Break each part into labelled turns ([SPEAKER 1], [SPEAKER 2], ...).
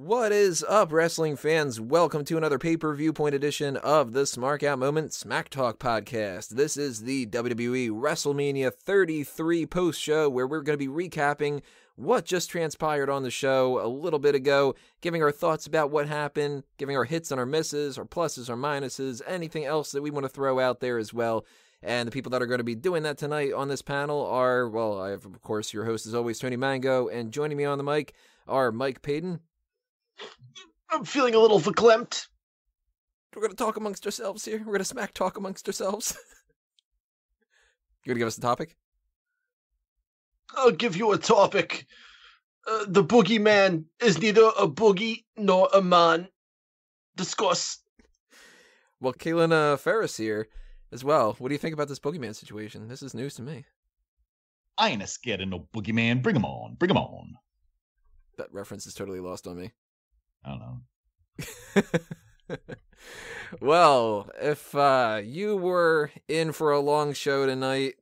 [SPEAKER 1] What is up, wrestling fans? Welcome to another Pay-Per-Viewpoint edition of the Smark Out Moment Smack Talk podcast. This is the WWE WrestleMania 33 post show where we're going to be recapping what just transpired on the show a little bit ago, giving our thoughts about what happened, giving our hits and our misses, our pluses, our minuses, anything else that we want to throw out there as well. And the people that are going to be doing that tonight on this panel are, well, I have, of course, your host as always, Tony Mango, and joining me on the mic are Mike Payton.
[SPEAKER 2] I'm feeling a little verklempt.
[SPEAKER 1] We're going to talk amongst ourselves here. We're going to smack talk amongst ourselves. You going to give us a topic?
[SPEAKER 2] I'll give you a topic. The boogeyman is neither a boogie nor a man. Discuss.
[SPEAKER 1] Well, Kaylin Ferris here as well. What do you think about this boogeyman situation? This is news to me.
[SPEAKER 3] I ain't scared of no boogeyman. Bring him on. Bring him on.
[SPEAKER 1] That reference is totally lost on me.
[SPEAKER 3] I don't know.
[SPEAKER 1] Well, if you were in for a long show tonight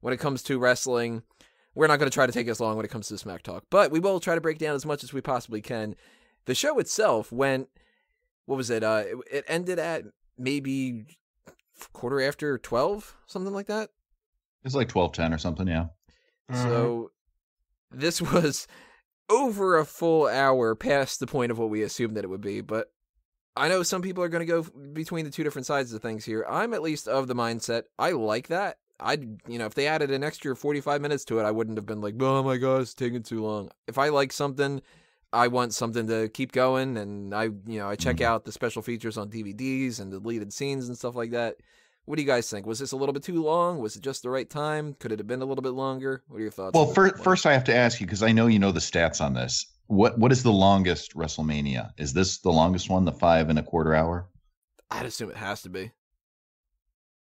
[SPEAKER 1] when it comes to wrestling, we're not going to try to take as long when it comes to Smack Talk, but we will try to break down as much as we possibly can. The show itself went, what was it? It ended at maybe quarter after 12, something like that.
[SPEAKER 3] It's like 12:10 or something, yeah.
[SPEAKER 1] So this was over a full hour past the point of what we assumed that it would be, but I know some people are going to go between the two different sides of things here. I'm at least of the mindset, I like that. If they added an extra 45 minutes to it, I wouldn't have been like, oh my god, it's taking too long. If I like something, I want something to keep going, and I check out the special features on DVDs and the deleted scenes and stuff like that. What do you guys think? Was this a little bit too long? Was it just the right time? Could it have been a little bit longer? What are your thoughts?
[SPEAKER 3] Well, first I have to ask you, because I know you know the stats on this. What is the longest WrestleMania? Is this the longest one, the 5.25 hour?
[SPEAKER 1] I'd assume it has to be.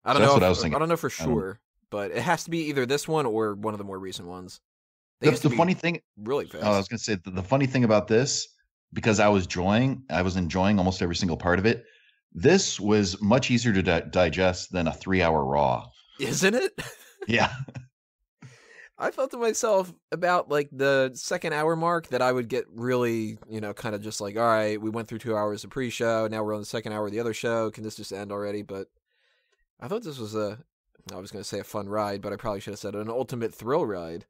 [SPEAKER 1] I don't know.
[SPEAKER 3] What I was thinking.
[SPEAKER 1] I don't know for sure, but it has to be either this one or one of the more recent ones.
[SPEAKER 3] The funny thing,
[SPEAKER 1] really fast.
[SPEAKER 3] I was going to say the funny thing about this, because I was enjoying almost every single part of it. This was much easier to digest than a 3-hour Raw.
[SPEAKER 1] Isn't it?
[SPEAKER 3] Yeah.
[SPEAKER 1] I thought to myself about like the second hour mark that I would get really, kind of just like, all right, we went through 2 hours of pre-show. Now we're on the second hour of the other show. Can this just end already? But I thought this was I was going to say a fun ride, but I probably should have said an ultimate thrill ride.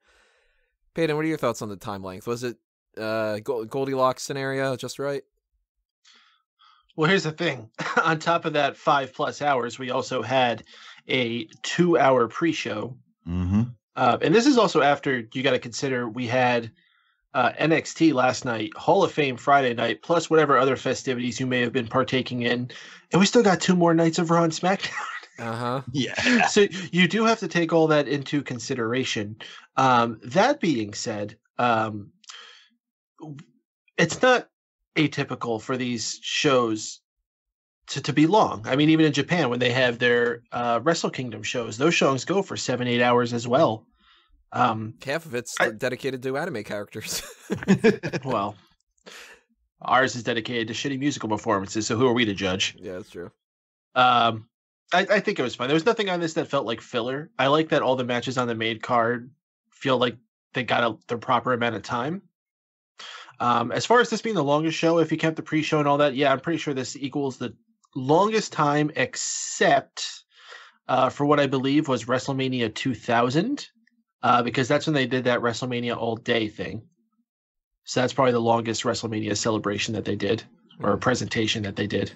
[SPEAKER 1] Peyton, what are your thoughts on the time length? Was it Goldilocks scenario just right?
[SPEAKER 2] Well, here's the thing. On top of that 5+ hours, we also had a 2-hour pre-show.
[SPEAKER 3] Mm-hmm.
[SPEAKER 2] And this is also after, you got to consider, we had NXT last night, Hall of Fame Friday night, plus whatever other festivities you may have been partaking in. And we still got 2 more nights of Raw and SmackDown.
[SPEAKER 1] Uh-huh.
[SPEAKER 3] Yeah.
[SPEAKER 2] So you do have to take all that into consideration. That being said, it's not atypical for these shows to be long. I mean, even in Japan, when they have their Wrestle Kingdom shows, those shows go for 7-8 hours as well.
[SPEAKER 1] Half of it's dedicated to anime characters.
[SPEAKER 2] Well, ours is dedicated to shitty musical performances, so who are we to judge?
[SPEAKER 1] Yeah, that's true.
[SPEAKER 2] I think it was fun. There was nothing on this that felt like filler. I like that all the matches on the main card feel like they got the proper amount of time. As far as this being the longest show, if you kept the pre-show and all that, yeah, I'm pretty sure this equals the longest time, except for what I believe was WrestleMania 2000, because that's when they did that WrestleMania all day thing. So that's probably the longest WrestleMania celebration that they did, or presentation that they did.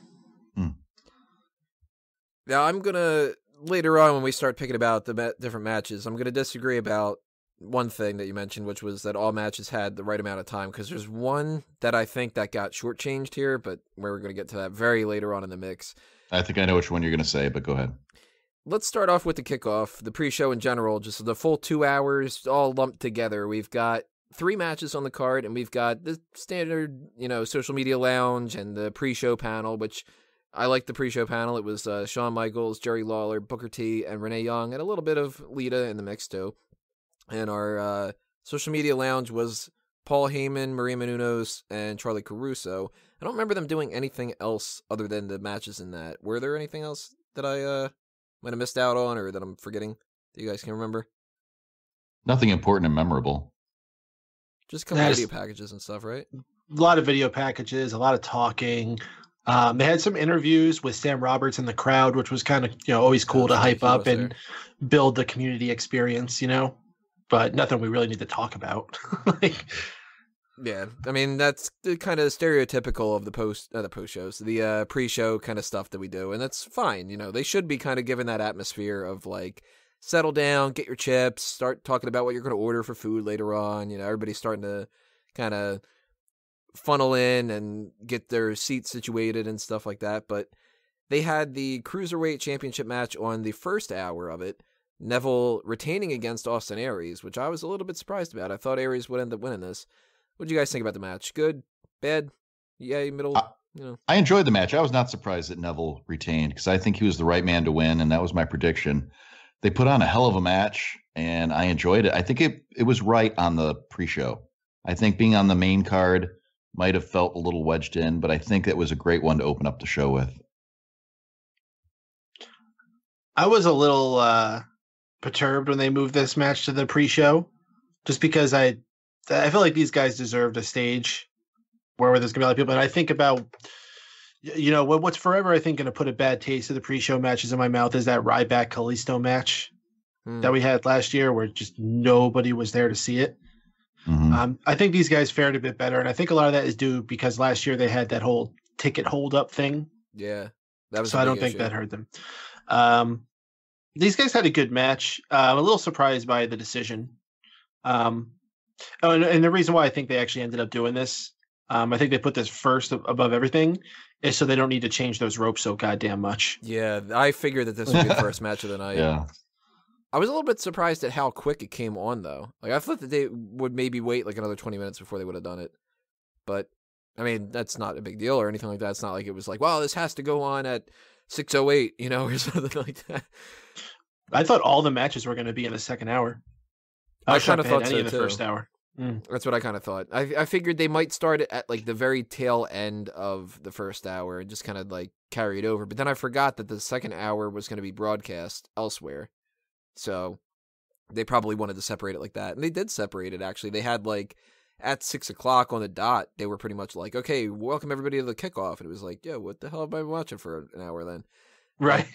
[SPEAKER 1] Now, I'm going to, later on when we start picking about the different matches, I'm going to disagree about one thing that you mentioned, which was that all matches had the right amount of time, because there's one that I think that got shortchanged here, but we're going to get to that very later on in the mix.
[SPEAKER 3] I think I know which one you're going to say, but go ahead.
[SPEAKER 1] Let's start off with the kickoff, the pre-show in general, just the full 2 hours all lumped together. We've got 3 matches on the card, and we've got the standard, social media lounge and the pre-show panel, which I like the pre-show panel. It was Shawn Michaels, Jerry Lawler, Booker T, and Renee Young, and a little bit of Lita in the mix too. And our social media lounge was Paul Heyman, Maria Menounos, and Charlie Caruso. I don't remember them doing anything else other than the matches in that. Were there anything else that I might have missed out on, or that I'm forgetting that you guys can remember?
[SPEAKER 3] Nothing important and memorable.
[SPEAKER 1] Just a couple video packages and stuff, right?
[SPEAKER 2] lot of video packages, a lot of talking. They had some interviews with Sam Roberts in the crowd, which was kind of, always cool to hype up and build the community experience, but nothing we really need to talk about.
[SPEAKER 1] Yeah, I mean, that's the kind of stereotypical of the post shows, the pre-show kind of stuff that we do, and that's fine. They should be kind of given that atmosphere of like, settle down, get your chips, start talking about what you're going to order for food later on. Everybody's starting to kind of funnel in and get their seats situated and stuff like that. But they had the Cruiserweight Championship match on the first hour of it, Neville retaining against Austin Aries, which I was a little bit surprised about. I thought Aries would end up winning this. What did you guys think about the match? Good? Bad? Yay? Middle?
[SPEAKER 3] I enjoyed the match. I was not surprised that Neville retained because I think he was the right man to win, and that was my prediction. They put on a hell of a match, and I enjoyed it. I think it was right on the pre-show. I think being on the main card might have felt a little wedged in, but I think that was a great one to open up the show with.
[SPEAKER 2] I was a little perturbed when they moved this match to the pre-show, just because I feel like these guys deserved a stage where there's going to be a lot of people. And I think about, what's forever, I think, going to put a bad taste of the pre-show matches in my mouth is that Ryback Kalisto match that we had last year where just nobody was there to see it. Mm-hmm. I think these guys fared a bit better. And I think a lot of that is due because last year they had that whole ticket hold up thing.
[SPEAKER 1] Yeah. That was
[SPEAKER 2] so I don't think that hurt them. These guys had a good match. I'm a little surprised by the decision. And the reason why I think they actually ended up doing this, I think they put this first above everything, is so they don't need to change those ropes so goddamn much.
[SPEAKER 1] Yeah, I figured that this would be the first match of the night.
[SPEAKER 3] Yeah.
[SPEAKER 1] I was a little bit surprised at how quick it came on, though. Like, I thought that they would maybe wait like another 20 minutes before they would have done it. But, I mean, that's not a big deal or anything like that. It's not like it was like, well, this has to go on at 6:08, or something like that.
[SPEAKER 2] I thought all the matches were going to be in the second hour.
[SPEAKER 1] I kind of thought so,
[SPEAKER 2] in the
[SPEAKER 1] too.
[SPEAKER 2] First hour.
[SPEAKER 1] That's what I kind of thought. I figured they might start it at like the very tail end of the first hour and just kind of like carry it over. But then I forgot that the second hour was going to be broadcast elsewhere. So they probably wanted to separate it like that. And they did separate it, actually. They had like at 6 o'clock on the dot, they were pretty much like, okay, welcome everybody to the kickoff. And it was like, yeah, what the hell have I been watching for an hour then?
[SPEAKER 2] Right.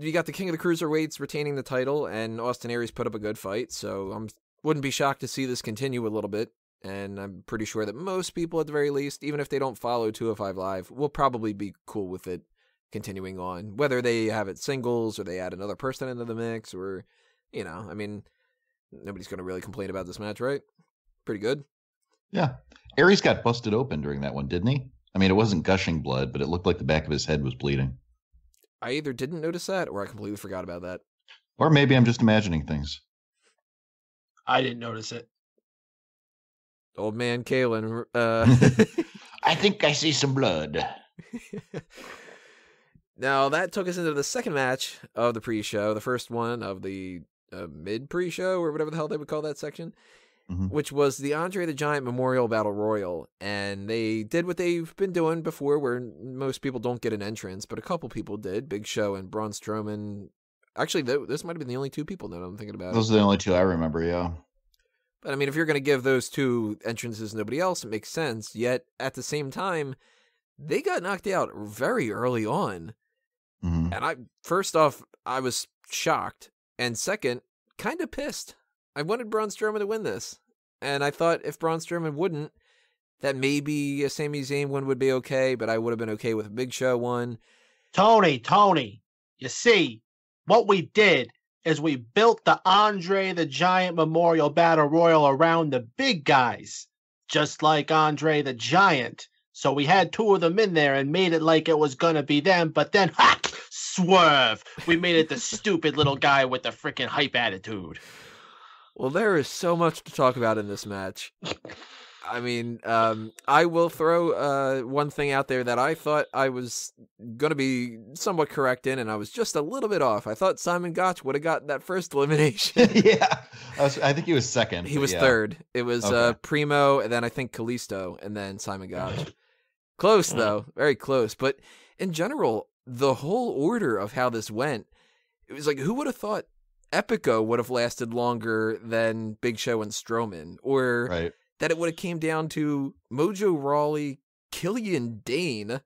[SPEAKER 1] You got the King of the Cruiserweights retaining the title, and Austin Aries put up a good fight, so I wouldn't be shocked to see this continue a little bit, and I'm pretty sure that most people, at the very least, even if they don't follow 205 Live, will probably be cool with it continuing on, whether they have it singles, or they add another person into the mix, or, I mean, nobody's going to really complain about this match, right? Pretty good.
[SPEAKER 3] Yeah. Aries got busted open during that one, didn't he? I mean, it wasn't gushing blood, but it looked like the back of his head was bleeding.
[SPEAKER 1] I either didn't notice that or I completely forgot about that.
[SPEAKER 3] Or maybe I'm just imagining things.
[SPEAKER 2] I didn't notice it.
[SPEAKER 1] Old man Kalen.
[SPEAKER 3] I think I see some blood.
[SPEAKER 1] Now, that took us into the second match of the pre-show, the first one of the mid-pre-show, or whatever the hell they would call that section, which was the Andre the Giant Memorial Battle Royal. And they did what they've been doing before, where most people don't get an entrance, but a couple people did. Big Show and Braun Strowman. Actually, this might have been the only two people that I'm thinking about.
[SPEAKER 3] Those are the only two I remember, yeah.
[SPEAKER 1] But, I mean, if you're going to give those two entrances to nobody else, it makes sense. Yet, at the same time, they got knocked out very early on. Mm-hmm. And first off, I was shocked. And second, kind of pissed. I wanted Braun Strowman to win this. And I thought if Braun Strowman wouldn't, that maybe a Sami Zayn one would be okay, but I would have been okay with a Big Show one.
[SPEAKER 2] Tony, you see, what we did is we built the Andre the Giant Memorial Battle Royal around the big guys, just like Andre the Giant. So we had two of them in there and made it like it was going to be them, but then, swerve! We made it the stupid little guy with the freaking hype attitude.
[SPEAKER 1] Well, there is so much to talk about in this match. I mean, I will throw one thing out there that I thought I was going to be somewhat correct in, and I was just a little bit off. I thought Simon Gotch would have gotten that first elimination.
[SPEAKER 3] Yeah. I think he was second.
[SPEAKER 1] He was third. It was Primo, and then I think Kalisto, and then Simon Gotch. Close, though. Very close. But in general, the whole order of how this went, it was like, who would have thought Epico would have lasted longer than Big Show and Strowman? Or that it would have came down to Mojo Rawley, Killian Dane,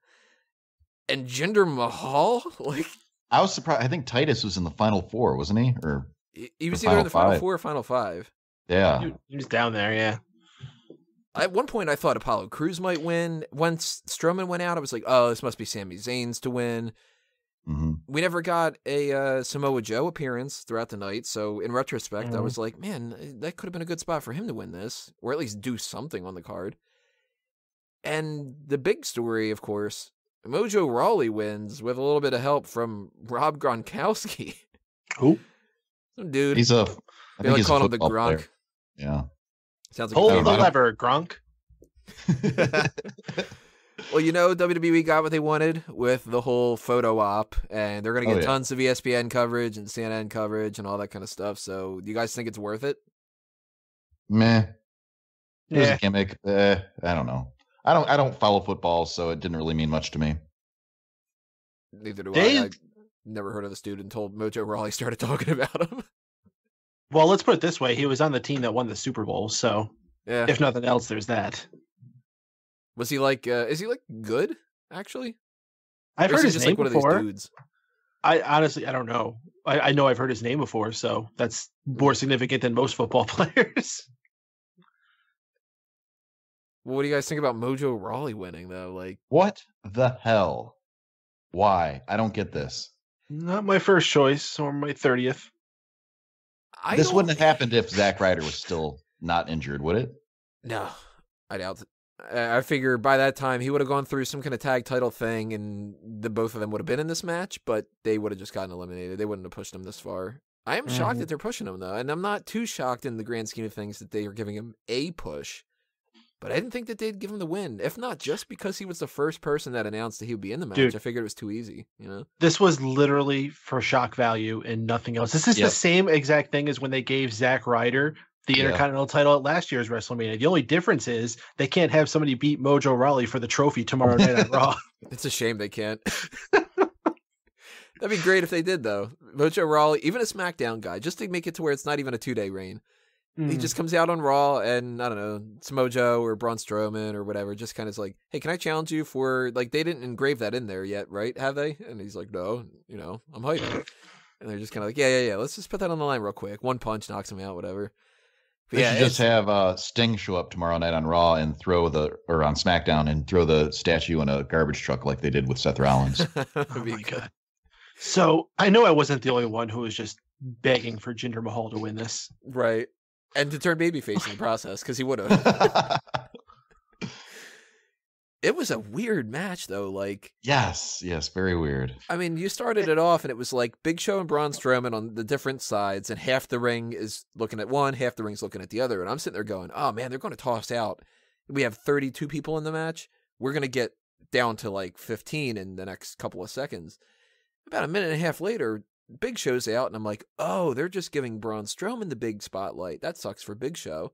[SPEAKER 1] and Jinder Mahal. Like,
[SPEAKER 3] I was surprised. I think Titus was in the final four, wasn't he? Or
[SPEAKER 1] he was either in the final four or final five.
[SPEAKER 3] Yeah,
[SPEAKER 2] he was down there. Yeah.
[SPEAKER 1] At one point, I thought Apollo Crews might win. Once Strowman went out, I was like, "Oh, this must be Sami Zayn's to win."
[SPEAKER 3] Mm-hmm.
[SPEAKER 1] We never got a Samoa Joe appearance throughout the night, so in retrospect, I was like, "Man, that could have been a good spot for him to win this, or at least do something on the card." And the big story, of course, Mojo Rawley wins with a little bit of help from Rob Gronkowski.
[SPEAKER 2] Who?
[SPEAKER 1] Some dude.
[SPEAKER 3] I think he's
[SPEAKER 1] calling
[SPEAKER 3] a
[SPEAKER 1] him the Gronk.
[SPEAKER 3] Player. Yeah.
[SPEAKER 1] Sounds like
[SPEAKER 2] Pull the lever, Gronk.
[SPEAKER 1] Well, WWE got what they wanted with the whole photo op, and they're going to get tons of ESPN coverage and CNN coverage and all that kind of stuff. So, do you guys think it's worth it?
[SPEAKER 3] Meh. It was a gimmick. I don't know. I don't follow football, so it didn't really mean much to me.
[SPEAKER 1] Neither do I. I never heard of this dude until Mojo Rawley started talking about him.
[SPEAKER 2] Well, let's put it this way. He was on the team that won the Super Bowl, so if nothing else, there's that.
[SPEAKER 1] Was he is he good, actually?
[SPEAKER 2] I've heard his name
[SPEAKER 1] one
[SPEAKER 2] before.
[SPEAKER 1] Of these dudes?
[SPEAKER 2] I honestly, I don't know. I know I've heard his name before, so that's more significant than most football players.
[SPEAKER 1] Well, what do you guys think about Mojo Rawley winning, though? Like,
[SPEAKER 3] what the hell? Why? I don't get this.
[SPEAKER 2] Not my first choice or my 30th.
[SPEAKER 3] This wouldn't have happened if Zack Ryder was still not injured, would it?
[SPEAKER 1] No, I doubt it. I figure by that time he would have gone through some kind of tag title thing, and both of them would have been in this match, but they would have just gotten eliminated. They wouldn't have pushed him this far. I am shocked that they're pushing him, though, and I'm not too shocked in the grand scheme of things that they are giving him a push. But I didn't think that they'd give him the win, if not just because he was the first person that announced that he would be in the match. Dude, I figured it was too easy,
[SPEAKER 2] This was literally for shock value and nothing else. This is the same exact thing as when they gave Zack Ryder the Intercontinental title at last year's WrestleMania. The only difference is they can't have somebody beat Mojo Rawley for the trophy tomorrow night on Raw.
[SPEAKER 1] It's a shame they can't. That'd be great if they did, though. Mojo Rawley, even a SmackDown guy, just to make it to where it's not even a 2-day reign. He just comes out on Raw and, I don't know, Samoa Joe or Braun Strowman or whatever, just kind of like, hey, can I challenge you for, they didn't engrave that in there yet, right? Have they? And he's like, no, I'm hyped. And they're just kind of like, yeah, let's just put that on the line real quick. One punch knocks him out, whatever.
[SPEAKER 3] They should just have Sting show up tomorrow night on Raw and or on SmackDown and throw the statue in a garbage truck like they did with Seth Rollins.
[SPEAKER 2] Oh my God. So I know I wasn't the only one who was just begging for Jinder Mahal to win this.
[SPEAKER 1] Right. And to turn babyface in the process, because he would have. It was a weird match, though.
[SPEAKER 3] Yes, very weird.
[SPEAKER 1] I mean, you started it off, and it was like Big Show and Braun Strowman on the different sides, and half the ring is looking at one, half the ring's looking at the other. And I'm sitting there going, oh, man, they're going to toss out. We have 32 people in the match. We're going to get down to 15 in the next couple of seconds. About a minute and a half later, Big Show's out, and I'm like, oh, they're just giving Braun Strowman the big spotlight. That sucks for Big Show.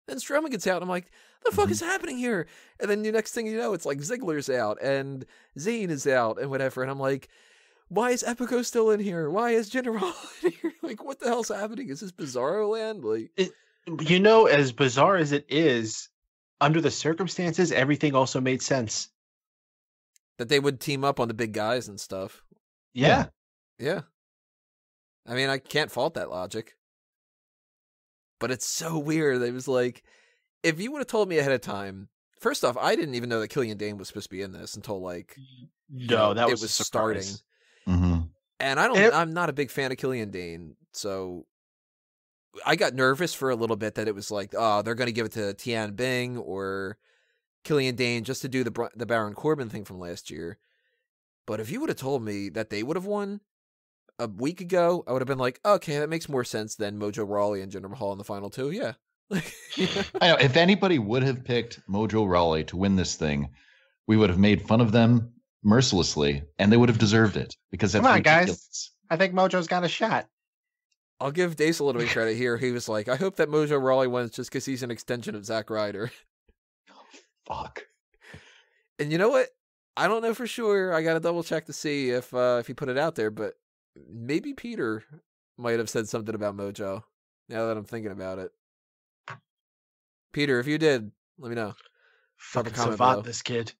[SPEAKER 1] Then Strowman gets out, and I'm like, the fuck is happening here? And then the next thing you know, it's like Ziggler's out, and Zayn is out, and whatever. And I'm like, why is Epico still in here? Why is Jinder Mahal in here? What the hell's happening? Is this Bizarro land?
[SPEAKER 2] As bizarre as it is, under the circumstances, everything also made sense.
[SPEAKER 1] That they would team up on the big guys and stuff.
[SPEAKER 2] Yeah.
[SPEAKER 1] I mean, I can't fault that logic. But it's so weird. It was like, if you would have told me ahead of time, first off, I didn't even know that Killian Dane was supposed to be in this until
[SPEAKER 2] that was
[SPEAKER 1] starting.
[SPEAKER 3] Mm-hmm.
[SPEAKER 1] And I'm not a big fan of Killian Dane, so I got nervous for a little bit that it was like, oh, they're going to give it to Tian Bing or Killian Dane just to do the Baron Corbin thing from last year. But if you would have told me that they would have won a week ago, I would have been like, okay, that makes more sense than Mojo Rawley and Jinder Mahal in the final two. Yeah.
[SPEAKER 3] I know. If anybody would have picked Mojo Rawley to win this thing, we would have made fun of them mercilessly, and they would have deserved it because that's ridiculous.
[SPEAKER 2] Guys. I think Mojo's got a shot.
[SPEAKER 1] I'll give Dace a little bit of credit here. He was like, I hope that Mojo Rawley wins just because he's an extension of Zack Ryder.
[SPEAKER 3] Fuck.
[SPEAKER 1] And you know what? I don't know for sure. I got to double check to see if he put it out there, but maybe Peter might have said something about Mojo, now that I'm thinking about it. Peter, if you did, let me know.
[SPEAKER 2] Fucking savant, this kid.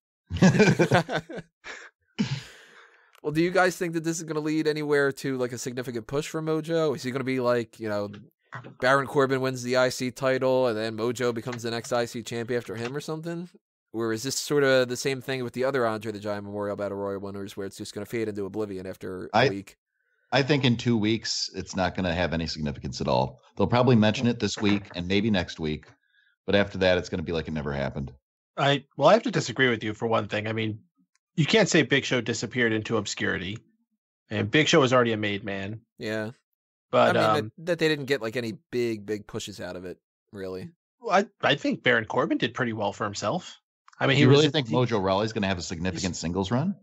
[SPEAKER 1] Well, do you guys think that this is going to lead anywhere to like a significant push for Mojo? Is he going to be like, Baron Corbin wins the IC title and then Mojo becomes the next IC champion after him or something? Or is this sort of the same thing with the other Andre the Giant Memorial Battle Royal winners where it's just going to fade into oblivion after a week?
[SPEAKER 3] I think in 2 weeks, it's not going to have any significance at all. They'll probably mention it this week and maybe next week. But after that, it's going to be like it never happened.
[SPEAKER 2] I have to disagree with you for one thing. I mean, you can't say Big Show disappeared into obscurity. And Big Show was already a made man.
[SPEAKER 1] Yeah.
[SPEAKER 2] But
[SPEAKER 1] I mean, that they didn't get like any big pushes out of it, really.
[SPEAKER 2] I think Baron Corbin did pretty well for himself. I mean,
[SPEAKER 3] you really think Mojo Rawley's going to have a significant singles run?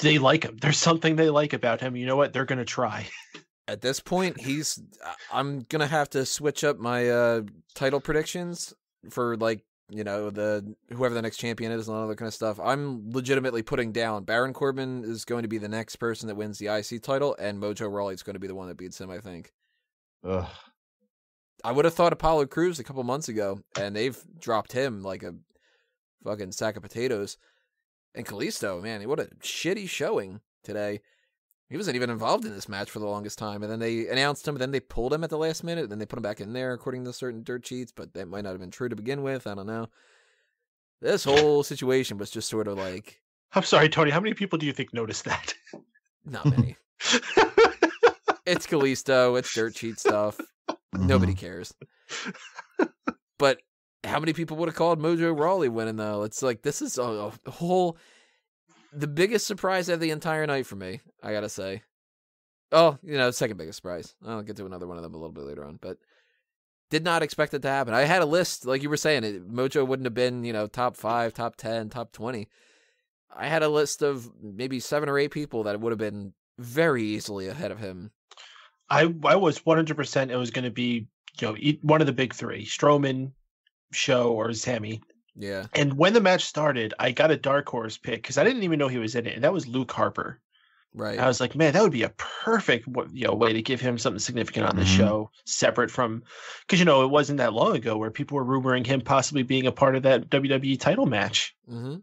[SPEAKER 2] They like him. There's something they like about him. You know what? They're going to try.
[SPEAKER 1] At this point, I'm going to have to switch up my title predictions for like, the whoever the next champion is and all that kind of stuff. I'm legitimately putting down Baron Corbin is going to be the next person that wins the IC title, and Mojo Rawley is going to be the one that beats him, I think.
[SPEAKER 3] Ugh.
[SPEAKER 1] I would have thought Apollo Crews a couple months ago, and they've dropped him like a fucking sack of potatoes. And Kalisto, man, what a shitty showing today. He wasn't even involved in this match for the longest time, and then they announced him, and then they pulled him at the last minute, and then they put him back in there according to certain dirt sheets, but that might not have been true to begin with. I don't know. This whole situation was just sort of like...
[SPEAKER 2] I'm sorry, Tony, how many people do you think noticed that?
[SPEAKER 1] Not many. It's Kalisto, it's dirt sheet stuff. Nobody cares. But how many people would have called Mojo Rawley winning, though? It's like, this is a whole... The biggest surprise of the entire night for me, I gotta say. Oh, second biggest surprise. I'll get to another one of them a little bit later on, but did not expect it to happen. I had a list, like you were saying, Mojo wouldn't have been, top 5, top 10, top 20. I had a list of maybe 7 or 8 people that would have been very easily ahead of him.
[SPEAKER 2] I was 100% it was going to be, one of the big 3, Strowman, Show, or Sammy.
[SPEAKER 1] Yeah.
[SPEAKER 2] And when the match started, I got a dark horse pick because I didn't even know he was in it, and that was Luke Harper.
[SPEAKER 1] Right.
[SPEAKER 2] And I was like, man, that would be a perfect way to give him something significant on the show, separate from because it wasn't that long ago where people were rumoring him possibly being a part of that WWE title match.
[SPEAKER 1] Mm-hmm.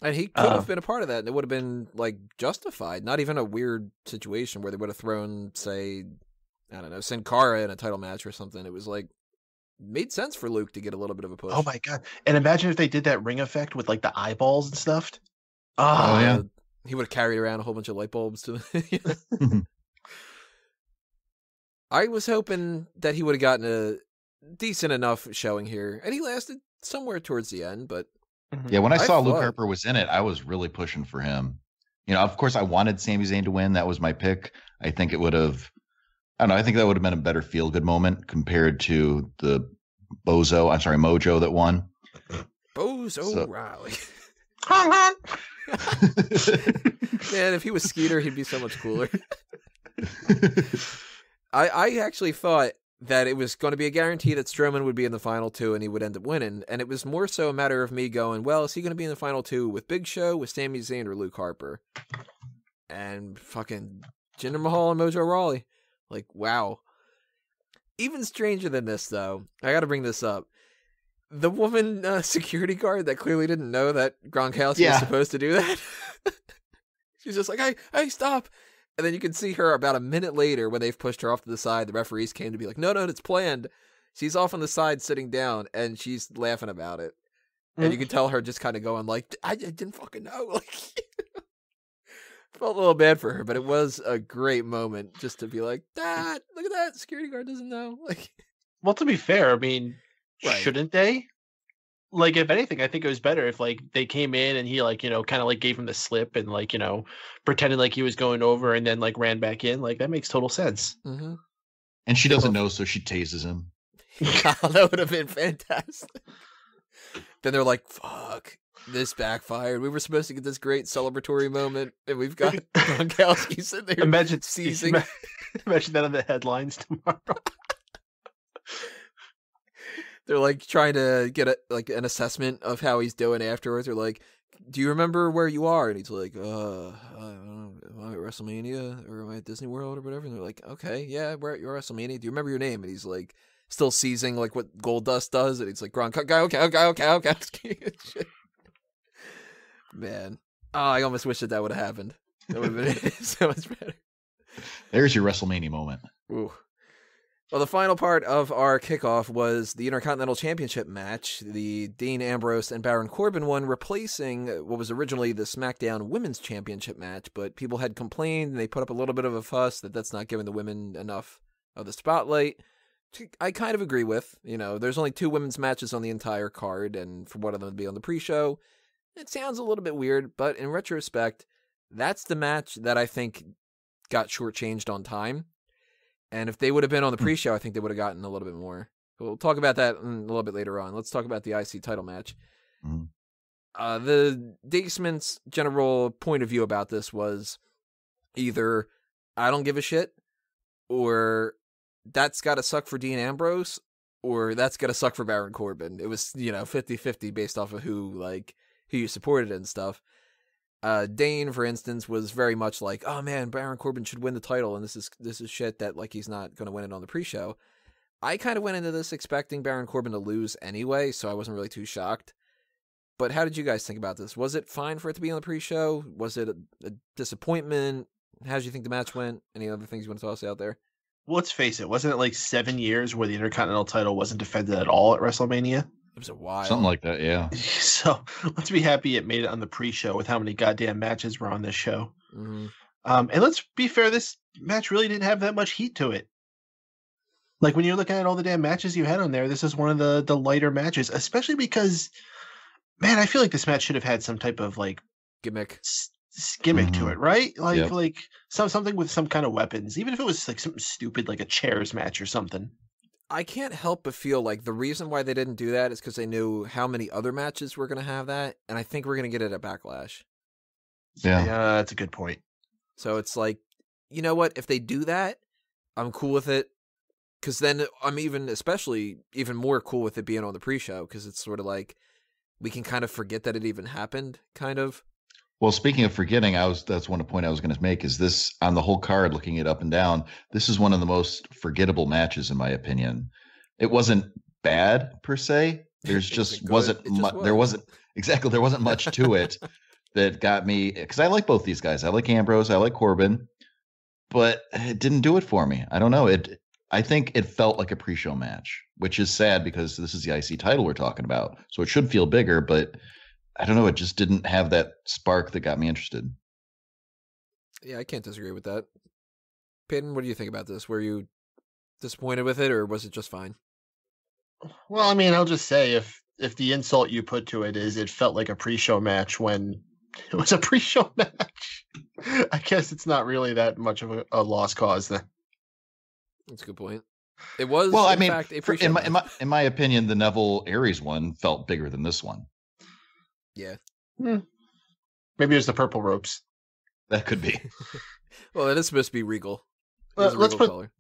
[SPEAKER 1] And he could have been a part of that, and it would have been like justified. Not even a weird situation where they would have thrown, say, I don't know, Sin Cara in a title match or something. It was like made sense for Luke to get a little bit of a push.
[SPEAKER 2] Oh my god! And imagine if they did that ring effect with like the eyeballs and stuff.
[SPEAKER 3] Oh yeah,
[SPEAKER 1] he would have carried around a whole bunch of light bulbs to. I was hoping that he would have gotten a decent enough showing here, and he lasted somewhere towards the end. But
[SPEAKER 3] yeah, when I saw Luke Harper was in it, I was really pushing for him. Of course, I wanted Sami Zayn to win. That was my pick. I think it would have. I don't know. I think that would have been a better feel-good moment compared to the Mojo that won.
[SPEAKER 1] Bozo Riley. Man, if he was Skeeter, he'd be so much cooler. I actually thought that it was going to be a guarantee that Strowman would be in the final 2 and he would end up winning. And it was more so a matter of me going, well, is he going to be in the final 2 with Big Show, with Sami Zayn, or Luke Harper? And fucking Jinder Mahal and Mojo Rawley. Like, wow. Even stranger than this, though, I gotta bring this up. The woman security guard that clearly didn't know that Gronkowski was supposed to do that. She's just like, hey, stop. And then you can see her about a minute later when they've pushed her off to the side. The referees came to be like, no, it's planned. She's off on the side sitting down, and she's laughing about it. And you can tell her just kind of going like, I didn't fucking know. Like, felt a little bad for her, but it was a great moment just to be like, look at that, security guard doesn't know. Like,
[SPEAKER 2] well, to be fair, I mean, shouldn't they? Like, if anything, I think it was better if like they came in and he like, kind of like gave him the slip and like, pretended like he was going over and then like ran back in. Like, that makes total sense.
[SPEAKER 1] Mm-hmm.
[SPEAKER 3] And she doesn't know, so she tases him.
[SPEAKER 1] That would have been fantastic. Then they're like, fuck. This backfired. We were supposed to get this great celebratory moment, and we've got Gronkowski sitting there
[SPEAKER 2] imagine
[SPEAKER 1] seizing.
[SPEAKER 2] Imagine that on the headlines tomorrow.
[SPEAKER 1] They're like trying to get an assessment of how he's doing afterwards. They're like, do you remember where you are? And he's like, I don't know, am I at WrestleMania or am I at Disney World or whatever? And they're like, okay, yeah, we're at your WrestleMania. Do you remember your name? And he's like, still seizing like what Goldust does, and he's like, "Gronk, okay." Shit. Man, I almost wish that would have happened. That would have been so much better.
[SPEAKER 3] There's your WrestleMania moment.
[SPEAKER 1] Ooh. Well, the final part of our kickoff was the Intercontinental Championship match, the Dean Ambrose and Baron Corbin one, replacing what was originally the SmackDown Women's Championship match, but people had complained, and they put up a little bit of a fuss that that's not giving the women enough of the spotlight. I kind of agree with. There's only 2 women's matches on the entire card, and for one of them to be on the pre-show, it sounds a little bit weird, but in retrospect, that's the match that I think got shortchanged on time. And if they would have been on the pre-show, I think they would have gotten a little bit more. We'll talk about that a little bit later on. Let's talk about the IC title match. Mm-hmm. The basement's general point of view about this was either I don't give a shit, or that's got to suck for Dean Ambrose, or that's got to suck for Baron Corbin. It was, 50-50 based off of who you supported and stuff. Dane, for instance, was very much like, oh man, Baron Corbin should win the title, and this is shit that he's not going to win it on the pre-show. I kind of went into this expecting Baron Corbin to lose anyway, so I wasn't really too shocked. But how did you guys think about this? Was it fine for it to be on the pre-show? Was it a disappointment? How did you think the match went? Any other things you want to toss out there?
[SPEAKER 2] Well, let's face it, wasn't it like 7 years where the Intercontinental title wasn't defended at all at WrestleMania?
[SPEAKER 1] It was a while.
[SPEAKER 3] Something like that, yeah.
[SPEAKER 2] So let's be happy it made it on the pre-show with how many goddamn matches were on this show.
[SPEAKER 1] Mm-hmm.
[SPEAKER 2] And let's be fair, this match really didn't have that much heat to it. Like when you're looking at all the damn matches you had on there, this is one of the lighter matches, especially because, man, I feel like this match should have had some type of
[SPEAKER 1] gimmick
[SPEAKER 2] to it, right? Like something with some kind of weapons, even if it was like something stupid like a chairs match or something.
[SPEAKER 1] I can't help but feel like the reason why they didn't do that is because they knew how many other matches were going to have that, and I think we're going to get it at Backlash.
[SPEAKER 3] Yeah,
[SPEAKER 2] that's a good point.
[SPEAKER 1] So it's like, you know what? If they do that, I'm cool with it, because then I'm especially even more cool with it being on the pre-show, because it's sort of like we can kind of forget that it even happened, kind of.
[SPEAKER 3] Well, speaking of forgetting, that's one point I was going to make, is this on the whole card, looking it up and down, this is one of the most forgettable matches in my opinion. It wasn't bad per se. There's just wasn't there wasn't much to it that got me, because I like both these guys. I like Ambrose, I like Corbin, but it didn't do it for me. I don't know. I think it felt like a pre-show match, which is sad because this is the IC title we're talking about. So it should feel bigger, but I don't know. It just didn't have that spark that got me interested.
[SPEAKER 1] Yeah, I can't disagree with that. Peyton, what do you think about this? Were you disappointed with it, or was it just fine?
[SPEAKER 2] Well, I mean, I'll just say if the insult you put to it is it felt like a pre-show match when it was a pre-show match, I guess it's not really that much of a lost cause then.
[SPEAKER 1] That's a good point. It was,
[SPEAKER 3] well,
[SPEAKER 1] in fact, a pre-show match.
[SPEAKER 3] In my opinion, the Neville Aries one felt bigger than this one.
[SPEAKER 1] Yeah.
[SPEAKER 2] Maybe it was the purple ropes.
[SPEAKER 3] That could be.
[SPEAKER 1] Well, it is supposed to be regal.
[SPEAKER 2] Let's put color.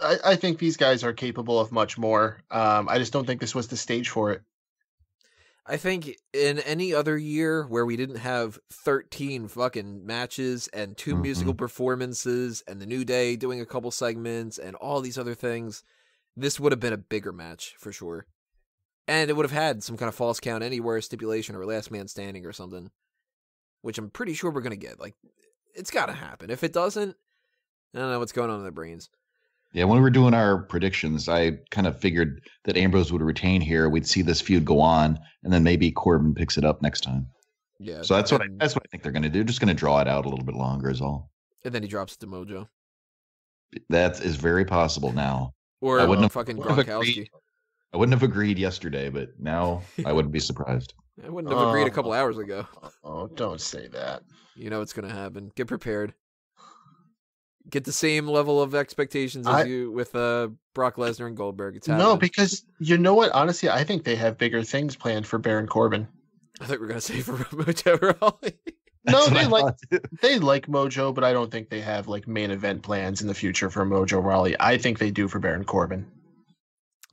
[SPEAKER 2] I think these guys are capable of much more. I just don't think this was the stage for it.
[SPEAKER 1] I think in any other year where we didn't have 13 fucking matches and 2 musical performances and the New Day doing a couple segments and all these other things, this would have been a bigger match for sure. And it would have had some kind of false count anywhere stipulation or last man standing or something, which I'm pretty sure we're going to get. Like, it's got to happen. If it doesn't, I don't know what's going on in their brains.
[SPEAKER 3] Yeah, when we were doing our predictions, I kind of figured that Ambrose would retain here. We'd see this feud go on, and then maybe Corbin picks it up next time.
[SPEAKER 1] Yeah.
[SPEAKER 3] So that's what I think they're going to do. Just going to draw it out a little bit longer is all.
[SPEAKER 1] And then he drops it to Mojo.
[SPEAKER 3] That is very possible now.
[SPEAKER 1] Or
[SPEAKER 3] I wouldn't have
[SPEAKER 1] fucking Gronkowski.
[SPEAKER 3] I wouldn't have agreed yesterday, but now I wouldn't be surprised.
[SPEAKER 1] I wouldn't have agreed a couple hours ago.
[SPEAKER 2] Oh, don't say that.
[SPEAKER 1] You know what's going to happen. Get prepared. Get the same level of expectations as you with Brock Lesnar and Goldberg. It's happening.
[SPEAKER 2] No, because you know what? Honestly, I think they have bigger things planned for Baron Corbin.
[SPEAKER 1] I thought we were going to say for Mojo Rawley.
[SPEAKER 2] No, they like Mojo, but I don't think they have like main event plans in the future for Mojo Rawley. I think they do for Baron Corbin.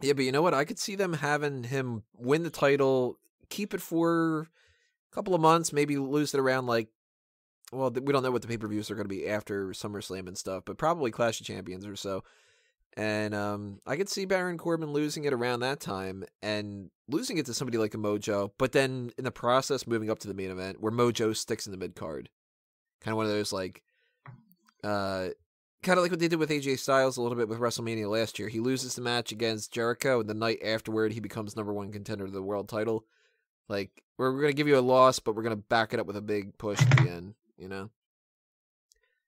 [SPEAKER 1] Yeah, but you know what? I could see them having him win the title, keep it for a couple of months, maybe lose it around we don't know what the pay-per-views are going to be after SummerSlam and stuff, but probably Clash of Champions or so. And I could see Baron Corbin losing it around that time and losing it to somebody like a Mojo, but then in the process moving up to the main event where Mojo sticks in the mid card. Kind of one of those like, kind of like what they did with AJ Styles a little bit with WrestleMania last year. He loses the match against Jericho, and the night afterward he becomes #1 contender to the world title. Like, we're going to give you a loss, but we're going to back it up with a big push at the end, you know?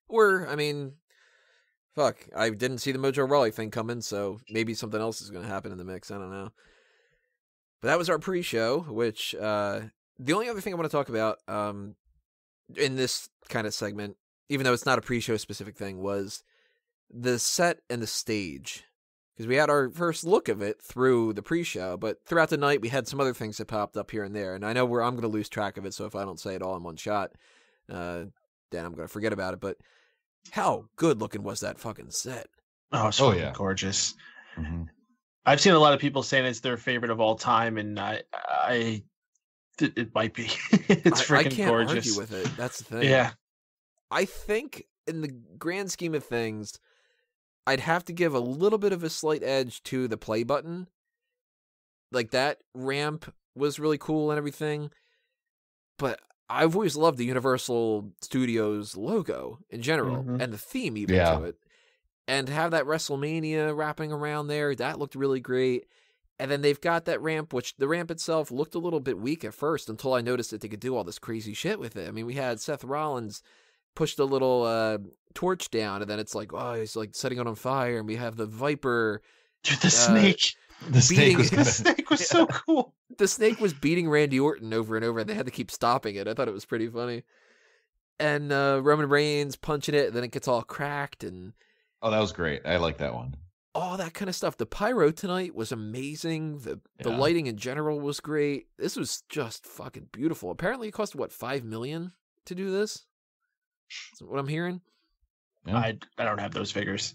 [SPEAKER 1] Or, I mean, fuck, I didn't see the Mojo Rawley thing coming, so maybe something else is going to happen in the mix. I don't know. But that was our pre-show, which the only other thing I want to talk about in this kind of segment, even though it's not a pre-show specific thing, was the set and the stage. Because we had our first look of it through the pre-show, but throughout the night we had some other things that popped up here and there. And I know I'm going to lose track of it, so if I don't say it all in one shot, then I'm going to forget about it. But how good looking was that fucking set?
[SPEAKER 2] Oh, it's fucking gorgeous. Mm-hmm. I've seen a lot of people saying it's their favorite of all time, and it might be. It's freaking gorgeous. I can't
[SPEAKER 1] argue with it. That's the thing.
[SPEAKER 2] Yeah.
[SPEAKER 1] I think in the grand scheme of things, I'd have to give a little bit of a slight edge to the play button. Like, that ramp was really cool and everything, but I've always loved the Universal Studios logo in general, and the theme even to it. And to have that WrestleMania wrapping around there, that looked really great. And then they've got that ramp, which the ramp itself looked a little bit weak at first until I noticed that they could do all this crazy shit with it. I mean, we had Seth Rollins push the little torch down, and then it's like, oh, he's like setting it on fire, and we have the Viper.
[SPEAKER 2] Dude, the snake. The snake was so cool.
[SPEAKER 1] The snake was beating Randy Orton over and over, and they had to keep stopping it. I thought it was pretty funny. And Roman Reigns punching it, and then it gets all cracked. And
[SPEAKER 3] oh, that was great. I like that one.
[SPEAKER 1] All that kind of stuff. The pyro tonight was amazing. The lighting in general was great. This was just fucking beautiful. Apparently it cost, what, $5 million to do this? That's what I'm hearing.
[SPEAKER 2] Yeah. I don't have those figures.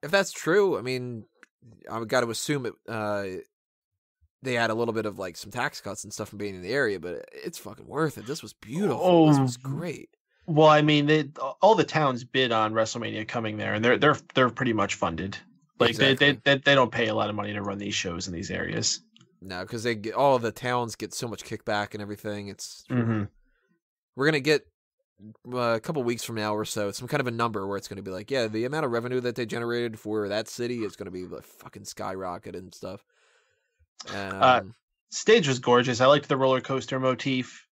[SPEAKER 1] If that's true, I mean, I've got to assume it. They had a little bit of like some tax cuts and stuff from being in the area, but it's fucking worth it. This was beautiful. Oh, this was great.
[SPEAKER 2] Well, I mean, all the towns bid on WrestleMania coming there, and they're pretty much funded. Like exactly. they don't pay a lot of money to run these shows in these areas.
[SPEAKER 1] No, because all the towns get so much kickback and everything. It's we're gonna get a couple weeks from now or so some kind of a number where it's gonna be like, yeah, the amount of revenue that they generated for that city is gonna be like fucking skyrocket and stuff.
[SPEAKER 2] Stage was gorgeous. I liked the roller coaster motif.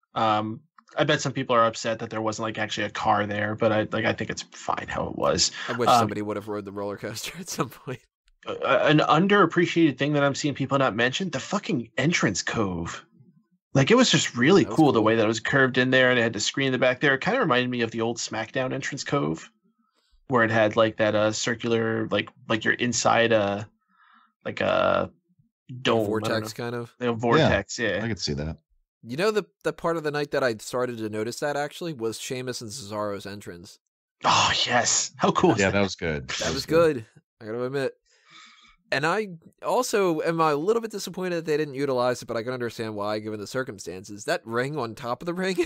[SPEAKER 2] I bet some people are upset that there wasn't like actually a car there, but I think it's fine how it was.
[SPEAKER 1] I wish somebody would have rode the roller coaster at some point.
[SPEAKER 2] An underappreciated thing that I'm seeing people not mention, the fucking entrance cove. Like, it was just really cool the way that it was curved in there and it had the screen in the back there. It kind of reminded me of the old SmackDown entrance cove, where it had like that circular, like you're inside a dome.
[SPEAKER 1] Vortex kind of.
[SPEAKER 2] Vortex, yeah.
[SPEAKER 3] I could see that.
[SPEAKER 1] You know, the part of the night that I started to notice that actually was Sheamus and Cesaro's entrance.
[SPEAKER 2] Oh, yes. How cool was that?
[SPEAKER 3] Yeah, that was good.
[SPEAKER 1] That was good. I gotta admit. And I also am a little bit disappointed that they didn't utilize it, but I can understand why, given the circumstances. That ring on top of the ring,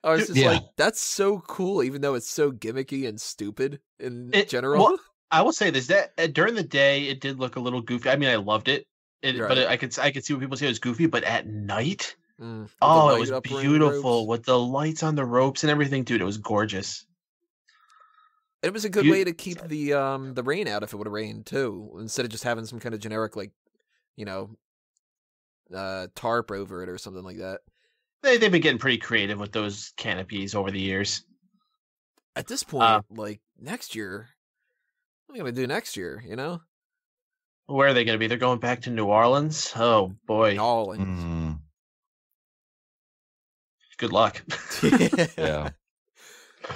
[SPEAKER 1] I was just like, that's so cool, even though it's so gimmicky and stupid in general.
[SPEAKER 2] Well, I will say this, that during the day, it did look a little goofy. I mean, I loved it. But I could see what people say it was goofy, but at night, it was beautiful with the lights on the ropes and everything, dude. It was gorgeous.
[SPEAKER 1] It was a good way to keep the rain out if it would have rained too, instead of just having some kind of generic tarp over it or something like that.
[SPEAKER 2] They've been getting pretty creative with those canopies over the years.
[SPEAKER 1] At this point, like next year, what are we gonna do next year? You know.
[SPEAKER 2] Where are they going to be? They're going back to New Orleans? Oh, boy.
[SPEAKER 1] New Orleans.
[SPEAKER 3] Mm.
[SPEAKER 2] Good luck.
[SPEAKER 3] Yeah.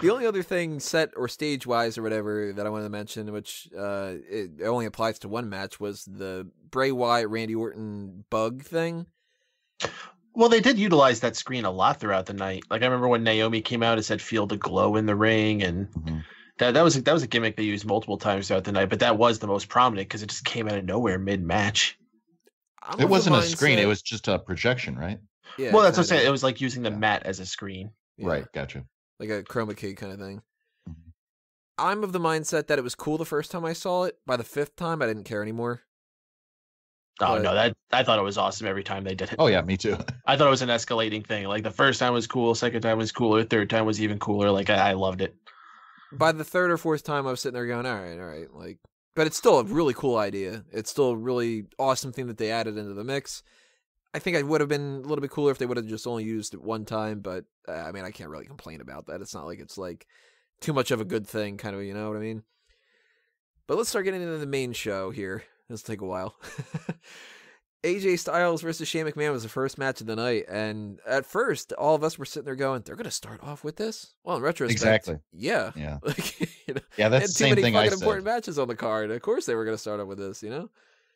[SPEAKER 1] The only other thing, set or stage-wise or whatever, that I wanted to mention, which it only applies to one match, was the Bray Wyatt, Randy Orton bug thing.
[SPEAKER 2] Well, they did utilize that screen a lot throughout the night. Like, I remember when Naomi came out, it said "Feel the glow in the ring," and... Mm-hmm. That was a gimmick they used multiple times throughout the night, but that was the most prominent because it just came out of nowhere mid-match.
[SPEAKER 3] It wasn't a screen; it was just a projection, right?
[SPEAKER 2] Yeah. Well, that's what I'm saying. It was like using the mat as a screen.
[SPEAKER 3] Yeah. Right. Gotcha.
[SPEAKER 1] Like a chroma key kind of thing. I'm of the mindset that it was cool the first time I saw it. By the fifth time, I didn't care anymore.
[SPEAKER 2] Oh no, I thought it was awesome every time they did it.
[SPEAKER 3] Oh yeah, me too.
[SPEAKER 2] I thought it was an escalating thing. Like the first time was cool, second time was cooler, third time was even cooler. Like I loved it.
[SPEAKER 1] By the third or fourth time, I was sitting there going, all right. Like, but it's still a really cool idea. It's still a really awesome thing that they added into the mix. I think it would have been a little bit cooler if they would have just only used it one time, but I mean, I can't really complain about that. It's not like it's like too much of a good thing, kind of, you know what I mean? But let's start getting into the main show here. This will take a while. AJ Styles versus Shane McMahon was the first match of the night, and at first, all of us were sitting there going, "They're going to start off with this." Well, in retrospect,
[SPEAKER 3] Exactly.
[SPEAKER 1] Yeah,
[SPEAKER 3] Yeah.
[SPEAKER 1] like, you know,
[SPEAKER 3] Yeah, that's the same thing I said.
[SPEAKER 1] Important matches on the card. Of course, they were going to start off with this. You know,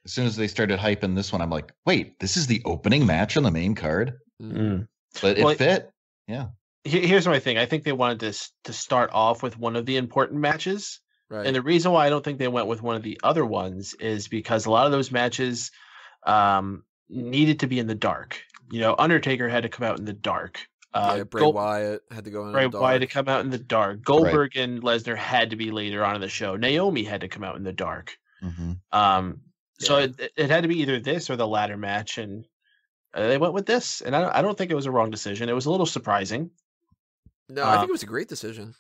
[SPEAKER 3] as soon as they started hyping this one, I'm like, "Wait, this is the opening match on the main card."
[SPEAKER 2] Mm.
[SPEAKER 3] But it fit. Yeah.
[SPEAKER 2] Here's my thing. I think they wanted to start off with one of the important matches.
[SPEAKER 1] Right.
[SPEAKER 2] And the reason why I don't think they went with one of the other ones is because a lot of those matches needed to be in the dark. You know, Undertaker had to come out in the dark.
[SPEAKER 1] Bray Wyatt had to go in the dark.
[SPEAKER 2] Wyatt to come out in the dark. Goldberg and Lesnar had to be later on in the show. Naomi had to come out in the dark.
[SPEAKER 3] Mm-hmm.
[SPEAKER 2] So it had to be either this or the ladder match, and they went with this. And I don't think it was a wrong decision. It was a little surprising.
[SPEAKER 1] No, I think it was a great decision.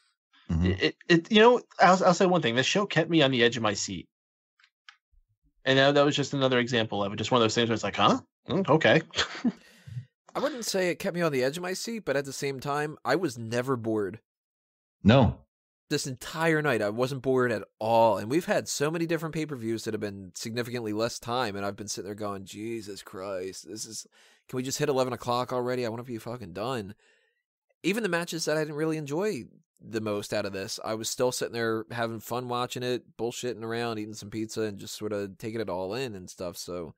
[SPEAKER 3] Mm-hmm.
[SPEAKER 2] It you know, I'll say one thing. The show kept me on the edge of my seat. And that was just another example of it. Just one of those things where it's like, huh? Okay.
[SPEAKER 1] I wouldn't say it kept me on the edge of my seat, but at the same time, I was never bored.
[SPEAKER 3] No.
[SPEAKER 1] This entire night, I wasn't bored at all. And we've had so many different pay-per-views that have been significantly less time, and I've been sitting there going, Jesus Christ, can we just hit 11 o'clock already? I want to be fucking done. Even the matches that I didn't really enjoy the most out of this, I was still sitting there having fun watching it, bullshitting around, eating some pizza, and just sort of taking it all in and stuff. So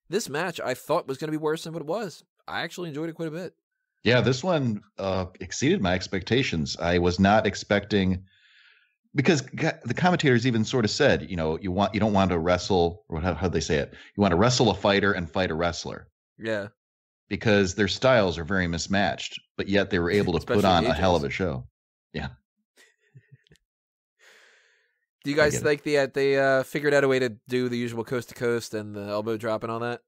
[SPEAKER 1] this match I thought was going to be worse than what it was. I actually enjoyed it quite a bit.
[SPEAKER 3] Yeah, this one exceeded my expectations. I was not expecting, because the commentators even sort of said, you know, you don't want to wrestle, or how'd they say it? You want to wrestle a fighter and fight a wrestler.
[SPEAKER 1] Yeah.
[SPEAKER 3] Because their styles are very mismatched, but yet they were able to put on a hell of a show. Yeah.
[SPEAKER 1] Do you guys think they figured out a way to do the usual coast to coast and the elbow drop and all that?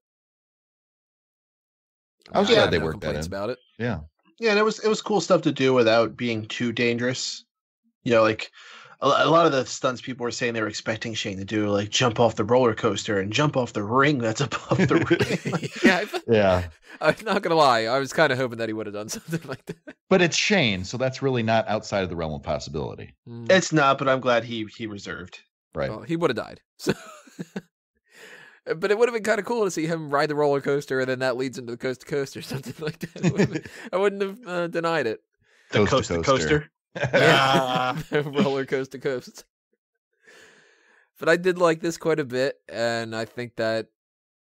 [SPEAKER 3] I was glad they worked that in.
[SPEAKER 1] About it.
[SPEAKER 3] Yeah.
[SPEAKER 2] Yeah, and it was cool stuff to do without being too dangerous. You know, like a lot of the stunts people were saying they were expecting Shane to do, like jump off the roller coaster and jump off the ring that's above the ring.
[SPEAKER 3] Yeah.
[SPEAKER 1] I'm not gonna lie, I was kind of hoping that he would have done something like that.
[SPEAKER 3] But it's Shane, so that's really not outside of the realm of possibility.
[SPEAKER 2] It's not, but I'm glad he reserved.
[SPEAKER 3] Right.
[SPEAKER 1] Well, he would have died. So. But it would have been kind of cool to see him ride the roller coaster, and then that leads into the coast to coast or something like that. I wouldn't have denied it.
[SPEAKER 2] The coast to coaster.
[SPEAKER 1] Yeah, roller coaster coast. But I did like this quite a bit, and I think that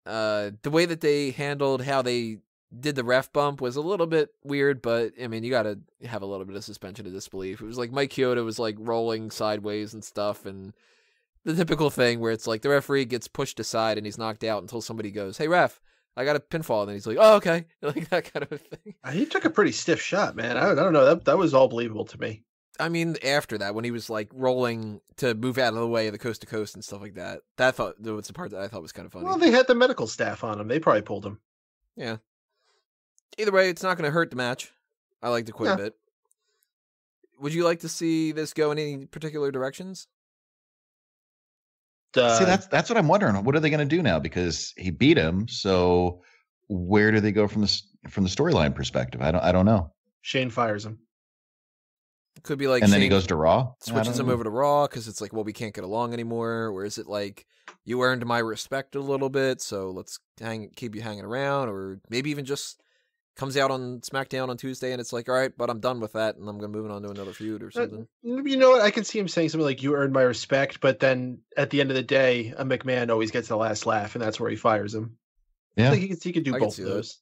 [SPEAKER 1] the way that they handled how they did the ref bump was a little bit weird, but I mean, you got to have a little bit of suspension of disbelief. It was like Mike Chioda was like rolling sideways and stuff, and the typical thing where it's like the referee gets pushed aside and he's knocked out until somebody goes, "Hey ref, I got a pinfall," and then he's like, "Oh, okay," like that kind of a thing.
[SPEAKER 2] He took a pretty stiff shot, man. I don't know, that was all believable to me.
[SPEAKER 1] I mean, after that, when he was like rolling to move out of the way of the coast to coast and stuff like that, that was the part that I thought was kind of funny.
[SPEAKER 2] Well, they had the medical staff on him. They probably pulled him.
[SPEAKER 1] Yeah. Either way, it's not going to hurt the match. I liked it quite a bit. Would you like to see this go in any particular directions?
[SPEAKER 3] See, that's what I'm wondering. What are they going to do now? Because he beat him, so where do they go from the storyline perspective? I don't know.
[SPEAKER 2] Shane fires him.
[SPEAKER 1] It could be like,
[SPEAKER 3] and then
[SPEAKER 1] Shane
[SPEAKER 3] he goes to Raw,
[SPEAKER 1] switches him over to Raw because it's like, well, we can't get along anymore. Or is it like, you earned my respect a little bit, so let's keep you hanging around? Or maybe even just comes out on SmackDown on Tuesday and it's like, all right, but I'm done with that and I'm going to move on to another feud or something.
[SPEAKER 2] You know what? I can see him saying something like, "You earned my respect," but then at the end of the day, a McMahon always gets the last laugh, and that's where he fires him.
[SPEAKER 3] Yeah,
[SPEAKER 2] I think he could do both of those.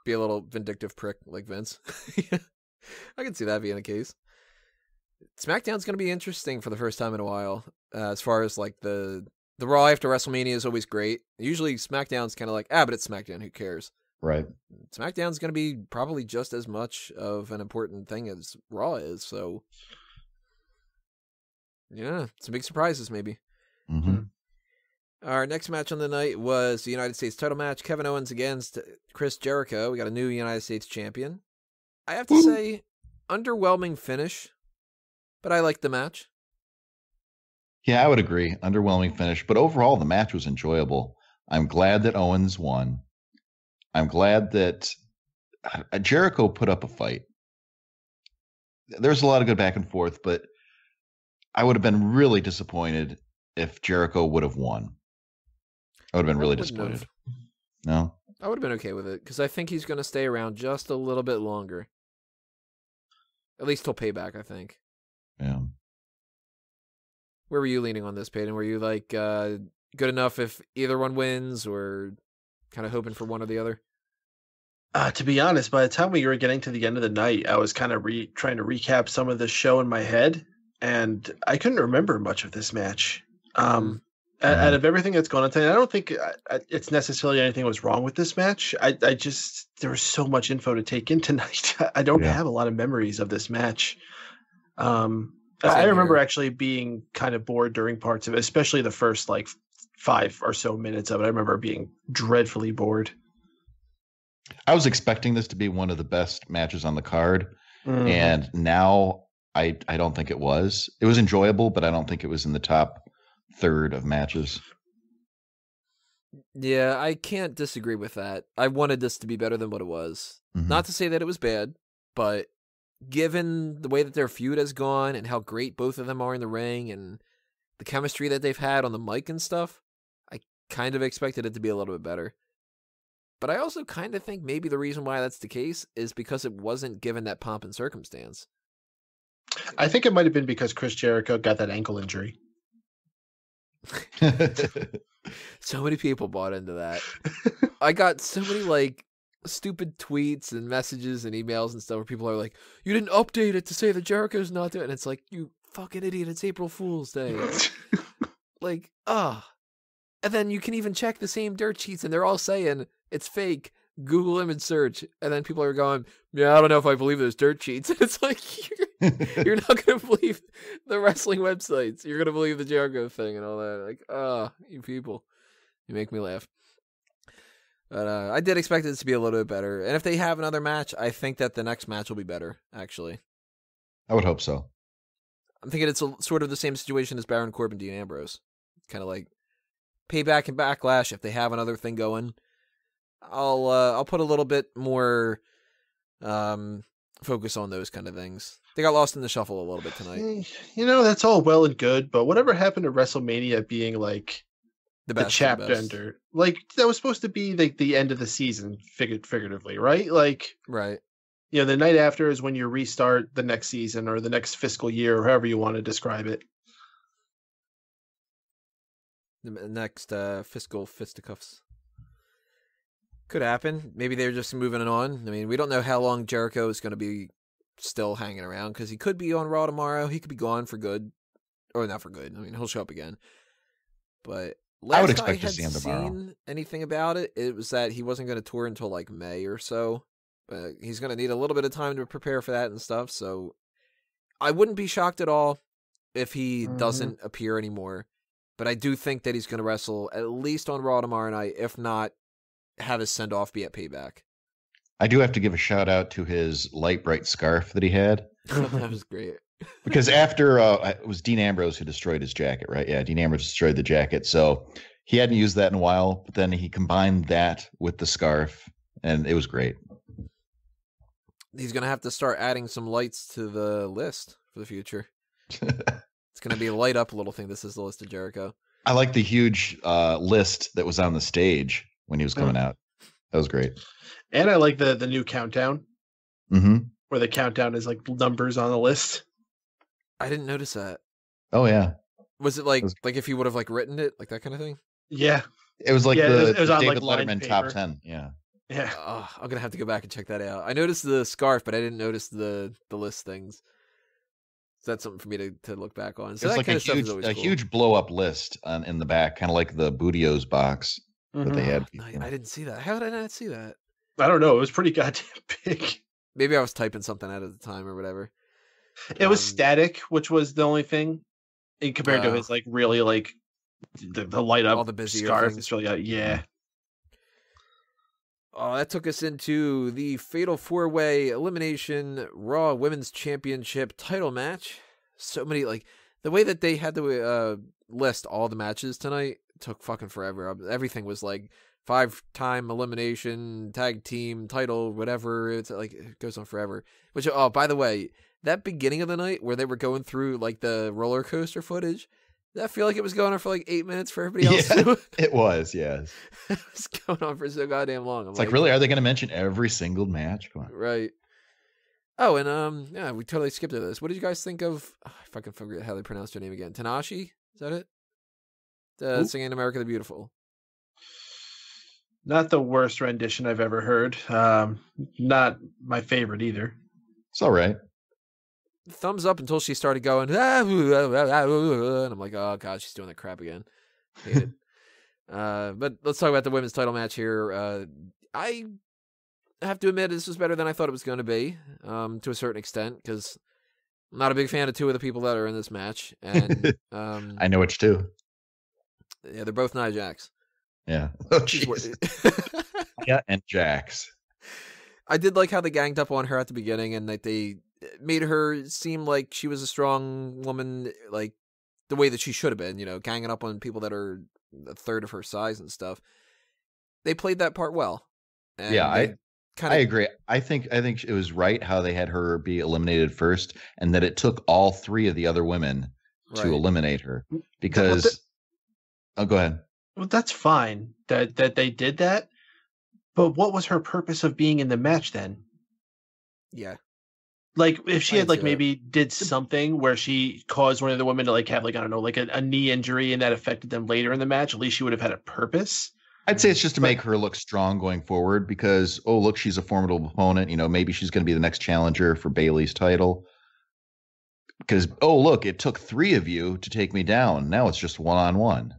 [SPEAKER 1] Be a little vindictive prick like Vince. I can see that being the case. SmackDown's going to be interesting for the first time in a while. As far as like the Raw after WrestleMania is always great. Usually SmackDown's kind of like, but it's SmackDown, who cares?
[SPEAKER 3] Right.
[SPEAKER 1] SmackDown's going to be probably just as much of an important thing as Raw is. So Yeah, some big surprises maybe.
[SPEAKER 3] Mm-hmm.
[SPEAKER 1] Our next match on the night was the United States title match. Kevin Owens against Chris Jericho. We got a new United States champion. I have to say, underwhelming finish, but I liked the match.
[SPEAKER 3] Yeah, I would agree. Underwhelming finish, but overall the match was enjoyable. I'm glad that Owens won. I'm glad that Jericho put up a fight. There's a lot of good back and forth, but I would have been really disappointed if Jericho would have won. I would have been really disappointed. No?
[SPEAKER 1] I would have been okay with it, because I think he's going to stay around just a little bit longer. At least till Payback, I think.
[SPEAKER 3] Yeah.
[SPEAKER 1] Where were you leaning on this, Peyton? Were you like good enough if either one wins, or kind of hoping for one or the other?
[SPEAKER 2] To be honest, by the time we were getting to the end of the night, I was kind of trying to recap some of the show in my head, and I couldn't remember much of this match. Out of everything that's gone on tonight, I don't think it's necessarily anything was wrong with this match. I just, there was so much info to take in tonight. I don't have a lot of memories of this match. I remember actually being kind of bored during parts of it, especially the first like 5 or so minutes of it. I remember being dreadfully bored.
[SPEAKER 3] I was expecting this to be one of the best matches on the card, and now I don't think it was. It was enjoyable, but I don't think it was in the top third of matches.
[SPEAKER 1] Yeah, I can't disagree with that. I wanted this to be better than what it was.
[SPEAKER 3] Mm-hmm.
[SPEAKER 1] Not to say that it was bad, but given the way that their feud has gone and how great both of them are in the ring and the chemistry that they've had on the mic and stuff, I kind of expected it to be a little bit better. But I also kind of think maybe the reason why that's the case is because it wasn't given that pomp and circumstance.
[SPEAKER 2] I think it might have been because Chris Jericho got that ankle injury.
[SPEAKER 1] So many people bought into that. I got so many like stupid tweets and messages and emails and stuff where people are like, you didn't update it to say that Jericho's not there. And it's like, you fucking idiot, it's April Fool's Day. Like, and then you can even check the same dirt sheets and they're all saying it's fake. Google image search. And then people are going, yeah, I don't know if I believe those dirt sheets. And it's like, you're not going to believe the wrestling websites. You're going to believe the Jericho thing and all that. Like, you people. You make me laugh. But I did expect it to be a little bit better. And if they have another match, I think that the next match will be better, actually.
[SPEAKER 3] I would hope so.
[SPEAKER 1] I'm thinking it's sort of the same situation as Baron Corbin, Dean Ambrose. Kind of like Payback and Backlash. If they have another thing going, I'll put a little bit more focus on those kind of things. They got lost in the shuffle a little bit tonight.
[SPEAKER 2] You know, that's all well and good, but whatever happened to WrestleMania being like the chapter ender? Like that was supposed to be like the end of the season, figuratively, right? Like,
[SPEAKER 1] right.
[SPEAKER 2] You know, the night after is when you restart the next season or the next fiscal year, or however you want to describe it.
[SPEAKER 1] The next fiscal fisticuffs. Could happen. Maybe they're just moving it on. I mean, we don't know how long Jericho is going to be still hanging around because he could be on Raw tomorrow. He could be gone for good. Or not for good. I mean, he'll show up again. But last
[SPEAKER 3] I would expect
[SPEAKER 1] I
[SPEAKER 3] to see him
[SPEAKER 1] had
[SPEAKER 3] tomorrow.
[SPEAKER 1] seen anything about it, it was that he wasn't going to tour until like May or so. But he's going to need a little bit of time to prepare for that and stuff. So I wouldn't be shocked at all if he doesn't appear anymore. But I do think that he's going to wrestle at least on Raw tomorrow night. If not, have his send-off be at Payback.
[SPEAKER 3] I do have to give a shout out to his light bright scarf that he had.
[SPEAKER 1] That was great.
[SPEAKER 3] Because after it was Dean Ambrose who destroyed his jacket, right? Yeah, Dean Ambrose destroyed the jacket. So he hadn't used that in a while, but then he combined that with the scarf, and it was great.
[SPEAKER 1] He's going to have to start adding some lights to the list for the future. It's going to be a light up little thing. This is the list of Jericho.
[SPEAKER 3] I like the huge list that was on the stage when he was coming out. That was great.
[SPEAKER 2] And I like the new countdown. Where the countdown is like numbers on the list.
[SPEAKER 1] I didn't notice that.
[SPEAKER 3] Oh yeah.
[SPEAKER 1] Was it like if he would have like written it, like that kind of thing?
[SPEAKER 2] Yeah.
[SPEAKER 3] It was like
[SPEAKER 2] it was on
[SPEAKER 3] David
[SPEAKER 2] like
[SPEAKER 3] Letterman top 10. Yeah.
[SPEAKER 2] Yeah.
[SPEAKER 1] I'm gonna have to go back and check that out. I noticed the scarf, but I didn't notice the list things. So that's something for me to look back on. So
[SPEAKER 3] it's
[SPEAKER 1] that
[SPEAKER 3] like
[SPEAKER 1] kind of stuff is always cool.
[SPEAKER 3] huge blow up list in the back, kind of like the Bootios box that they had.
[SPEAKER 1] I didn't see that. How did I not see that?
[SPEAKER 2] I don't know. It was pretty goddamn big.
[SPEAKER 1] Maybe I was typing something out at the time or whatever.
[SPEAKER 2] It was static, which was the only thing. compared to his like really like the light up
[SPEAKER 1] all the busier
[SPEAKER 2] scarf.
[SPEAKER 1] things.
[SPEAKER 2] It's really yeah.
[SPEAKER 1] Oh, that took us into the Fatal 4-Way Elimination Raw Women's Championship title match. So many, like, the way that they had to list all the matches tonight took fucking forever. Everything was like 5-time elimination, tag team, title, whatever. It's like, it goes on forever. Which, oh, by the way, that beginning of the night where they were going through like the roller coaster footage, I feel like it was going on for like 8 minutes for everybody else too.
[SPEAKER 3] It was, yes.
[SPEAKER 1] It was going on for so goddamn long.
[SPEAKER 3] It's like, really, are they going to mention every single match? Come on.
[SPEAKER 1] Right. Oh, and yeah, we totally skipped over this. What did you guys think of? Oh, I fucking forget how they pronounced her name again. Tanahashi? Is that it? Singing "America the Beautiful."
[SPEAKER 2] Not the worst rendition I've ever heard. Not my favorite either.
[SPEAKER 3] It's all right.
[SPEAKER 1] Thumbs up until she started going, and I'm like, oh god, she's doing that crap again. Hate it. But let's talk about the women's title match here. I have to admit this was better than I thought it was going to be, to a certain extent, because I'm not a big fan of two of the people that are in this match, and
[SPEAKER 3] I know which two.
[SPEAKER 1] Yeah, they're both Nia Jax.
[SPEAKER 3] Yeah. Oh, yeah, and Jax.
[SPEAKER 1] I did like how they ganged up on her at the beginning, and that they made her seem like she was a strong woman, like the way that she should have been, you know, ganging up on people that are a third of her size and stuff. They played that part well. And
[SPEAKER 3] yeah, I agree. I think it was right how they had her be eliminated first, and that it took all three of the other women to eliminate her. Because go ahead.
[SPEAKER 2] Well, that's fine that they did that, but what was her purpose of being in the match then?
[SPEAKER 1] Yeah.
[SPEAKER 2] Like, if she had, like, maybe did something where she caused one of the women to, like, have, like, I don't know, like a knee injury and that affected them later in the match, at least she would have had a purpose.
[SPEAKER 3] I'd say it's just to make her look strong going forward because, oh, look, she's a formidable opponent. You know, maybe she's going to be the next challenger for Bayley's title. Because, oh, look, it took three of you to take me down. Now it's just one-on-one.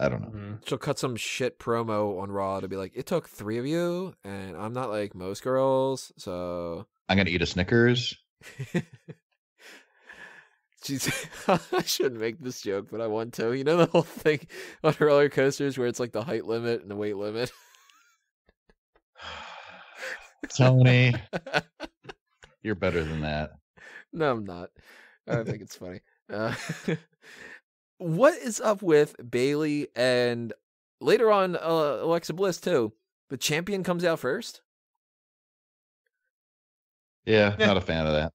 [SPEAKER 3] I don't know.
[SPEAKER 2] Mm-hmm.
[SPEAKER 1] She'll cut some shit promo on Raw to be like, it took three of you, and I'm not like most girls, so...
[SPEAKER 3] I'm going to eat a Snickers.
[SPEAKER 1] I shouldn't make this joke, but I want to. You know the whole thing on roller coasters where it's like the height limit and the weight limit?
[SPEAKER 3] Tony, you're better than that.
[SPEAKER 1] No, I'm not. I think it's funny. What is up with Bayley and later on Alexa Bliss too? The champion comes out first?
[SPEAKER 3] Yeah, not a fan of that.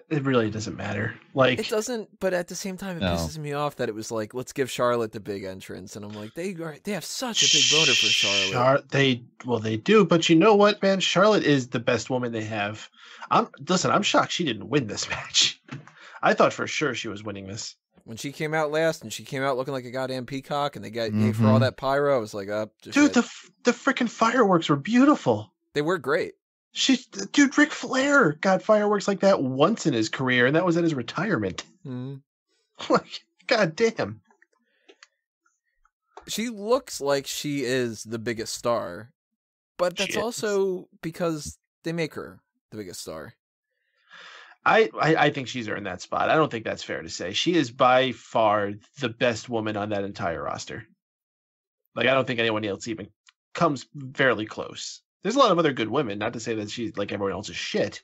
[SPEAKER 2] It really doesn't matter. Like,
[SPEAKER 1] it doesn't, but at the same time, it pisses me off that it was like, let's give Charlotte the big entrance, and I'm like, they have such a big boner for Charlotte.
[SPEAKER 2] They do, but you know what, man? Charlotte is the best woman they have. I'm shocked she didn't win this match. I thought for sure she was winning this.
[SPEAKER 1] When she came out last, and she came out looking like a goddamn peacock, and they got for all that pyro, I was like,
[SPEAKER 2] dude, the freaking fireworks were beautiful.
[SPEAKER 1] They were great.
[SPEAKER 2] Ric Flair got fireworks like that once in his career, and that was at his retirement.
[SPEAKER 1] Mm-hmm.
[SPEAKER 2] Like, goddamn.
[SPEAKER 1] She looks like she is the biggest star, but that's also because they make her the biggest star.
[SPEAKER 2] I think she's earned that spot. I don't think that's fair to say. She is by far the best woman on that entire roster. Like, I don't think anyone else even comes fairly close. There's a lot of other good women, not to say that she's like everyone else's shit,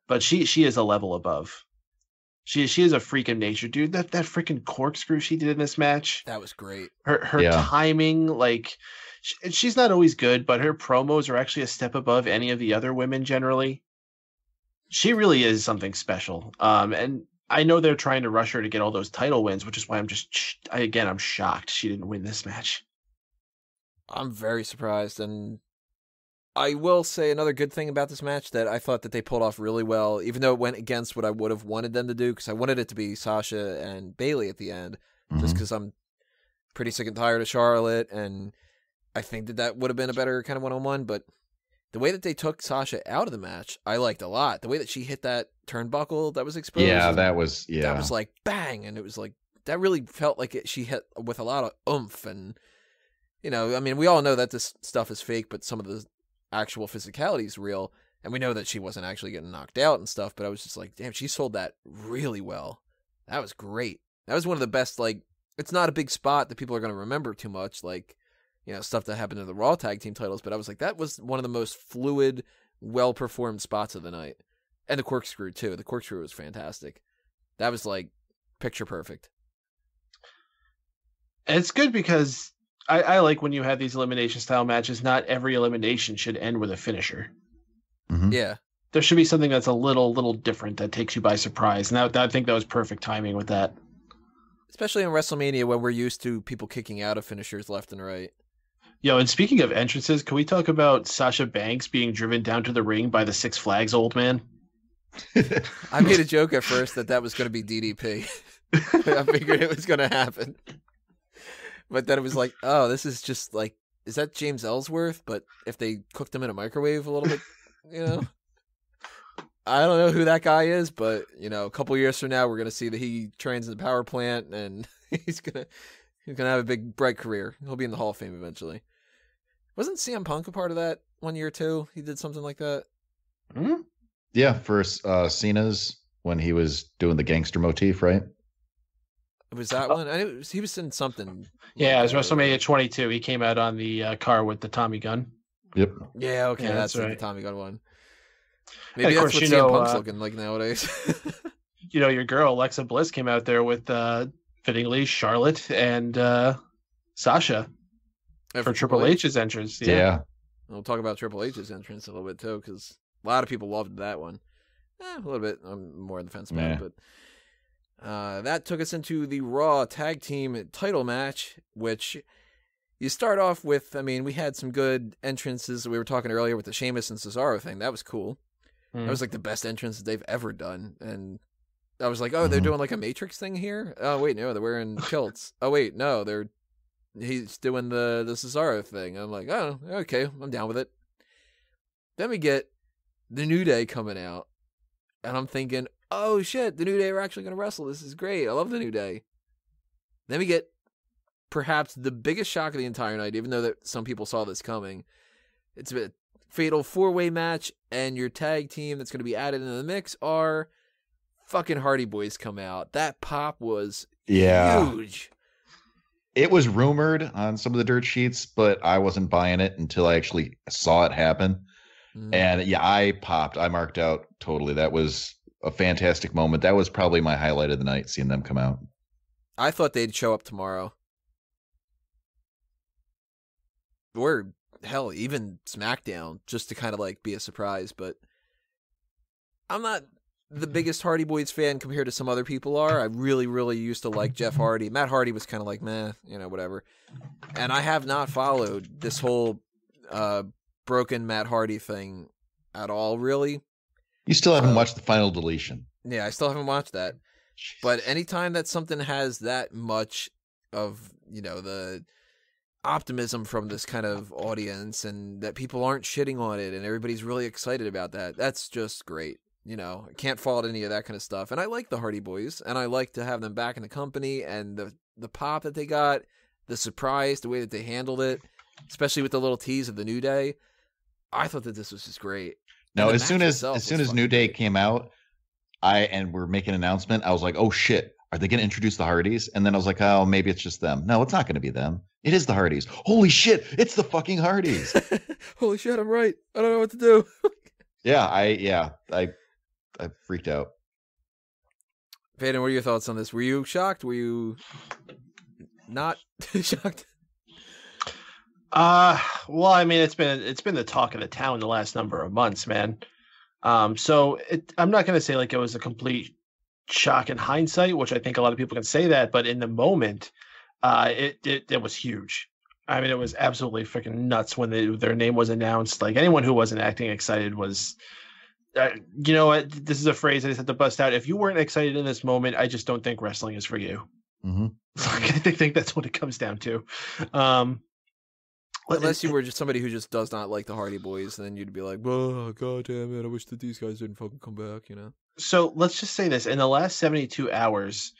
[SPEAKER 2] but she is a level above. She is a freak of nature, dude. That freaking corkscrew she did in this match.
[SPEAKER 1] That was great.
[SPEAKER 2] Her timing, like, she's not always good, but her promos are actually a step above any of the other women generally. She really is something special. And I know they're trying to rush her to get all those title wins, which is why I'm shocked she didn't win this match.
[SPEAKER 1] I'm very surprised, and I will say another good thing about this match that I thought that they pulled off really well, even though it went against what I would have wanted them to do, because I wanted it to be Sasha and Bayley at the end, just because I'm pretty sick and tired of Charlotte, and I think that would have been a better kind of one-on-one, but the way that they took Sasha out of the match, I liked a lot. The way that she hit that turnbuckle that was exposed.
[SPEAKER 3] Yeah, that was
[SPEAKER 1] like bang, and it was like, that really felt like she hit with a lot of oomph, and, you know, I mean, we all know that this stuff is fake, but some of the actual physicality is real. And we know that she wasn't actually getting knocked out and stuff, but I was just like, damn, she sold that really well. That was great. That was one of the best, like, it's not a big spot that people are going to remember too much, like, you know, stuff that happened to the Raw Tag Team titles, but I was like, that was one of the most fluid, well-performed spots of the night. And the corkscrew, too. The corkscrew was fantastic. That was, like, picture perfect.
[SPEAKER 2] And it's good because I like when you have these elimination-style matches, not every elimination should end with a finisher.
[SPEAKER 3] Mm-hmm.
[SPEAKER 1] Yeah.
[SPEAKER 2] There should be something that's a little different that takes you by surprise. And I think that was perfect timing with that.
[SPEAKER 1] Especially in WrestleMania when we're used to people kicking out of finishers left and right.
[SPEAKER 2] Yo, and speaking of entrances, can we talk about Sasha Banks being driven down to the ring by the Six Flags old man?
[SPEAKER 1] I made a joke at first that was going to be DDP. I figured it was going to happen. But then it was like, oh, this is just like, is that James Ellsworth? But if they cooked him in a microwave a little bit, you know? I don't know who that guy is, but, you know, a couple years from now, we're going to see that he trains in the power plant and he's going to have a big, bright career. He'll be in the Hall of Fame eventually. Wasn't CM Punk a part of that one year too? He did something like that.
[SPEAKER 2] Mm-hmm.
[SPEAKER 3] Yeah, for Cena's when he was doing the gangster motif, right?
[SPEAKER 1] Was that one? He was in something.
[SPEAKER 2] Yeah, it was WrestleMania 22. He came out on the car with the Tommy gun.
[SPEAKER 3] Yep.
[SPEAKER 1] Yeah, okay,
[SPEAKER 2] Yeah,
[SPEAKER 1] that's
[SPEAKER 2] that's right.
[SPEAKER 1] The Tommy gun one. Maybe
[SPEAKER 2] of
[SPEAKER 1] that's
[SPEAKER 2] course,
[SPEAKER 1] what CM Punk's looking like nowadays.
[SPEAKER 2] You know, your girl, Alexa Bliss, came out there with, fittingly, Charlotte and Sasha for Triple H's entrance.
[SPEAKER 3] Yeah.
[SPEAKER 1] We'll talk about Triple H's entrance a little bit, too, because a lot of people loved that one. A little bit. I'm more on the fence about it, but that took us into the Raw Tag Team title match, which you start off with, I mean, we had some good entrances. We were talking earlier with the Sheamus and Cesaro thing. That was cool. That was like the best entrance that they've ever done. And I was like, oh, they're doing like a Matrix thing here? Oh, wait, no, they're wearing kilts. Oh, wait, no, he's doing the Cesaro thing. I'm like, oh, okay, I'm down with it. Then we get the New Day coming out. And I'm thinking, oh, shit, the New Day are actually going to wrestle. This is great. I love the New Day. Then we get perhaps the biggest shock of the entire night, even though that some people saw this coming. It's a fatal four-way match, and your tag team that's going to be added into the mix are fucking Hardy Boys come out. That pop was huge.
[SPEAKER 3] It was rumored on some of the dirt sheets, but I wasn't buying it until I actually saw it happen. And yeah, I popped. I marked out totally. That was a fantastic moment. That was probably my highlight of the night, seeing them come out.
[SPEAKER 1] I thought they'd show up tomorrow. Or, hell, even SmackDown, just to kind of like be a surprise. But I'm not the biggest Hardy Boys fan compared to some other people are. I really, really used to like Jeff Hardy. Matt Hardy was kind of like, meh, you know, whatever. And I have not followed this whole broken Matt Hardy thing at all, really.
[SPEAKER 3] You still haven't watched the Final Deletion.
[SPEAKER 1] Yeah, I still haven't watched that. But anytime that something has that much of, you know, the optimism from this kind of audience and that people aren't shitting on it and everybody's really excited about that, that's just great. You know, I can't fault any of that kind of stuff. And I like the Hardy Boys, and I like to have them back in the company, and the pop that they got, the surprise, the way that they handled it, especially with the little tease of the New Day. I thought that this was just great.
[SPEAKER 3] No, as soon as New Day came out, and we're making an announcement, I was like, oh shit, are they going to introduce the Hardys? And then I was like, oh, maybe it's just them. No, it's not going to be them. It is the Hardys. Holy shit, it's the fucking Hardys.
[SPEAKER 1] Holy shit, I'm right. I don't know what to do.
[SPEAKER 3] I freaked out.
[SPEAKER 1] Peyton, what are your thoughts on this? Were you shocked? Were you not shocked?
[SPEAKER 2] Well, I mean, it's been the talk of the town the last number of months, man. So I'm not going to say like it was a complete shock in hindsight, which I think a lot of people can say that, but in the moment, it was huge. I mean, it was absolutely freaking nuts when their name was announced. Like anyone who wasn't acting excited was, you know what? This is a phrase I just had to bust out. If you weren't excited in this moment, I just don't think wrestling is for you.
[SPEAKER 3] Mm-hmm.
[SPEAKER 2] I think that's what it comes down to.
[SPEAKER 1] Unless you were just somebody who just does not like the Hardy Boys, then you'd be like, oh, god damn it, I wish that these guys didn't fucking come back, you know?
[SPEAKER 2] So let's just say this. In the last 72 hours,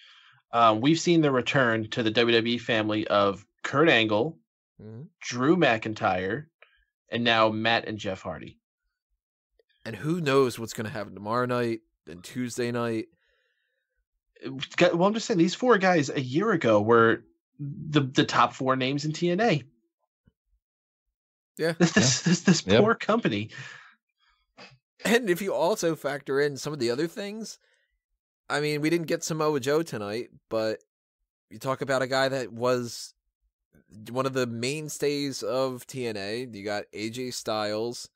[SPEAKER 2] we've seen the return to the WWE family of Kurt Angle, Drew McIntyre, and now Matt and Jeff Hardy.
[SPEAKER 1] And who knows what's going to happen tomorrow night and Tuesday night.
[SPEAKER 2] Well, I'm just saying these 4 guys a year ago were the top 4 names in TNA.
[SPEAKER 1] Yeah.
[SPEAKER 2] This poor company.
[SPEAKER 1] And if you also factor in some of the other things, I mean, we didn't get Samoa Joe tonight, but you talk about a guy that was one of the mainstays of TNA. You got AJ Styles,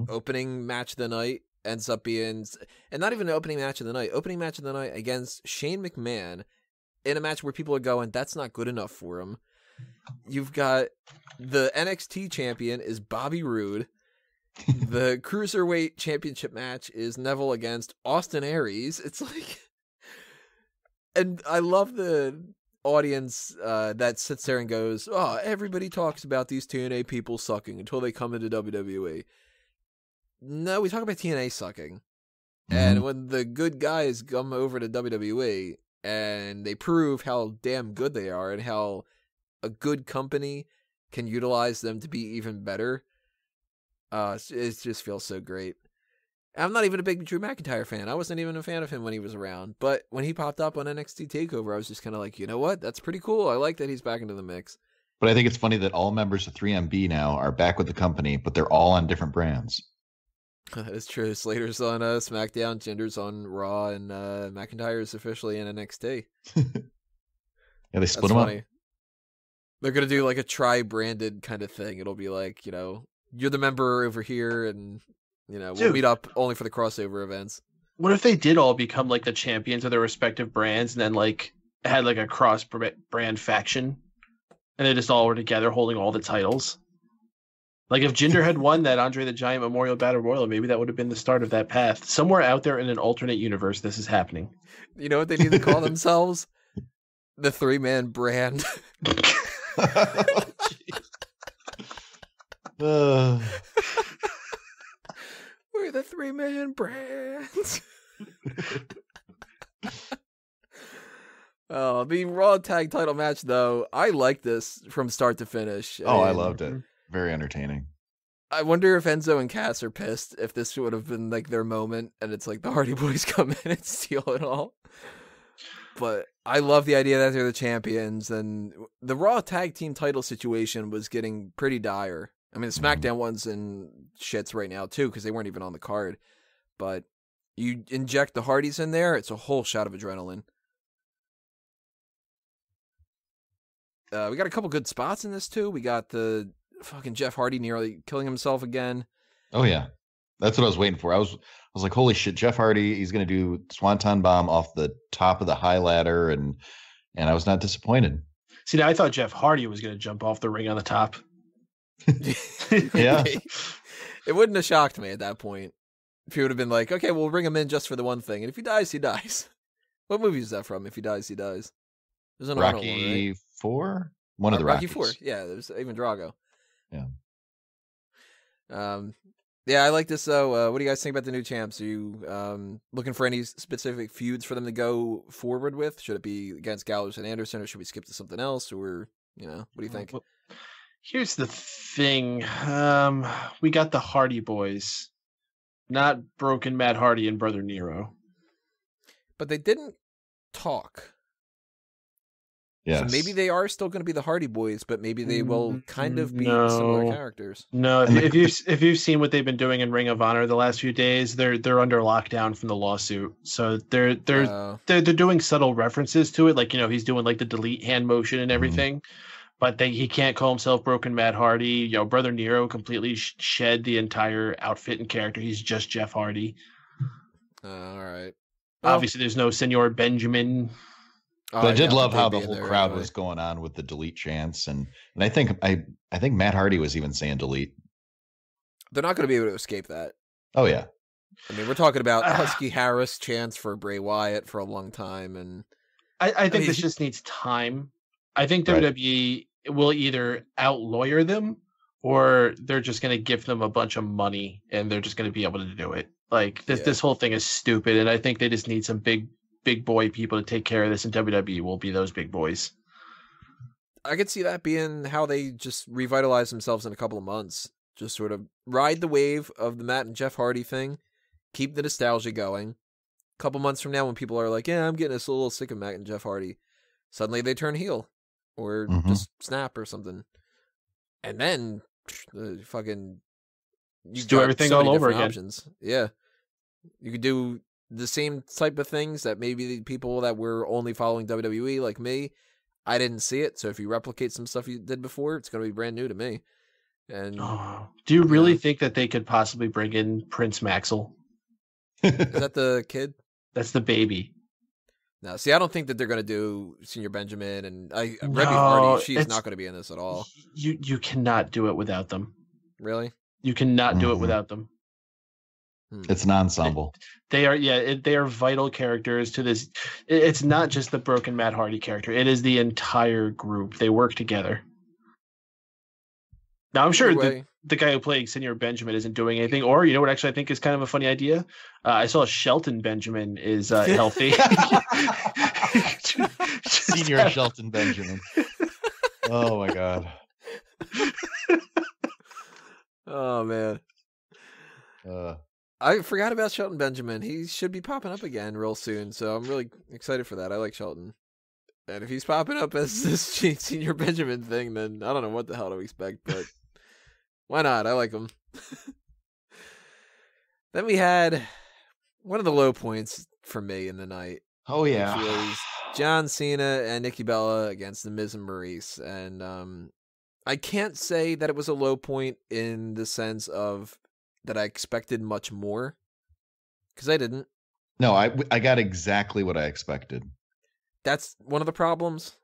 [SPEAKER 1] opening match of the night, ends up being, and not even an opening match of the night against Shane McMahon in a match where people are going, that's not good enough for him. You've got the NXT champion is Bobby Roode. The Cruiserweight Championship match is Neville against Austin Aries. It's like, and I love the audience that sits there and goes, oh, everybody talks about these TNA people sucking until they come into WWE. No, we talk about TNA sucking. And when the good guys come over to WWE and they prove how damn good they are and how a good company can utilize them to be even better, it just feels so great. I'm not even a big Drew McIntyre fan. I wasn't even a fan of him when he was around. But when he popped up on NXT TakeOver, I was just kind of like, you know what? That's pretty cool. I like that he's back into the mix.
[SPEAKER 3] But I think it's funny that all members of 3MB now are back with the company, but they're all on different brands.
[SPEAKER 1] That is true. Slater's on SmackDown, Jinder's on Raw, and McIntyre's officially in NXT.
[SPEAKER 3] Yeah, they split them up.
[SPEAKER 1] They're going to do like a tri-branded kind of thing. It'll be like, you know, you're the member over here, and, you know, we'll meet up only for the crossover events.
[SPEAKER 2] What if they did all become like the champions of their respective brands and then like had like a cross-brand faction and they just all were together holding all the titles? Like if Jinder had won that Andre the Giant Memorial Battle Royal, maybe that would have been the start of that path. Somewhere out there in an alternate universe, this is happening.
[SPEAKER 1] You know what they need to call themselves? The 3-man brand. We're the 3-man brand. Oh, the Raw tag title match, though, I like this from start to finish.
[SPEAKER 3] Oh, I loved it. Very entertaining.
[SPEAKER 1] I wonder if Enzo and Cass are pissed if this would have been like their moment and it's like the Hardy Boys come in and steal it all. But I love the idea that they're the champions, and the Raw tag team title situation was getting pretty dire. I mean, the SmackDown one's in shits right now too because they weren't even on the card. But you inject the Hardys in there, it's a whole shot of adrenaline. We got a couple good spots in this too. We got the fucking Jeff Hardy nearly killing himself again.
[SPEAKER 3] Oh yeah, that's what I was waiting for. I was like, holy shit, Jeff Hardy, he's gonna do Swanton Bomb off the top of the high ladder, and I was not disappointed.
[SPEAKER 2] See, now I thought Jeff Hardy was gonna jump off the ring on the top.
[SPEAKER 3] Yeah,
[SPEAKER 1] it wouldn't have shocked me at that point if he would have been like, okay, we'll bring him in just for the one thing, and if he dies, he dies. What movie is that from? If he dies, he dies. There's an
[SPEAKER 3] Rocky
[SPEAKER 1] one, right?
[SPEAKER 3] 4, one of the
[SPEAKER 1] Rocky
[SPEAKER 3] Rockies.
[SPEAKER 1] 4. Yeah, there's even Drago.
[SPEAKER 3] Yeah.
[SPEAKER 1] Yeah, I like this though. What do you guys think about the new champs? Are you looking for any specific feuds for them to go forward with? Should it be against Gallows and Anderson, or should we skip to something else? Or, you know, what do you think?
[SPEAKER 2] Well, here's the thing. We got the Hardy Boys, not Broken Matt Hardy and Brother Nero.
[SPEAKER 1] But they didn't talk.
[SPEAKER 3] Yes.
[SPEAKER 1] So maybe they are still going to be the Hardy Boys, but maybe they will kind of be similar characters.
[SPEAKER 2] No, if you've seen what they've been doing in Ring of Honor the last few days, they're under lockdown from the lawsuit. So they're doing subtle references to it, like, you know, he's doing like the delete hand motion and everything. But he can't call himself Broken Matt Hardy. You know, Brother Nero completely shed the entire outfit and character. He's just Jeff Hardy.
[SPEAKER 1] All right. Well,
[SPEAKER 2] obviously, there's no Senor Benjamin.
[SPEAKER 3] But I did love how the whole crowd was going on with the delete chants, and I think Matt Hardy was even saying delete.
[SPEAKER 1] They're not going to be able to escape that.
[SPEAKER 3] Oh yeah.
[SPEAKER 1] I mean, we're talking about Husky Harris chants for Bray Wyatt for a long time, and
[SPEAKER 2] I think this just needs time. I think WWE will either out-lawyer them, or they're just going to give them a bunch of money, and they're just going to be able to do it. Like this whole thing is stupid, and I think they just need some big boy people to take care of this, and WWE will be those big boys.
[SPEAKER 1] I could see that being how they just revitalize themselves in a couple of months. Just sort of ride the wave of the Matt and Jeff Hardy thing, keep the nostalgia going. A couple months from now, when people are like, yeah, I'm getting a little sick of Matt and Jeff Hardy, suddenly they turn heel or just snap or something. And then fucking you
[SPEAKER 2] do everything all over again.
[SPEAKER 1] Options. Yeah. You could do the same type of things that maybe the people that were only following WWE like me, I didn't see it. So if you replicate some stuff you did before, it's going to be brand new to me. And
[SPEAKER 2] do you really think that they could possibly bring in Prince Maxwell?
[SPEAKER 1] Is that the kid?
[SPEAKER 2] That's the baby.
[SPEAKER 1] No, see, I don't think that they're going to do Senior Benjamin and Rebby Hardy. She's not going to be in this at all.
[SPEAKER 2] You cannot do it without them.
[SPEAKER 1] Really?
[SPEAKER 2] You cannot do it without them.
[SPEAKER 3] It's an ensemble.
[SPEAKER 2] They are vital characters to this. It's not just the broken Matt Hardy character. It is the entire group. They work together. Now, I'm sure the guy who played Senior Benjamin isn't doing anything. Or, you know what actually I think is kind of a funny idea? I saw Shelton Benjamin is healthy.
[SPEAKER 3] Senior Shelton Benjamin. Oh, my God.
[SPEAKER 1] Oh, man. I forgot about Shelton Benjamin. He should be popping up again real soon, so I'm really excited for that. I like Shelton. And if he's popping up as this Senior Benjamin thing, then I don't know what the hell to expect, but why not? I like him. Then we had one of the low points for me in the night.
[SPEAKER 3] Oh, yeah.
[SPEAKER 1] Which was John Cena and Nikki Bella against The Miz and Maryse. And I can't say that it was a low point in the sense of that I expected much more, because I didn't.
[SPEAKER 3] No, I got exactly what I expected.
[SPEAKER 1] That's one of the problems.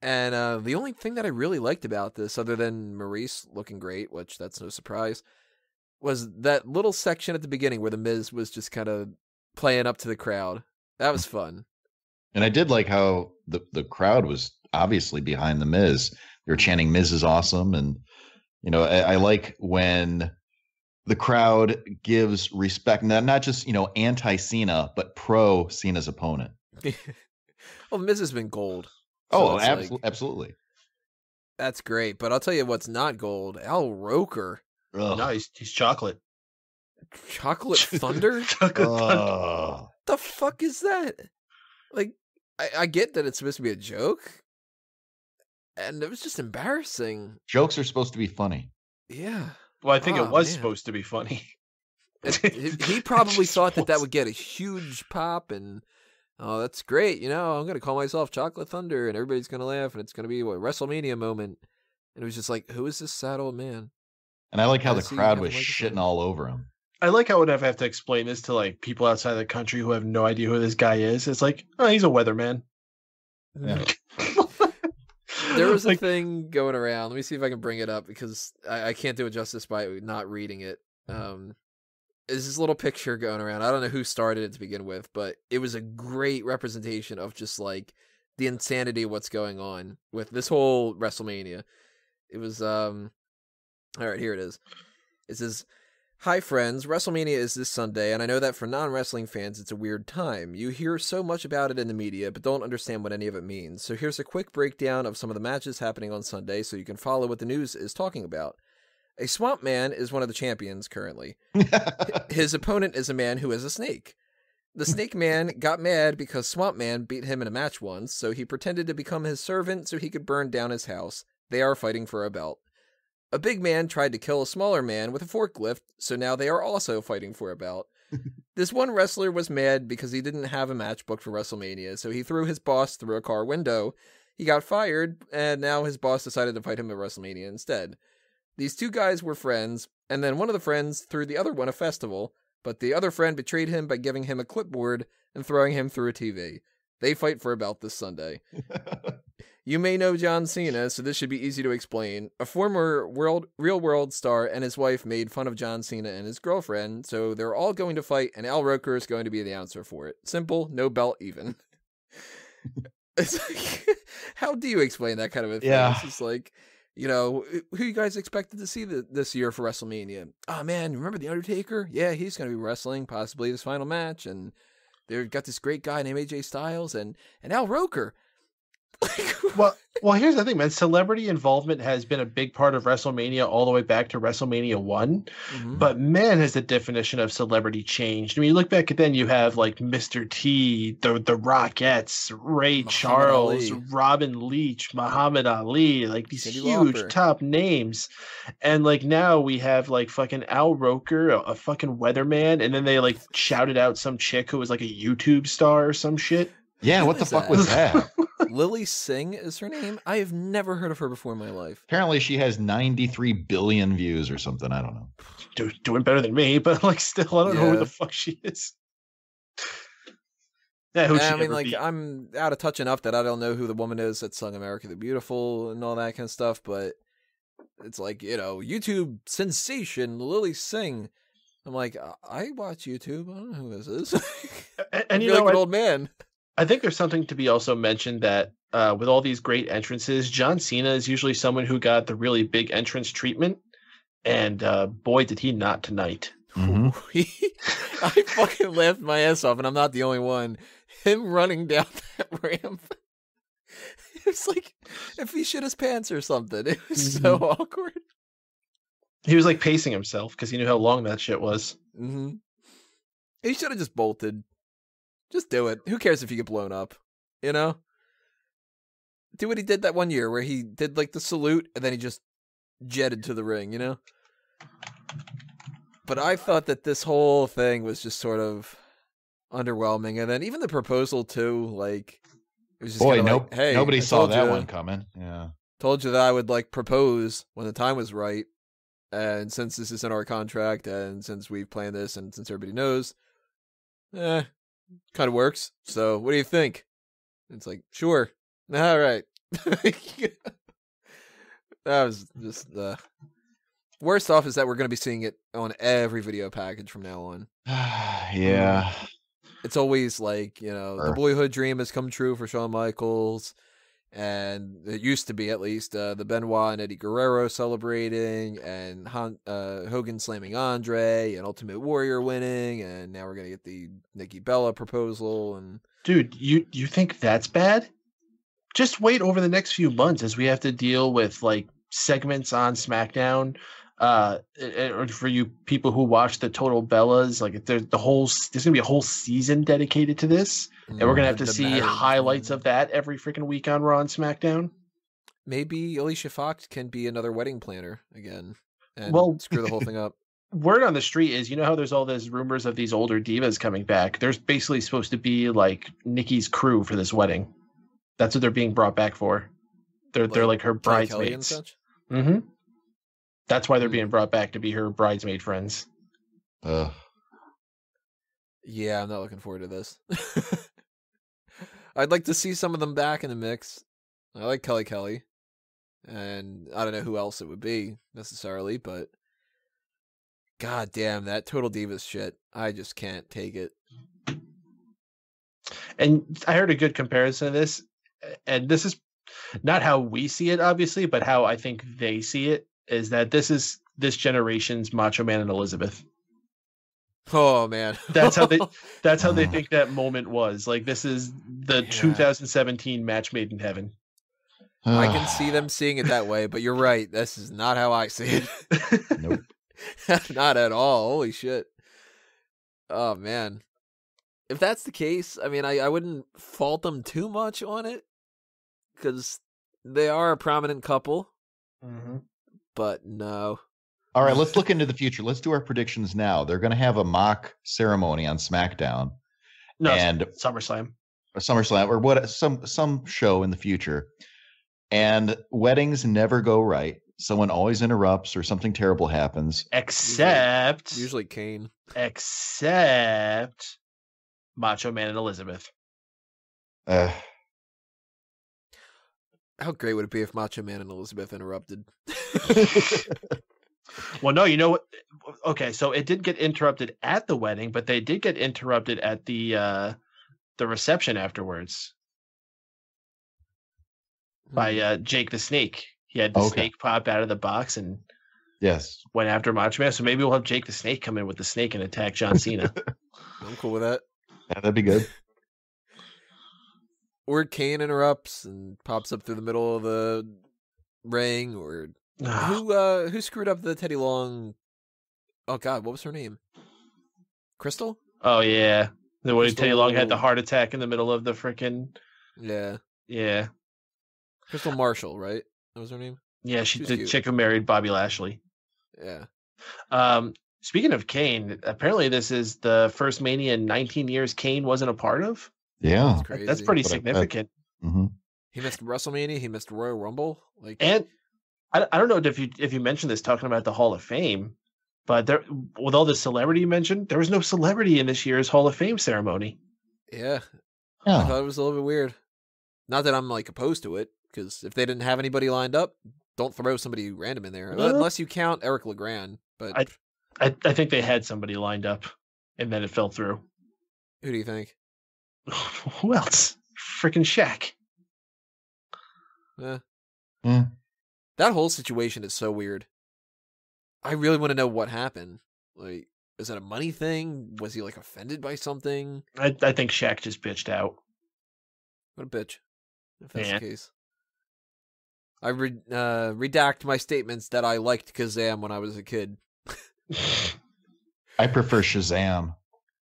[SPEAKER 1] And the only thing that I really liked about this, other than Maryse looking great, which that's no surprise, was that little section at the beginning where the Miz was just kind of playing up to the crowd. That was fun.
[SPEAKER 3] And I did like how the crowd was obviously behind the Miz. They were chanting "Miz is awesome," and you know, I like when the crowd gives respect, not just anti-Cena, but pro Cena's opponent.
[SPEAKER 1] Well, Miz has been gold.
[SPEAKER 3] So absolutely.
[SPEAKER 1] That's great. But I'll tell you what's not gold. Al Roker.
[SPEAKER 2] Ugh. No, he's chocolate.
[SPEAKER 1] Chocolate Thunder?
[SPEAKER 2] Chocolate Thunder.
[SPEAKER 1] What the fuck is that? Like, I get that it's supposed to be a joke. And it was just embarrassing.
[SPEAKER 3] Jokes are supposed to be funny.
[SPEAKER 1] Yeah.
[SPEAKER 2] Well, I think it was supposed to be funny.
[SPEAKER 1] He probably thought that would get a huge pop and... Oh, that's great. I'm going to call myself Chocolate Thunder and everybody's going to laugh and it's going to be a WrestleMania moment. And it was just like, who is this sad old man?
[SPEAKER 3] And I like how the crowd was shitting all over him.
[SPEAKER 2] I like how I would have to explain this to like people outside the country who have no idea who this guy is. It's like, oh, he's a weatherman.
[SPEAKER 3] Yeah.
[SPEAKER 1] There was a thing going around. Let me see if I can bring it up because I can't do it justice by not reading it. Is this little picture going around. I don't know who started it to begin with, but it was a great representation of just like the insanity of what's going on with this whole WrestleMania. It was, all right, here it is. It says, "Hi friends, WrestleMania is this Sunday, and I know that for non-wrestling fans it's a weird time. You hear so much about it in the media, but don't understand what any of it means. So here's a quick breakdown of some of the matches happening on Sunday so you can follow what the news is talking about. A swamp man is one of the champions currently. His opponent is a man who is a snake. The snake man got mad because Swamp Man beat him in a match once, so he pretended to become his servant so he could burn down his house. They are fighting for a belt. A big man tried to kill a smaller man with a forklift, so now they are also fighting for a belt. This one wrestler was mad because he didn't have a match booked for WrestleMania, so he threw his boss through a car window. He got fired, and now his boss decided to fight him at WrestleMania instead. These two guys were friends, and then one of the friends threw the other one a festival, but the other friend betrayed him by giving him a clipboard and throwing him through a TV. They fight for a belt this Sunday. You may know John Cena, so this should be easy to explain. A former real world star and his wife made fun of John Cena and his girlfriend, so they're all going to fight, and Al Roker is going to be the announcer for it. Simple, no belt even." It's like, how do you explain that kind of a thing?
[SPEAKER 3] Yeah.
[SPEAKER 1] It's just like... who you guys expected to see this year for WrestleMania? Oh, man, remember The Undertaker? Yeah, he's going to be wrestling, possibly his final match. And they've got this great guy named AJ Styles and Al Roker. Like,
[SPEAKER 2] Well, here's the thing, man. Celebrity involvement has been a big part of WrestleMania all the way back to WrestleMania 1.
[SPEAKER 1] Mhm.
[SPEAKER 2] But man, has the definition of celebrity changed. I mean, you look back at then, you have like Mr. T, the Rockettes, Ray
[SPEAKER 1] Muhammad
[SPEAKER 2] Charles,
[SPEAKER 1] Ali.
[SPEAKER 2] Robin Leach, Muhammad Ali, like these
[SPEAKER 1] Cyndi
[SPEAKER 2] huge
[SPEAKER 1] Lauper.
[SPEAKER 2] top names. And like now we have like fucking Al Roker, a fucking weatherman, and then they like shouted out some chick who was like a YouTube star or some shit.
[SPEAKER 3] Yeah,
[SPEAKER 1] Who
[SPEAKER 3] what the
[SPEAKER 1] is
[SPEAKER 3] fuck
[SPEAKER 1] that?
[SPEAKER 3] was that?
[SPEAKER 1] Lily Singh is her name. I have never heard of her before in my life.
[SPEAKER 3] Apparently she has 93 billion views or something. I don't know.
[SPEAKER 2] Doing better than me, but like still, I don't know who
[SPEAKER 1] Yeah.
[SPEAKER 2] the fuck she is. Yeah, who
[SPEAKER 1] I
[SPEAKER 2] she
[SPEAKER 1] mean,
[SPEAKER 2] ever
[SPEAKER 1] like,
[SPEAKER 2] be.
[SPEAKER 1] I'm out of touch enough that I don't know who the woman is that sung America the Beautiful and all that kind of stuff, but it's like, YouTube sensation, Lily Singh. I'm like, I watch YouTube. I don't know who this is.
[SPEAKER 2] And
[SPEAKER 1] I
[SPEAKER 2] you
[SPEAKER 1] feel
[SPEAKER 2] know,
[SPEAKER 1] like an old man.
[SPEAKER 2] I think there's something to be also mentioned that with all these great entrances, John Cena is usually someone who got the really big entrance treatment, and boy, did he not tonight.
[SPEAKER 3] Mhm.
[SPEAKER 1] I fucking laughed my ass off, and I'm not the only one. Him running down that ramp. It's like if he shit his pants or something. It was so awkward.
[SPEAKER 2] He was like pacing himself because he knew how long that shit was.
[SPEAKER 1] Mm-hmm. He should have just bolted. Just do it. Who cares if you get blown up? Do what he did that one year where he did like the salute and then he just jetted to the ring, But I thought that this whole thing was just sort of underwhelming. And then even the proposal too, like, it was just
[SPEAKER 3] Boy,
[SPEAKER 1] kinda like, hey,
[SPEAKER 3] nobody
[SPEAKER 1] I
[SPEAKER 3] saw
[SPEAKER 1] told
[SPEAKER 3] that
[SPEAKER 1] you-
[SPEAKER 3] one coming. Yeah.
[SPEAKER 1] Told you that I would like propose when the time was right. And since this isn't our contract and since we've planned this and since everybody knows, kind of works. So what do you think? It's like, sure. All right. That was just worst off is that we're going to be seeing it on every video package from now on.
[SPEAKER 3] Yeah.
[SPEAKER 1] It's always like, the boyhood dream has come true for Shawn Michaels. And it used to be, at least, the Benoit and Eddie Guerrero celebrating, and Hogan slamming Andre, and Ultimate Warrior winning, and now we're going to get the Nikki Bella proposal. And
[SPEAKER 2] Dude, you think that's bad? Just wait over the next few months as we have to deal with like segments on SmackDown. Or for you people who watch the Total Bellas, like there's gonna be a whole season dedicated to this, and we're gonna have to
[SPEAKER 1] the
[SPEAKER 2] see
[SPEAKER 1] marriage,
[SPEAKER 2] highlights of that every freaking week on Raw and SmackDown.
[SPEAKER 1] Maybe Alicia Fox can be another wedding planner again and
[SPEAKER 2] Well,
[SPEAKER 1] screw the whole thing up.
[SPEAKER 2] Word on the street is, how there's all those rumors of these older divas coming back. There's basically supposed to be like Nikki's crew for this wedding. That's what they're being brought back for. They're like her
[SPEAKER 1] Kelly and
[SPEAKER 2] bridesmaids.
[SPEAKER 1] such?
[SPEAKER 2] Mm-hmm. That's why they're being brought back, to be her bridesmaid friends.
[SPEAKER 1] Yeah, I'm not looking forward to this. I'd like to see some of them back in the mix. I like Kelly. And I don't know who else it would be necessarily, but god damn, that Total Divas shit. I just can't take it.
[SPEAKER 2] And I heard a good comparison of this, and this is not how we see it, obviously, but how I think they see it, is that this is this generation's Macho Man and Elizabeth.
[SPEAKER 1] Oh man.
[SPEAKER 2] That's how they think that moment was. Like, this is the 2017 match made in heaven.
[SPEAKER 1] I can see them seeing it that way, but you're right. This is not how I see it.
[SPEAKER 3] Nope.
[SPEAKER 1] Not at all. Holy shit. Oh man. If that's the case, I mean, I wouldn't fault them too much on it, because they are a prominent couple.
[SPEAKER 2] Mm-hmm.
[SPEAKER 1] But no.
[SPEAKER 3] All right, let's look into the future. Let's do our predictions now. They're going to have a mock ceremony on SmackDown.
[SPEAKER 2] No,
[SPEAKER 3] and
[SPEAKER 2] SummerSlam.
[SPEAKER 3] Or SummerSlam, or what? Some show in the future. And weddings never go right. Someone always interrupts, or something terrible happens.
[SPEAKER 2] Except
[SPEAKER 1] Kane.
[SPEAKER 2] Except Macho Man and Elizabeth.
[SPEAKER 1] How great would it be if Macho Man and Elizabeth interrupted?
[SPEAKER 2] Well, no, you know what? Okay, so it did get interrupted at the wedding, but they did get interrupted at the reception afterwards by Jake the Snake. He had the snake pop out of the box and went after Macho Man. So maybe we'll have Jake the Snake come in with the snake and attack John Cena.
[SPEAKER 1] I'm cool with that.
[SPEAKER 3] Yeah, that'd be good.
[SPEAKER 1] or Kane interrupts and pops up through the middle of the ring, or who screwed up the Teddy Long? Oh God, what was her name? Crystal?
[SPEAKER 2] Oh yeah, the way Teddy Long had the
[SPEAKER 1] Crystal-
[SPEAKER 2] heart attack in the middle of the freaking
[SPEAKER 1] Yeah. Crystal Marshall, right? That was her name?
[SPEAKER 2] Yeah,
[SPEAKER 1] She was
[SPEAKER 2] the
[SPEAKER 1] cute.
[SPEAKER 2] chick who married Bobby Lashley.
[SPEAKER 1] Yeah.
[SPEAKER 2] Speaking of Kane, apparently this is the first Mania in 19 years Kane wasn't a part of.
[SPEAKER 3] Yeah.
[SPEAKER 1] That's crazy.
[SPEAKER 2] That's pretty
[SPEAKER 3] But I-
[SPEAKER 2] significant.
[SPEAKER 3] Mm-hmm.
[SPEAKER 1] He missed WrestleMania, he missed Royal Rumble.
[SPEAKER 2] And I don't know if you mentioned this talking about the Hall of Fame, but there, with all the celebrity you mentioned, there was no celebrity in this year's Hall of Fame ceremony.
[SPEAKER 1] Yeah. I
[SPEAKER 3] Yeah.
[SPEAKER 1] thought it was a little bit weird. Not that I'm opposed to it, because if they didn't have anybody lined up, don't throw somebody random in there.
[SPEAKER 2] No.
[SPEAKER 1] Unless you count Eric LeGrand. But
[SPEAKER 2] I think they had somebody lined up, and then it fell through.
[SPEAKER 1] who do you think?
[SPEAKER 2] Who else? Freaking Shaq.
[SPEAKER 1] Yeah.
[SPEAKER 3] Yeah.
[SPEAKER 1] That whole situation is so weird. I really want to know what happened. Is it a money thing? Was he offended by something?
[SPEAKER 2] I think Shaq just bitched out.
[SPEAKER 1] What a bitch. If that's
[SPEAKER 2] Yeah.
[SPEAKER 1] the case. I redact my statements that I liked Kazam when I was a kid.
[SPEAKER 3] I prefer Shazam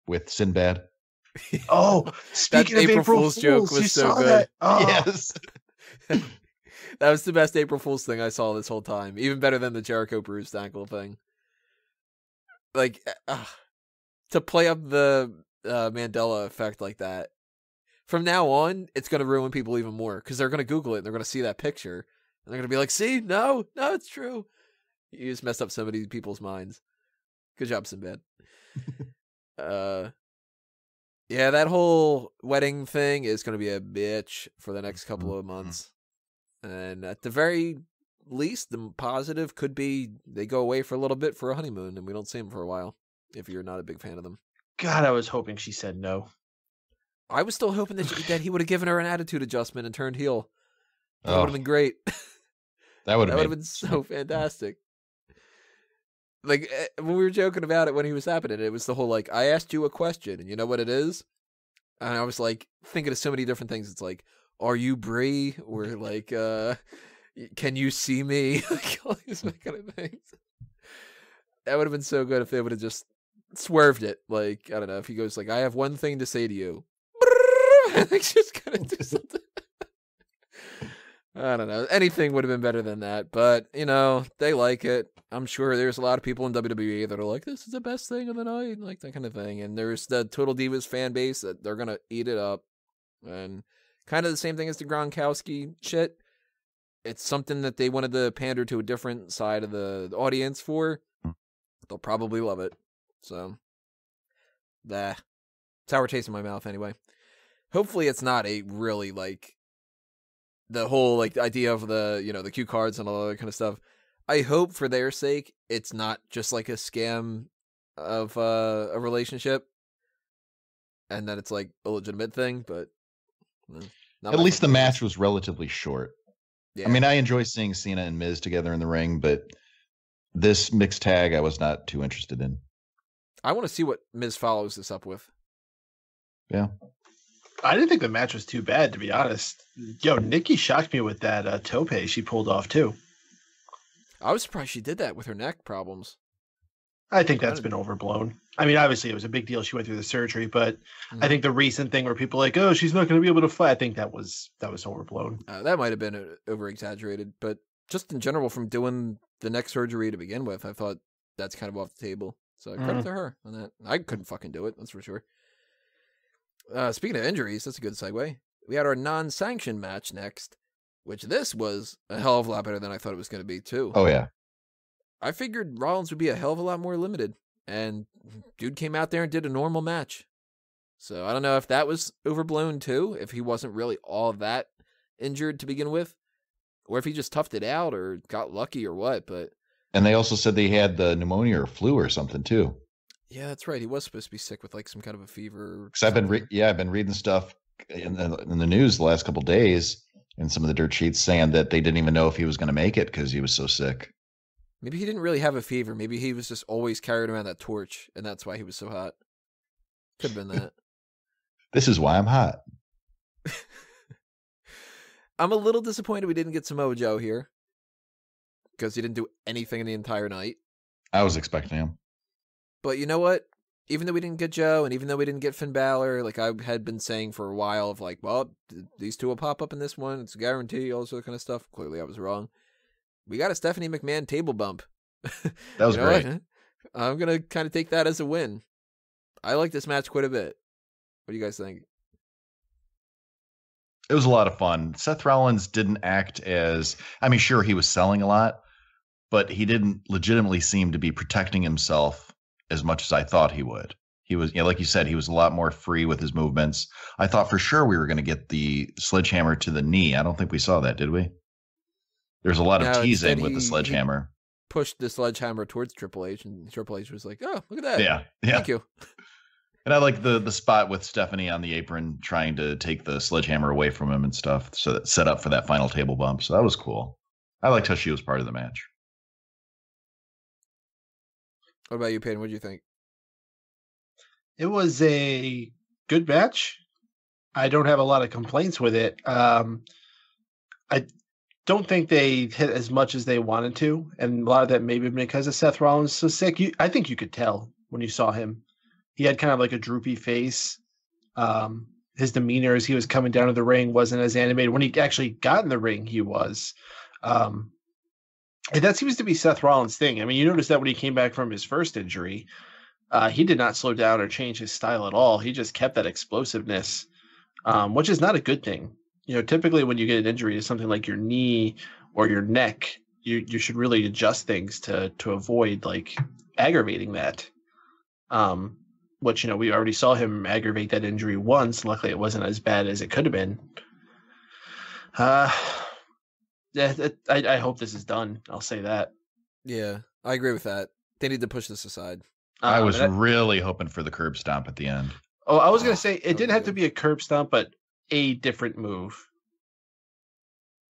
[SPEAKER 3] with Sinbad.
[SPEAKER 2] Oh, speaking of April Fool's
[SPEAKER 1] joke was
[SPEAKER 2] you
[SPEAKER 1] so
[SPEAKER 2] saw
[SPEAKER 1] good.
[SPEAKER 2] that? Oh.
[SPEAKER 3] Yes.
[SPEAKER 1] That was the best April Fool's thing I saw this whole time. Even better than the Jericho bruised ankle thing. To play up the Mandela effect like that. From now on, it's going to ruin people even more. Because they're going to Google it and they're going to see that picture. And they're going to be like, see? No, it's true. You just messed up so many people's minds. Good job, Sinbad. Yeah, that whole wedding thing is going to be a bitch for the next couple of months. And at the very least, the positive could be they go away for a little bit for a honeymoon and we don't see them for a while, if you're not a big fan of them.
[SPEAKER 2] God, I was hoping she said no.
[SPEAKER 1] I was still hoping that he would have given her an attitude adjustment and turned heel. That
[SPEAKER 3] Oh,
[SPEAKER 1] would have been great.
[SPEAKER 3] that would
[SPEAKER 1] That would
[SPEAKER 3] have
[SPEAKER 1] have been so fantastic. When we were joking about it when he was happening, it was the whole I asked you a question and you know what it is? And I was thinking of so many different things. It's are you Bray? Or can you see me? All these kind of things. That would have been so good if they would have just swerved it. I don't know, if he goes I have one thing to say to you. Just gonna do something. I don't know. Anything would have been better than that. But, they like it. I'm sure there's a lot of people in WWE that are this is the best thing of the night, that kind of thing. And there's the Total Divas fan base that they're going to eat it up. And kind of the same thing as the Gronkowski shit. It's something that they wanted to pander to a different side of the audience for. They'll probably love it. So, sour taste in my mouth anyway. Hopefully it's not a really the whole idea of the cue cards and all that kind of stuff. I hope for their sake it's not just a scam of a relationship and that it's a legitimate thing, but
[SPEAKER 3] At least the match was relatively short.
[SPEAKER 1] Yeah.
[SPEAKER 3] I mean, I enjoy seeing Cena and Miz together in the ring, but this mixed tag I was not too interested in.
[SPEAKER 1] I want to see what Miz follows this up with.
[SPEAKER 3] Yeah.
[SPEAKER 2] I didn't think the match was too bad, to be honest. Yo, Nikki shocked me with that tope she pulled off, too.
[SPEAKER 1] I was surprised she did that with her neck problems.
[SPEAKER 2] I think that's been overblown. I mean, obviously, it was a big deal she went through the surgery, but I think the recent thing where people are oh, she's not going to be able to fight, I think that was overblown.
[SPEAKER 1] That might have been over-exaggerated, but just in general, from doing the neck surgery to begin with, I thought that's kind of off the table. So credit to her on that. I couldn't fucking do it, that's for sure. Speaking of injuries, that's a good segue. We had our non-sanctioned match next, which this was a hell of a lot better than I thought it was going to be, too.
[SPEAKER 3] Oh, yeah.
[SPEAKER 1] I figured Rollins would be a hell of a lot more limited, and dude came out there and did a normal match. So I don't know if that was overblown, too, if he wasn't really all that injured to begin with, or if he just toughed it out or got lucky or what, but...
[SPEAKER 3] And they also said they had the pneumonia or flu or something, too.
[SPEAKER 1] Yeah, that's right. He was supposed to be sick with some kind of a fever.
[SPEAKER 3] Because I've been reading stuff in the news the last couple of days in some of the dirt sheets saying that they didn't even know if he was going to make it because he was so sick.
[SPEAKER 1] Maybe he didn't really have a fever. Maybe he was just always carrying around that torch, and that's why he was so hot. Could have been that.
[SPEAKER 3] This is why I'm hot.
[SPEAKER 1] I'm a little disappointed we didn't get Samoa Joe here because he didn't do anything in the entire night.
[SPEAKER 3] I was expecting him.
[SPEAKER 1] But you know what? Even though we didn't get Joe, and even though we didn't get Finn Balor, like I had been saying for a while of like, well, these two will pop up in this one. It's a guarantee, all sort of kind of stuff. Clearly I was wrong. We got a Stephanie McMahon table bump.
[SPEAKER 3] That was great.
[SPEAKER 1] What? I'm going to kind of take that as a win. I like this match quite a bit. What do you guys think?
[SPEAKER 3] It was a lot of fun. Seth Rollins didn't act as, I mean, sure, he was selling a lot, but he didn't legitimately seem to be protecting himself as much as I thought he would. He was, like you said, he was a lot more free with his movements. I thought for sure we were going to get the sledgehammer to the knee. I don't think we saw that, did we? There's a lot of teasing with the sledgehammer.
[SPEAKER 1] He pushed the sledgehammer towards Triple H, and Triple H was like, oh, look at that.
[SPEAKER 3] Yeah.
[SPEAKER 1] Thank you.
[SPEAKER 3] And I like the spot with Stephanie on the apron trying to take the sledgehammer away from him and stuff, so that set up for that final table bump. So that was cool. I liked how she was part of the match.
[SPEAKER 1] What about you, Payne? What do you think?
[SPEAKER 2] It was a good match. I don't have a lot of complaints with it. I don't think they hit as much as they wanted to, and a lot of that maybe because of Seth Rollins so sick. I think you could tell when you saw him. He had kind of like a droopy face. His demeanor as he was coming down to the ring wasn't as animated. When he actually got in the ring, he was. And that seems to be Seth Rollins' thing. I mean, you notice that when he came back from his first injury, he did not slow down or change his style at all. He just kept that explosiveness, which is not a good thing. You know, typically when you get an injury to something like your knee or your neck, you should really adjust things to avoid like aggravating that. Which, you know, we already saw him aggravate that injury once. Luckily, it wasn't as bad as it could have been. I hope this is done. I'll say that.
[SPEAKER 1] Yeah, I agree with that. They need to push this aside.
[SPEAKER 3] I was really hoping for the curb stomp at the end.
[SPEAKER 2] Oh, I was going to say, it didn't have to be a curb stomp, but a different move.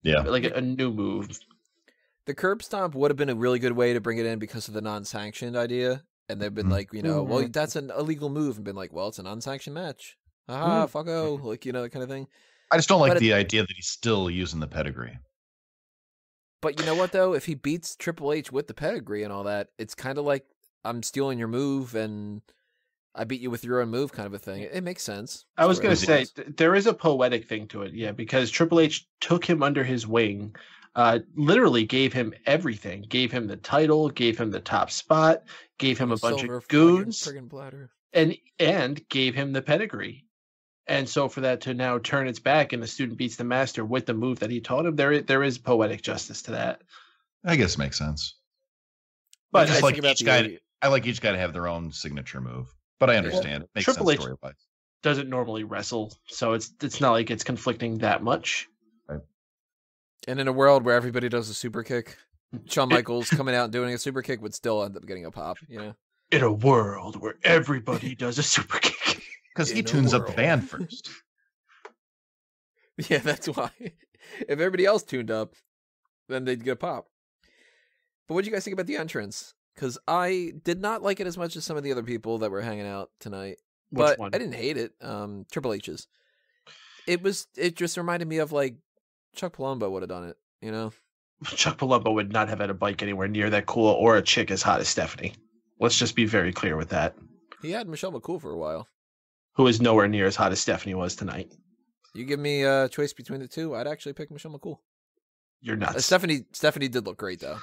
[SPEAKER 3] Yeah.
[SPEAKER 2] Like a new move.
[SPEAKER 1] The curb stomp would have been a really good way to bring it in because of the non-sanctioned idea. And they've been like, you know, well, that's an illegal move. And been like, well, it's an unsanctioned match. Fucko. Like, you know, that kind of thing.
[SPEAKER 3] I just don't like the idea that he's still using the pedigree.
[SPEAKER 1] But you know what, though? If he beats Triple H with the pedigree and all that, it's kind of like I'm stealing your move and I beat you with your own move kind of a thing. It makes sense.
[SPEAKER 2] I was going to say, there is a poetic thing to it, yeah, because Triple H took him under his wing, literally gave him everything, gave him the title, gave him the top spot, gave him a bunch of goons, and gave him the pedigree. And so for that to now turn its back and the student beats the master with the move that he taught him, there is poetic justice to that.
[SPEAKER 3] I guess it makes sense.
[SPEAKER 2] But
[SPEAKER 3] I like each guy to have their own signature move. But I understand it makes
[SPEAKER 2] Triple
[SPEAKER 3] sense
[SPEAKER 2] H
[SPEAKER 3] story-wise.
[SPEAKER 2] Doesn't normally wrestle, so it's not like it's conflicting that much.
[SPEAKER 3] Right.
[SPEAKER 1] And in a world where everybody does a super kick, Shawn Michaels coming out and doing a super kick would still end up getting a pop, you know?
[SPEAKER 2] In a world where everybody does a super kick.
[SPEAKER 3] Because he tunes up the band first.
[SPEAKER 1] Yeah, that's why. If everybody else tuned up, then they'd get a pop. But what did you guys think about the entrance? Because I did not like it as much as some of the other people that were hanging out tonight. But I didn't hate it. Triple H's. It just reminded me of like Chuck Palumbo would have done it, you know?
[SPEAKER 2] Chuck Palumbo would not have had a bike anywhere near that cool or a chick as hot as Stephanie. Let's just be very clear with that.
[SPEAKER 1] He had Michelle McCool for a while.
[SPEAKER 2] Who is nowhere near as hot as Stephanie was tonight.
[SPEAKER 1] You give me a choice between the two, I'd actually pick Michelle McCool.
[SPEAKER 2] You're nuts.
[SPEAKER 1] Stephanie did look great though.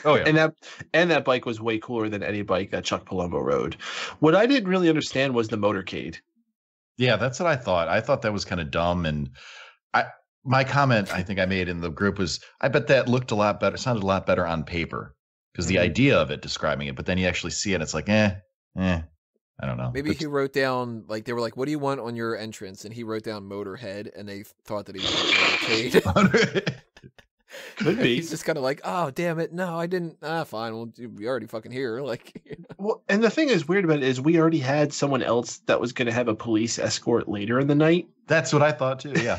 [SPEAKER 3] Oh yeah.
[SPEAKER 2] And that bike was way cooler than any bike that Chuck Palumbo rode. What I didn't really understand was the motorcade.
[SPEAKER 3] Yeah, that's what I thought. I thought that was kind of dumb, and my comment I think I made in the group was I bet that looked a lot better, sounded a lot better on paper. Because the idea of it, describing it, but then you actually see it, it's like, I don't know.
[SPEAKER 1] Maybe he wrote down, like, they were like, what do you want on your entrance? And he wrote down Motorhead, and they thought that he was motorcade.
[SPEAKER 2] Could be.
[SPEAKER 1] He's just kind of like, oh, damn it. No, I didn't. Fine. Well, we already fucking here. Like, you know.
[SPEAKER 2] Well, and the thing is weird about it is we already had someone else that was going to have a police escort later in the night.
[SPEAKER 3] That's what I thought, too, yeah.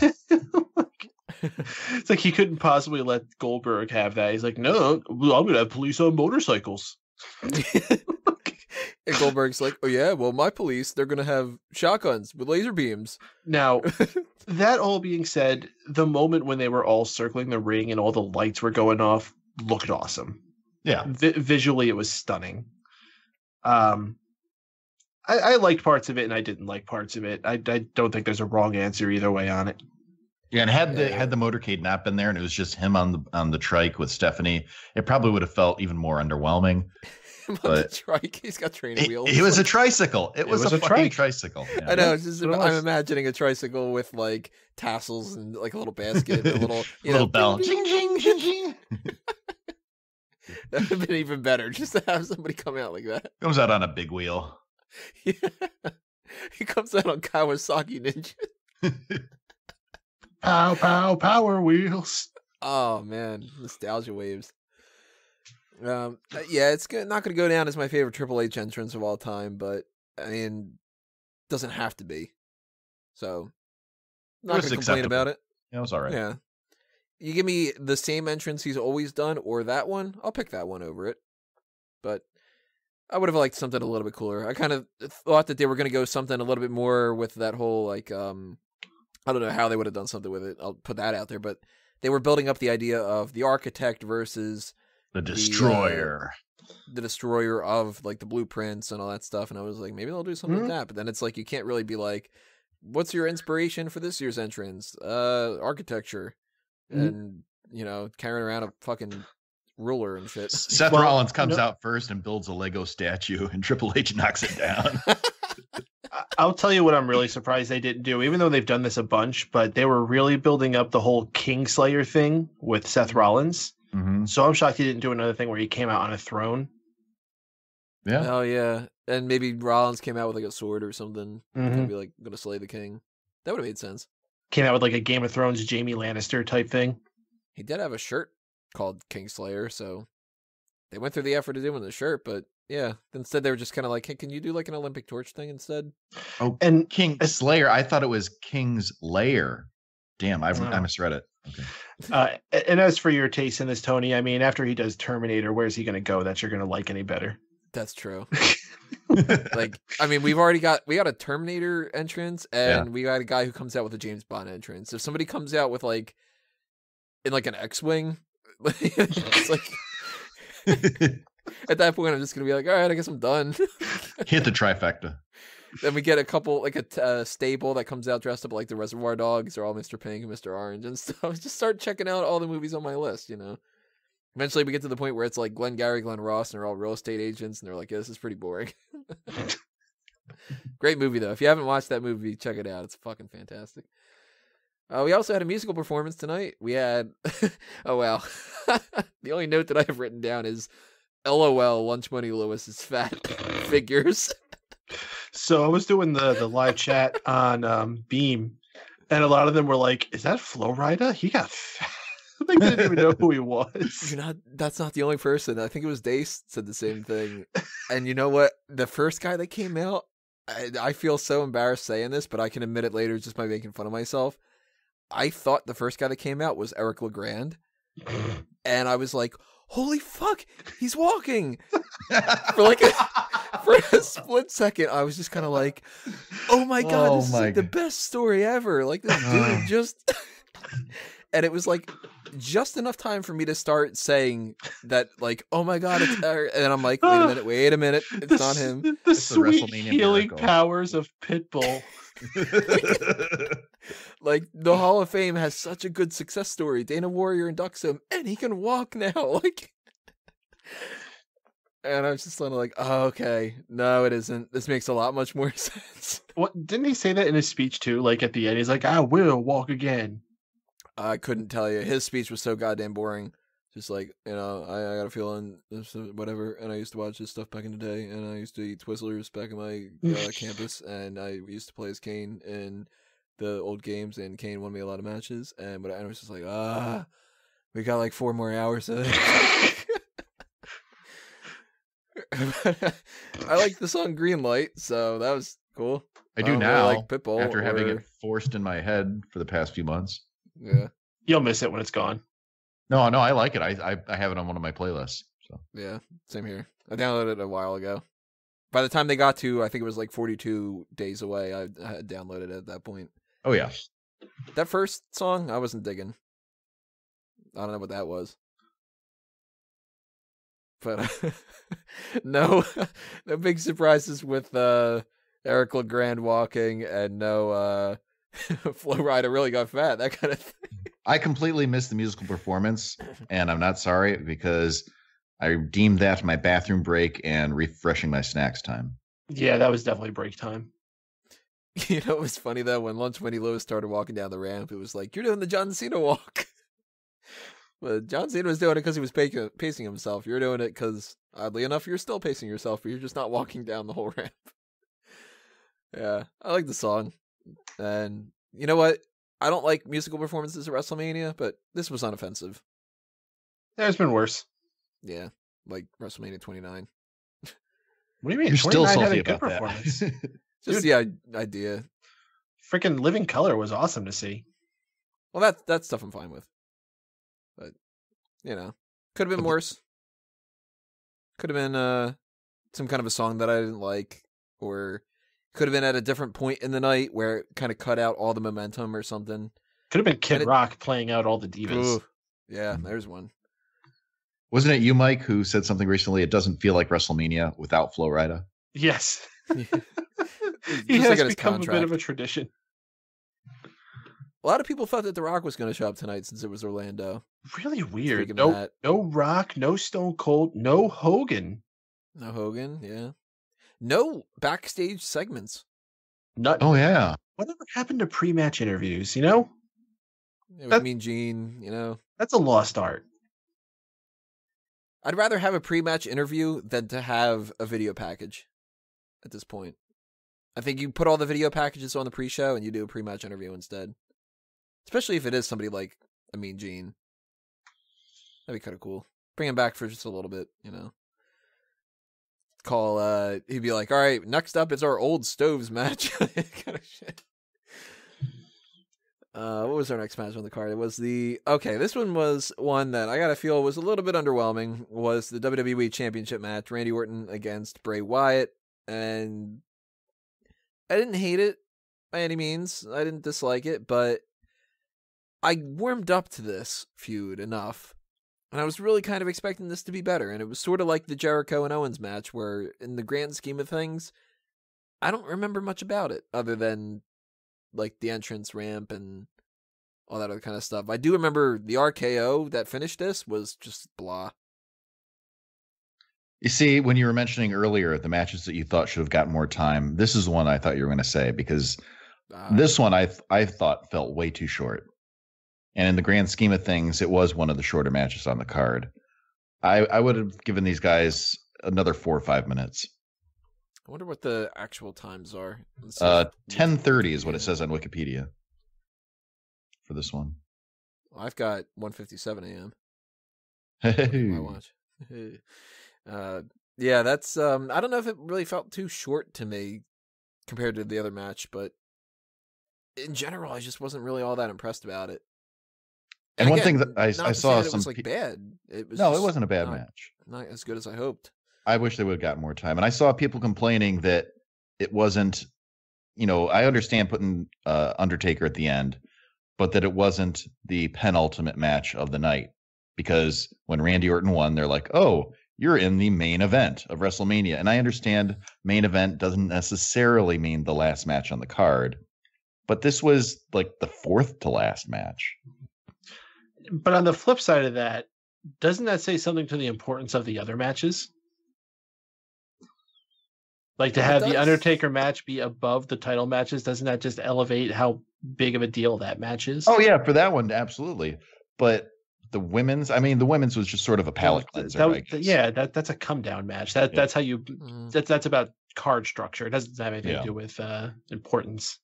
[SPEAKER 2] It's like he couldn't possibly let Goldberg have that. He's like, no, I'm going to have police on motorcycles.
[SPEAKER 1] And Goldberg's like, oh yeah, well, my police, they're going to have shotguns with laser beams.
[SPEAKER 2] Now, that all being said, the moment when they were all circling the ring and all the lights were going off looked awesome.
[SPEAKER 3] Yeah.
[SPEAKER 2] Visually, it was stunning. I liked parts of it and I didn't like parts of it. I don't think there's a wrong answer either way on it.
[SPEAKER 3] Yeah, and had the motorcade not been there and it was just him on the trike with Stephanie, it probably would have felt even more underwhelming.
[SPEAKER 1] On the trike, he's got training wheels.
[SPEAKER 3] It was a tricycle. It was a fucking tricycle. Yeah.
[SPEAKER 1] I know. I'm imagining a tricycle with like tassels and like a little basket, and a little
[SPEAKER 3] bell.
[SPEAKER 1] Ching, ching, ching, ching. That would have been even better, just to have somebody come out like that.
[SPEAKER 3] Comes out on a big wheel.
[SPEAKER 1] Yeah. He comes out on Kawasaki Ninja.
[SPEAKER 2] Pow, pow, power wheels.
[SPEAKER 1] Oh, man. Nostalgia waves. Yeah, it's not going to go down as my favorite Triple H entrance of all time, but, I mean, doesn't have to be. So, not going to complain about it.
[SPEAKER 3] Yeah, it was all right.
[SPEAKER 1] Yeah. You give me the same entrance he's always done or that one, I'll pick that one over it. But I would have liked something a little bit cooler. I kind of thought that they were going to go something a little bit more with that whole, like, I don't know how they would have done something with it. I'll put that out there. But they were building up the idea of the Architect versus
[SPEAKER 3] the Destroyer.
[SPEAKER 1] The Destroyer of, like, the blueprints and all that stuff. And I was like, maybe they'll do something like that. But then it's like, you can't really be like, what's your inspiration for this year's entrance? Architecture. And, you know, carrying around a fucking ruler and shit.
[SPEAKER 3] Seth Rollins comes out first and builds a Lego statue, and Triple H knocks it down.
[SPEAKER 2] I'll tell you what I'm really surprised they didn't do, even though they've done this a bunch, but they were really building up the whole Kingslayer thing with Seth Rollins.
[SPEAKER 3] Mm-hmm.
[SPEAKER 2] So I'm shocked he didn't do another thing where he came out on a throne.
[SPEAKER 3] Yeah.
[SPEAKER 1] Oh, yeah. And maybe Rollins came out with like a sword or something. Gonna be like, gonna slay the king. That would have made sense.
[SPEAKER 2] Came out with like a Game of Thrones Jaime Lannister type thing.
[SPEAKER 1] He did have a shirt called Kingslayer, so they went through the effort of doing the shirt, but yeah. Instead they were just kind of like, hey, can you do like an Olympic torch thing instead?
[SPEAKER 3] Oh, and King Slayer, I thought it was King's Lair. Damn, I misread it. Okay.
[SPEAKER 2] And as for your taste in this, Tony, I mean, after he does Terminator, where's he going to go that you're going to like any better?
[SPEAKER 1] That's true. Like, I mean, we got a Terminator entrance, and we got a guy who comes out with a James Bond entrance. If somebody comes out with like in like an X-wing, it's like at that point I'm just gonna be like, all right, I guess I'm done.
[SPEAKER 3] Hit the trifecta.
[SPEAKER 1] Then we get a couple, like a stable that comes out dressed up like the Reservoir Dogs. They're all Mr. Pink and Mr. Orange and stuff. Just start checking out all the movies on my list, you know. Eventually we get to the point where it's like Glenn Gary, Glenn Ross, and they're all real estate agents, and they're like, yeah, this is pretty boring. Great movie, though. If you haven't watched that movie, check it out. It's fucking fantastic. We also had a musical performance tonight. We had, oh, well, the only note that I have written down is, LOL, Lunch Money Lewis is fat figures.
[SPEAKER 2] So I was doing the live chat on Beam, and a lot of them were like, is that Flo Rida? He got fat. They didn't even know who he was.
[SPEAKER 1] That's not the only person. I think it was Dace said the same thing. And you know what? The first guy that came out, I feel so embarrassed saying this, but I can admit it later just by making fun of myself. I thought the first guy that came out was Eric LeGrand. And I was like, holy fuck, he's walking. For a split second, I was just kind of like, oh my God, this is like the best story ever. Like, this dude just... And it was like just enough time for me to start saying that, like, oh my God, it's and I'm like, wait a minute, it's not him.
[SPEAKER 2] The sweet healing powers of Pitbull.
[SPEAKER 1] Like, the Hall of Fame has such a good success story. Dana Warrior inducts him, and he can walk now. Like, and I was just kind of like, oh, okay, no, it isn't. This makes a lot much more sense.
[SPEAKER 2] What didn't he say that in his speech too? Like at the end, he's like, I will walk again.
[SPEAKER 1] I couldn't tell you. His speech was so goddamn boring. Just like, you know, I got a feeling, whatever. And I used to watch this stuff back in the day. And I used to eat Twizzlers back in my campus. And I used to play as Kane in the old games. And Kane won me a lot of matches. And I was just like, we got like 4 more hours of it. I like the song Green Light. So that was cool.
[SPEAKER 3] I do now, really like Pitbull, after having it forced in my head for the past few months.
[SPEAKER 1] Yeah,
[SPEAKER 2] you'll miss it when it's gone.
[SPEAKER 3] No, I like it. I have it on one of my playlists. So
[SPEAKER 1] yeah, same here. I downloaded it a while ago. By the time they got to, I think it was like 42 days away, I had downloaded it at that point.
[SPEAKER 3] Oh, yeah.
[SPEAKER 1] That first song, I wasn't digging. I don't know what that was. But no big surprises with Eric LeGrand walking, and no Flo Rida really got fat, that kind of thing.
[SPEAKER 3] I completely missed the musical performance, and I'm not sorry, because I deemed that my bathroom break and refreshing my snacks time.
[SPEAKER 2] Yeah, that was definitely break time.
[SPEAKER 1] You know, it was funny though, when Lunch Money Low started walking down the ramp, it was like, you're doing the John Cena walk. But John Cena was doing it because he was pacing himself. You're doing it because, oddly enough, you're still pacing yourself, but you're just not walking down the whole ramp. Yeah, I like the song. And you know what? I don't like musical performances at WrestleMania, but this was unoffensive.
[SPEAKER 2] There's been worse.
[SPEAKER 1] Yeah, like WrestleMania 29.
[SPEAKER 2] What do you mean?
[SPEAKER 3] You're still salty
[SPEAKER 2] had a
[SPEAKER 3] about
[SPEAKER 2] good
[SPEAKER 3] that.
[SPEAKER 2] performance.
[SPEAKER 1] Just the idea.
[SPEAKER 2] Freaking Living Color was awesome to see.
[SPEAKER 1] Well, that stuff I'm fine with. But, you know, could have been worse. Could have been some kind of a song that I didn't like, or could have been at a different point in the night where it kind of cut out all the momentum or something.
[SPEAKER 2] Could have been Kid Rock playing out all the divas.
[SPEAKER 1] Ooh, yeah, there's one.
[SPEAKER 3] Wasn't it you, Mike, who said something recently? It doesn't feel like WrestleMania without Flo Rida.
[SPEAKER 2] Yes.
[SPEAKER 1] He
[SPEAKER 2] has become a bit of a tradition.
[SPEAKER 1] A lot of people thought that The Rock was going to show up tonight since it was Orlando.
[SPEAKER 2] Really weird. No Rock, no Stone Cold, no Hogan.
[SPEAKER 1] No Hogan, yeah. No backstage segments.
[SPEAKER 3] Oh, yeah.
[SPEAKER 2] Whatever happened to pre-match interviews, you know?
[SPEAKER 1] It was Mean Gene, you know?
[SPEAKER 2] That's a lost art.
[SPEAKER 1] I'd rather have a pre-match interview than to have a video package at this point. I think you put all the video packages on the pre-show and you do a pre-match interview instead. Especially if it is somebody like a Mean Gene. That'd be kind of cool. Bring him back for just a little bit, you know. He'd be like, all right, next up is our old stoves match. Kind of shit. What was our next match on the card? It was this one was one that I gotta feel was a little bit underwhelming, was the WWE Championship match, Randy Orton against Bray Wyatt. And I didn't hate it by any means. I didn't dislike it, but I warmed up to this feud enough, and I was really kind of expecting this to be better. And it was sort of like the Jericho and Owens match, where in the grand scheme of things, I don't remember much about it other than like the entrance ramp and all that other kind of stuff. I do remember the RKO that finished this was just blah.
[SPEAKER 3] You see, when you were mentioning earlier the matches that you thought should have gotten more time, this is the one I thought you were going to say, because this one I thought felt way too short. And in the grand scheme of things, it was one of the shorter matches on the card. I would have given these guys another 4 or 5 minutes.
[SPEAKER 1] I wonder what the actual times are.
[SPEAKER 3] 10:30 is what it says on Wikipedia for this one.
[SPEAKER 1] Well, I've got 1:57 a.m.
[SPEAKER 3] Hey.
[SPEAKER 1] My watch. Yeah, that's I don't know if it really felt too short to me compared to the other match, but in general, I just wasn't really all that impressed about it.
[SPEAKER 3] And one thing that I saw
[SPEAKER 1] it was like bad. It
[SPEAKER 3] wasn't a bad match.
[SPEAKER 1] Not as good as I hoped.
[SPEAKER 3] I wish they would have got more time. And I saw people complaining that it wasn't, I understand putting Undertaker at the end, but that it wasn't the penultimate match of the night. Because when Randy Orton won, they're like, oh, you're in the main event of WrestleMania. And I understand main event doesn't necessarily mean the last match on the card. But this was like the fourth to last match.
[SPEAKER 2] But on the flip side of that, doesn't that say something to the importance of the other matches? Like to have the Undertaker match be above the title matches, doesn't that just elevate how big of a deal that match is?
[SPEAKER 3] Oh, yeah, for that one, absolutely. But the women's was just sort of a palate cleanser.
[SPEAKER 2] That's a come down match. That's how you. That's about card structure. It doesn't have anything to do with importance.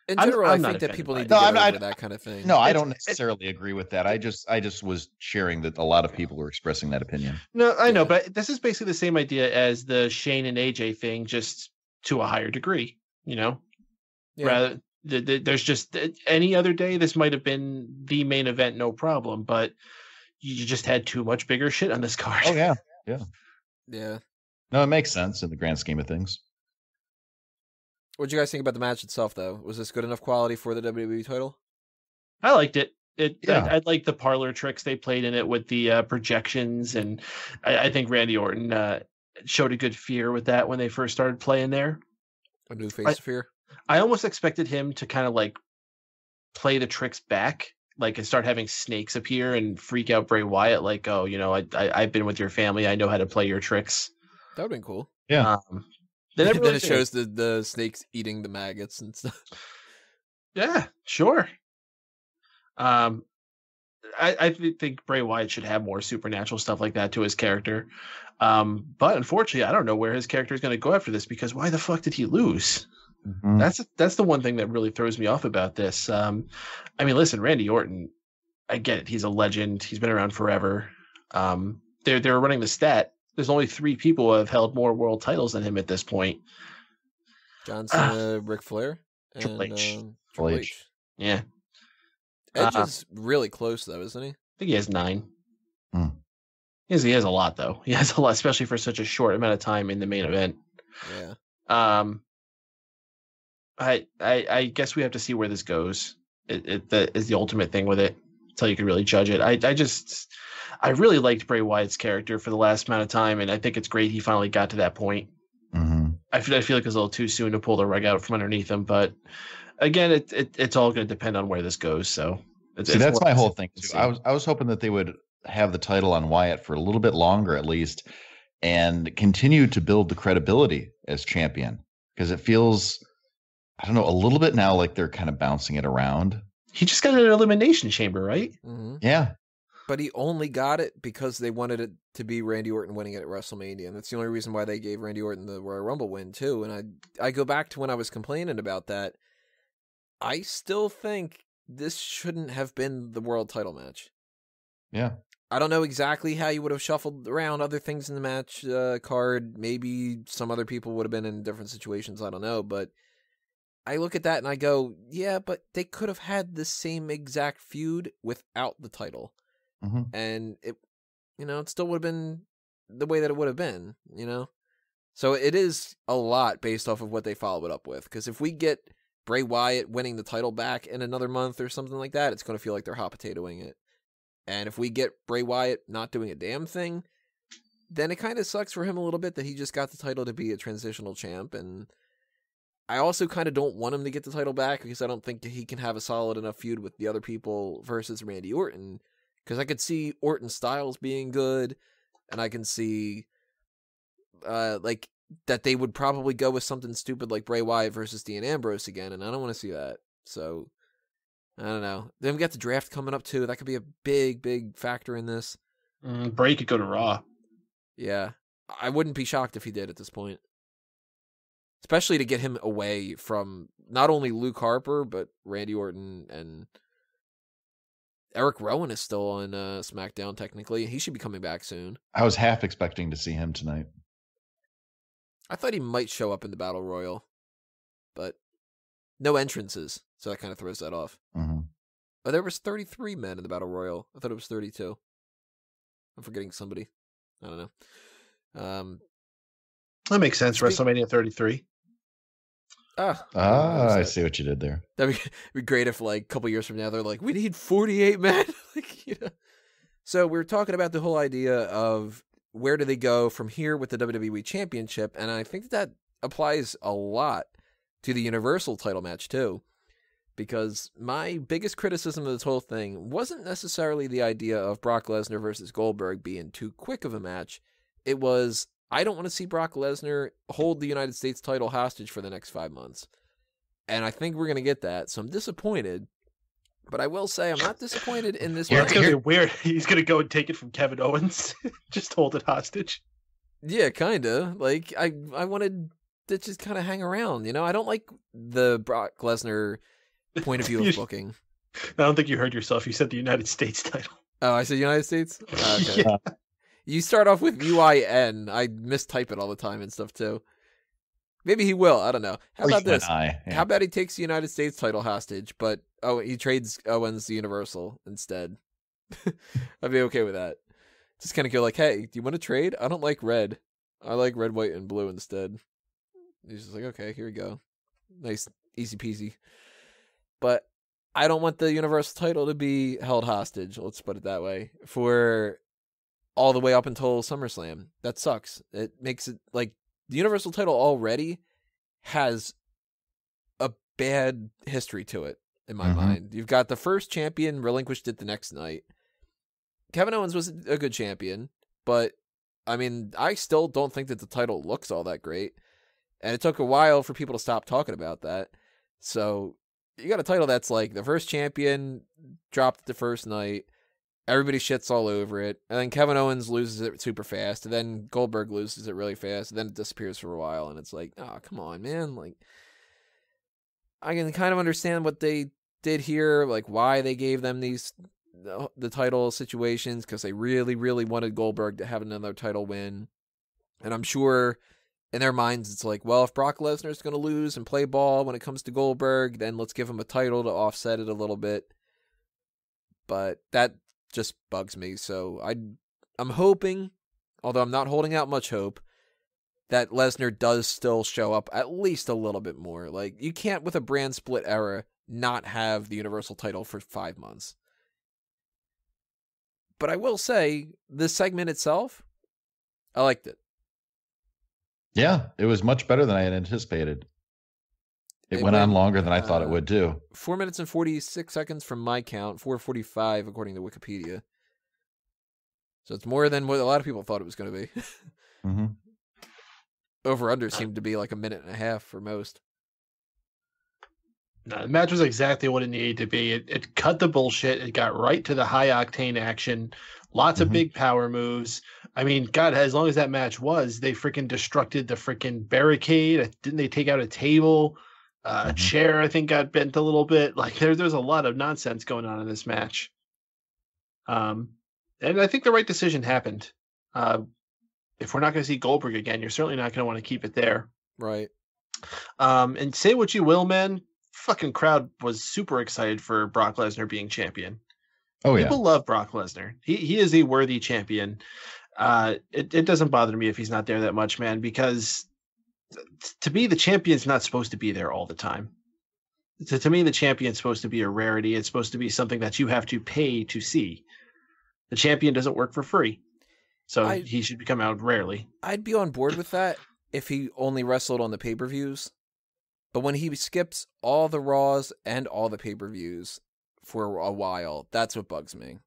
[SPEAKER 1] In general, I think that people need to get over that kind of thing.
[SPEAKER 3] No, I don't necessarily agree with that. I just was sharing that a lot of people were expressing that opinion.
[SPEAKER 2] No, I know, but this is basically the same idea as the Shane and AJ thing, just to a higher degree. Rather, there's just any other day this might have been the main event, no problem, but you just had too much bigger shit on this card.
[SPEAKER 3] Oh yeah.
[SPEAKER 1] Yeah.
[SPEAKER 3] No, it makes sense in the grand scheme of things.
[SPEAKER 1] What did you guys think about the match itself, though? Was this good enough quality for the WWE title?
[SPEAKER 2] I liked it.
[SPEAKER 3] Yeah.
[SPEAKER 2] I like the parlor tricks they played in it with the projections, and I think Randy Orton showed a good fear with that when they first started playing there.
[SPEAKER 1] A new face of fear?
[SPEAKER 2] I almost expected him to kind of like play the tricks back, like and start having snakes appear and freak out Bray Wyatt, like, oh, you know, I've been with your family, I know how to play your tricks.
[SPEAKER 1] That would have been cool.
[SPEAKER 3] Yeah.
[SPEAKER 1] Then it shows the snakes eating the maggots and stuff.
[SPEAKER 2] Yeah, sure. I think Bray Wyatt should have more supernatural stuff like that to his character. But unfortunately, I don't know where his character is going to go after this, because why the fuck did he lose?
[SPEAKER 3] Mm-hmm.
[SPEAKER 2] That's the one thing that really throws me off about this. I mean, listen, Randy Orton, I get it. He's a legend. He's been around forever. They're running the stat. There's only 3 people who have held more world titles than him at this point.
[SPEAKER 1] John Cena, Ric Flair, and
[SPEAKER 2] Triple H.
[SPEAKER 1] Triple H.
[SPEAKER 2] Yeah.
[SPEAKER 1] Edge is really close, though, isn't he?
[SPEAKER 2] I think he has 9. He has a lot, though. He has a lot, especially for such a short amount of time in the main event.
[SPEAKER 1] Yeah.
[SPEAKER 2] I guess we have to see where this goes. That is the ultimate thing with it, until you can really judge it. I really liked Bray Wyatt's character for the last amount of time, and I think it's great he finally got to that point.
[SPEAKER 3] Mm-hmm.
[SPEAKER 2] I feel like it was a little too soon to pull the rug out from underneath him, but again, it's all going to depend on where this goes. So
[SPEAKER 3] that's my whole thing too. I was hoping that they would have the title on Wyatt for a little bit longer at least, and continue to build the credibility as champion, because it feels, I don't know, a little bit now like they're kind of bouncing it around.
[SPEAKER 2] He just got an elimination chamber, right?
[SPEAKER 1] Mm-hmm.
[SPEAKER 3] Yeah.
[SPEAKER 1] But he only got it because they wanted it to be Randy Orton winning it at WrestleMania. And that's the only reason why they gave Randy Orton the Royal Rumble win, too. And I go back to when I was complaining about that. I still think this shouldn't have been the world title match.
[SPEAKER 3] Yeah.
[SPEAKER 1] I don't know exactly how you would have shuffled around other things in the match card. Maybe some other people would have been in different situations. I don't know. But I look at that and I go, yeah, but they could have had the same exact feud without the title.
[SPEAKER 3] Mm-hmm.
[SPEAKER 1] And it still would have been the way that it would have been, So it is a lot based off of what they follow it up with. Because if we get Bray Wyatt winning the title back in another month or something like that, it's going to feel like they're hot potatoing it. And if we get Bray Wyatt not doing a damn thing, then it kind of sucks for him a little bit that he just got the title to be a transitional champ. And I also kind of don't want him to get the title back, because I don't think he can have a solid enough feud with the other people versus Randy Orton. Because I could see Orton Styles being good, and I can see like that they would probably go with something stupid like Bray Wyatt versus Dean Ambrose again, and I don't want to see that. So I don't know. Then we got the draft coming up too. That could be a big factor in this.
[SPEAKER 2] Bray could go to Raw.
[SPEAKER 1] Yeah, I wouldn't be shocked if he did at this point, especially to get him away from not only Luke Harper but Randy Orton, and Eric Rowan is still on SmackDown technically. He should be coming back soon.
[SPEAKER 3] I was half expecting to see him tonight.
[SPEAKER 1] I thought he might show up in the Battle Royal, but no entrances, so that kind of throws that off.
[SPEAKER 3] Mm-hmm.
[SPEAKER 1] Oh, there was 33 men in the Battle Royal. I thought it was 32. I'm forgetting somebody. I don't know.
[SPEAKER 2] That makes sense. WrestleMania 33.
[SPEAKER 3] I see what you did there.
[SPEAKER 1] That'd be great if, like, a couple years from now, they're like, we need 48 men. So we're talking about the whole idea of where do they go from here with the WWE Championship, and I think that applies a lot to the Universal title match, too. Because my biggest criticism of this whole thing wasn't necessarily the idea of Brock Lesnar versus Goldberg being too quick of a match. It was, I don't want to see Brock Lesnar hold the United States title hostage for the next 5 months. And I think we're going to get that, so I'm disappointed. But I will say I'm not disappointed in this match.
[SPEAKER 2] It's going to be weird. He's going to go and take it from Kevin Owens. Just hold it hostage.
[SPEAKER 1] Yeah, kind of. Like, I wanted to just kind of hang around, I don't like the Brock Lesnar point of view of booking.
[SPEAKER 2] I don't think you heard yourself. You said the United States title.
[SPEAKER 1] Oh, I said United States? Okay.
[SPEAKER 2] Yeah.
[SPEAKER 1] You start off with UIN. I mistype it all the time and stuff, too. Maybe he will. I don't know. How about this?
[SPEAKER 3] Yeah.
[SPEAKER 1] How about he takes the United States title hostage, but he trades Owens the Universal instead? I'd be okay with that. Just kind of go like, hey, do you want to trade? I don't like red. I like red, white, and blue instead. He's just like, okay, here we go. Nice, easy peasy. But I don't want the Universal title to be held hostage, let's put it that way, for all the way up until SummerSlam. That sucks. It makes it like the Universal title already has a bad history to it, in my mind. You've got the first champion relinquished it the next night. Kevin Owens was a good champion, but I mean, I still don't think that the title looks all that great. And it took a while for people to stop talking about that. So you got a title that's like the first champion dropped the first night. Everybody shits all over it. And then Kevin Owens loses it super fast. And then Goldberg loses it really fast. And then it disappears for a while. And it's like, oh, come on, man. Like, I can kind of understand what they did here, like why they gave them the title situations, because they really, really wanted Goldberg to have another title win. And I'm sure in their minds, it's like, well, if Brock Lesnar is going to lose and play ball when it comes to Goldberg, then let's give him a title to offset it a little bit. But that just bugs me. So I'm hoping, although I'm not holding out much hope, that Lesnar does still show up at least a little bit more. Like, you can't, with a brand split era, not have the Universal title for 5 months. But I will say, this segment itself, I liked it.
[SPEAKER 3] Yeah, it was much better than I had anticipated. It went on longer than I thought it would too.
[SPEAKER 1] 4 minutes and 46 seconds from my count, 4:45 according to Wikipedia. So it's more than what a lot of people thought it was going to be. Over-under seemed to be like a minute and a half for most.
[SPEAKER 2] No, the match was exactly what it needed to be. It cut the bullshit. It got right to the high-octane action. Lots of big power moves. I mean, God, as long as that match was, they freaking destructed the freaking barricade. Didn't they take out a table? A chair, I think, got bent a little bit. Like, there's a lot of nonsense going on in this match. And I think the right decision happened. If we're not going to see Goldberg again, you're certainly not going to want to keep it there.
[SPEAKER 1] Right.
[SPEAKER 2] And say what you will, man. Fucking crowd was super excited for Brock Lesnar being champion.
[SPEAKER 3] Oh, yeah.
[SPEAKER 2] People love Brock Lesnar. He is a worthy champion. It doesn't bother me if he's not there that much, man, because to me, the champion's not supposed to be there all the time. To me, the champion's supposed to be a rarity. It's supposed to be something that you have to pay to see. The champion doesn't work for free. So he should come out rarely.
[SPEAKER 1] I'd be on board with that if he only wrestled on the pay-per-views. But when he skips all the Raws and all the pay-per-views for a while, that's what bugs me.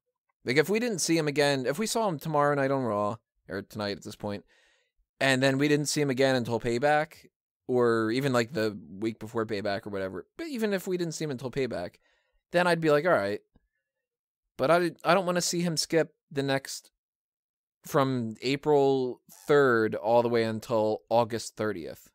[SPEAKER 1] Like, if we didn't see him again, if we saw him tomorrow night on Raw, or tonight at this point, and then we didn't see him again until Payback, or even like the week before Payback or whatever, but even if we didn't see him until Payback, then I'd be like, all right. But I don't want to see him skip the next, from April 3rd all the way until August 30th.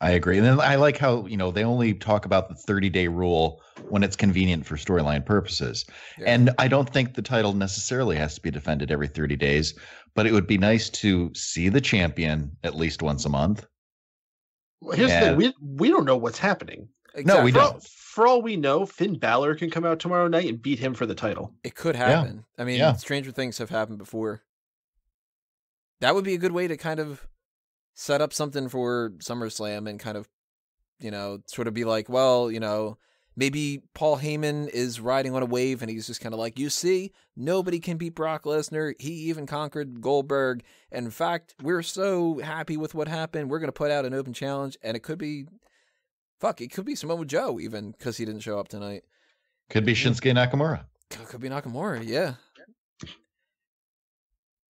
[SPEAKER 3] I agree. And then I like how, they only talk about the 30-day rule when it's convenient for storyline purposes. Yeah. And I don't think the title necessarily has to be defended every 30 days, but it would be nice to see the champion at least once a month.
[SPEAKER 2] Well, here's the thing. We don't know what's happening.
[SPEAKER 3] Exactly. No, we don't.
[SPEAKER 2] For all we know, Finn Balor can come out tomorrow night and beat him for the title.
[SPEAKER 1] It could happen. Yeah. I mean, stranger things have happened before. That would be a good way to kind of set up something for SummerSlam and kind of, sort of be like, well, maybe Paul Heyman is riding on a wave and he's just kind of like, you see, nobody can beat Brock Lesnar. He even conquered Goldberg. And in fact, we're so happy with what happened. We're going to put out an open challenge. And it could be Samoa Joe even, because he didn't show up tonight.
[SPEAKER 3] Could be Shinsuke Nakamura.
[SPEAKER 1] Could be Nakamura, yeah.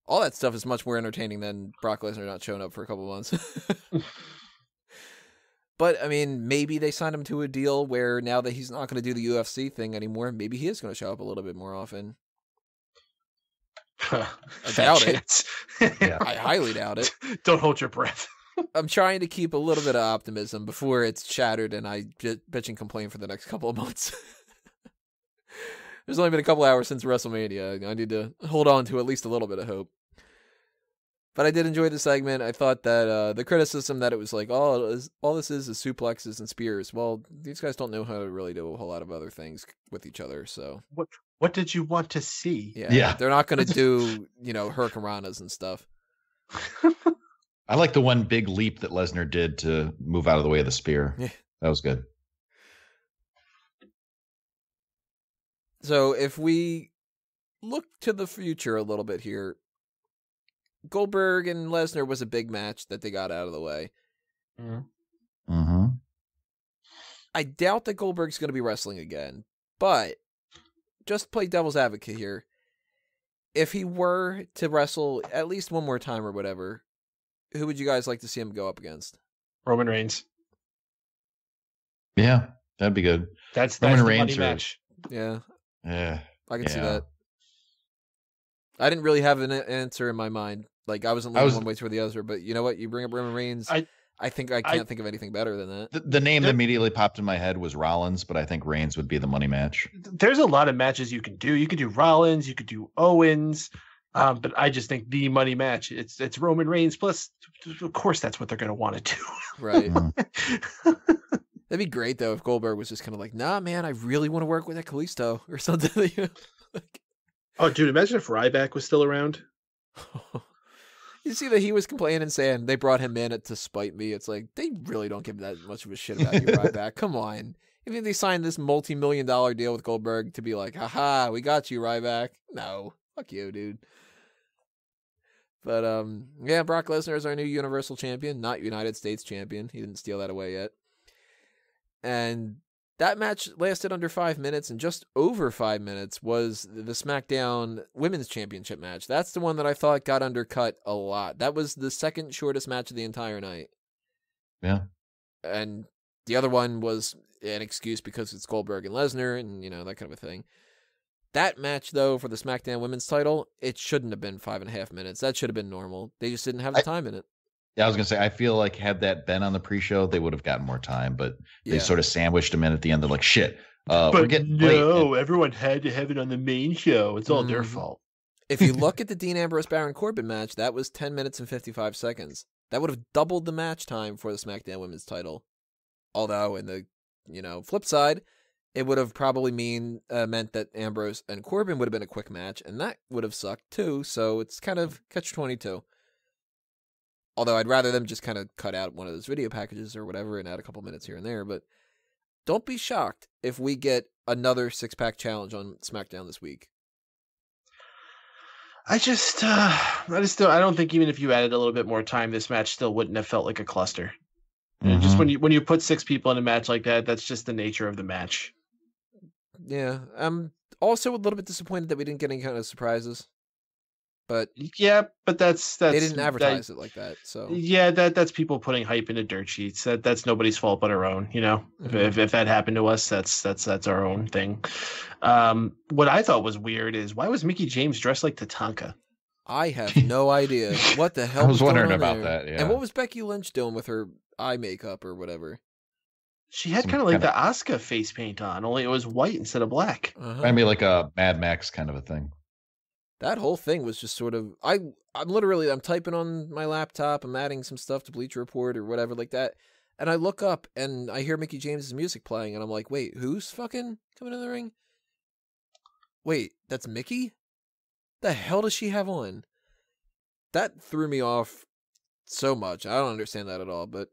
[SPEAKER 1] All that stuff is much more entertaining than Brock Lesnar not showing up for a couple months. But, I mean, maybe they signed him to a deal where now that he's not going to do the UFC thing anymore, maybe he is going to show up a little bit more often. I doubt it. Yeah. I highly doubt it.
[SPEAKER 2] Don't hold your breath.
[SPEAKER 1] I'm trying to keep a little bit of optimism before it's shattered and I bitch and complain for the next couple of months. There's only been a couple hours since WrestleMania. I need to hold on to at least a little bit of hope. But I did enjoy the segment. I thought that the criticism that it was like, all this is suplexes and spears. Well, these guys don't know how to really do a whole lot of other things with each other. So
[SPEAKER 2] what did you want to see?
[SPEAKER 1] Yeah. They're not going to do, hurricanranas and stuff.
[SPEAKER 3] I like the one big leap that Lesnar did to move out of the way of the spear.
[SPEAKER 1] Yeah.
[SPEAKER 3] That was good.
[SPEAKER 1] So if we look to the future a little bit here, Goldberg and Lesnar was a big match that they got out of the way.
[SPEAKER 3] Mm-hmm.
[SPEAKER 1] I doubt that Goldberg's going to be wrestling again, but just play devil's advocate here. If he were to wrestle at least one more time or whatever, who would you guys like to see him go up against?
[SPEAKER 2] Roman Reigns.
[SPEAKER 3] Yeah, that'd be good.
[SPEAKER 2] That's
[SPEAKER 3] Roman
[SPEAKER 2] the
[SPEAKER 3] Reigns
[SPEAKER 2] money match.
[SPEAKER 1] Yeah.
[SPEAKER 3] Yeah.
[SPEAKER 1] I can see that. I didn't really have an answer in my mind. Like, I wasn't leaning one way or the other, but you know what? You bring up Roman Reigns. I think I can't think of anything better than that.
[SPEAKER 3] The name that immediately popped in my head was Rollins, but I think Reigns would be the money match.
[SPEAKER 2] There's a lot of matches you can do. You could do Rollins, you could do Owens, but I just think the money match, it's Roman Reigns. Plus, of course, that's what they're going to want to do.
[SPEAKER 1] Right. That'd be great, though, if Goldberg was just kind of like, nah, man, I really want to work with that Kalisto or something. You know? Like,
[SPEAKER 2] oh, dude, imagine if Ryback was still around.
[SPEAKER 1] You see that he was complaining and saying they brought him in to spite me. It's like, they really don't give that much of a shit about you, Ryback. Come on. Even if they signed this multi-million-dollar deal with Goldberg to be like, haha, we got you, Ryback. No, fuck you, dude. But, yeah, Brock Lesnar is our new Universal Champion, not United States Champion. He didn't steal that away yet. And that match lasted under 5 minutes, and just over 5 minutes was the SmackDown Women's Championship match. That's the one that I thought got undercut a lot. That was the second shortest match of the entire night.
[SPEAKER 3] Yeah.
[SPEAKER 1] And the other one was an excuse because it's Goldberg and Lesnar and, you know, that kind of a thing. That match, though, for the SmackDown Women's title, it shouldn't have been 5.5 minutes. That should have been normal. They just didn't have the time in it.
[SPEAKER 3] Yeah, I was going to say, I feel like had that been on the pre-show, they would have gotten more time, but they sort of sandwiched them in at the end. They're like, shit, we're getting late.
[SPEAKER 2] Everyone had to have it on the main show. It's all their fault.
[SPEAKER 1] If you look at the Dean Ambrose-Baron Corbin match, that was 10 minutes and 55 seconds. That would have doubled the match time for the SmackDown Women's title. Although, in the flip side, it would have probably meant that Ambrose and Corbin would have been a quick match, and that would have sucked too, so it's kind of catch-22. Although I'd rather them just kind of cut out one of those video packages or whatever and add a couple minutes here and there. But don't be shocked if we get another 6-pack challenge on SmackDown this week.
[SPEAKER 2] I don't think even if you added a little bit more time, this match still wouldn't have felt like a cluster. Mm-hmm. Just when you put 6 people in a match like that, that's just the nature of the match.
[SPEAKER 1] Yeah. I'm also a little bit disappointed that we didn't get any kind of surprises. But
[SPEAKER 2] yeah, but that's
[SPEAKER 1] they didn't advertise it like that. So
[SPEAKER 2] yeah, that's people putting hype into dirt sheets. That's nobody's fault but our own. You know, mm-hmm. if that happened to us, that's our own thing. What I thought was weird is why was Mickie James dressed like Tatanka?
[SPEAKER 1] I have no idea what the hell.
[SPEAKER 3] I was wondering
[SPEAKER 1] going on
[SPEAKER 3] about
[SPEAKER 1] there.
[SPEAKER 3] that. Yeah.
[SPEAKER 1] And what was Becky Lynch doing with her eye makeup or whatever?
[SPEAKER 2] She had kind of like the Asuka face paint on, only it was white instead of black.
[SPEAKER 3] Might be like a Mad Max kind of a thing.
[SPEAKER 1] That whole thing was just sort of, I'm typing on my laptop, I'm adding some stuff to Bleacher Report or whatever like that, and I look up and I hear Mickie James' music playing, and I'm like, wait, who's fucking coming in the ring? Wait, that's Mickie? The hell does she have on? That threw me off so much. I don't understand that at all, but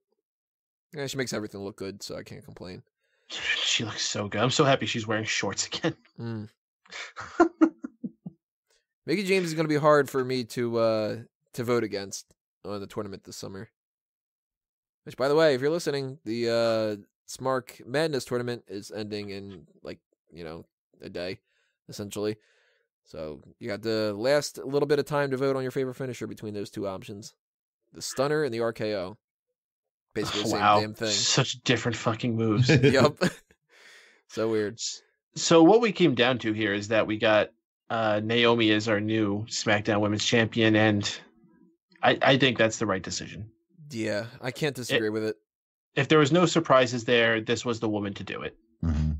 [SPEAKER 1] yeah, she makes everything look good, so I can't complain.
[SPEAKER 2] She looks so good. I'm so happy she's wearing shorts again.
[SPEAKER 1] Mickie James is going to be hard for me to vote against on the tournament this summer. Which, by the way, if you're listening, the Smark Madness tournament is ending in, a day, essentially. So you got the last little bit of time to vote on your favorite finisher between those two options. The Stunner and the RKO. Basically the same damn thing.
[SPEAKER 2] Such different fucking moves.
[SPEAKER 1] Yep. So weird.
[SPEAKER 2] So what we came down to here is that we got Naomi as our new SmackDown Women's Champion, and I think that's the right decision.
[SPEAKER 1] Yeah, I can't disagree with it.
[SPEAKER 2] If there was no surprises there, this was the woman to do it.
[SPEAKER 3] Mm-hmm.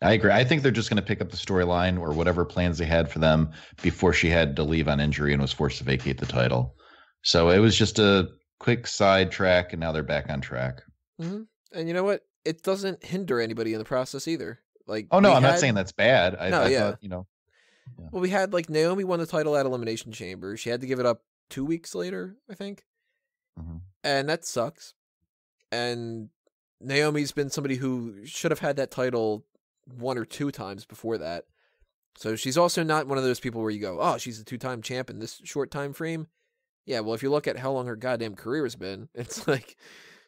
[SPEAKER 3] I agree. I think they're just going to pick up the storyline or whatever plans they had for them before she had to leave on injury and was forced to vacate the title. So it was just a quick sidetrack, and now they're back on track.
[SPEAKER 1] Mm-hmm. And you know what? It doesn't hinder anybody in the process either.
[SPEAKER 3] I'm not saying that's bad. I thought, Yeah.
[SPEAKER 1] Well, we had Naomi won the title at Elimination Chamber. She had to give it up 2 weeks later, I think. And that sucks. And Naomi's been somebody who should have had that title 1 or 2 times before that. So she's also not one of those people where you go, oh, she's a 2-time champ in this short time frame. Yeah, well, if you look at how long her goddamn career has been, it's like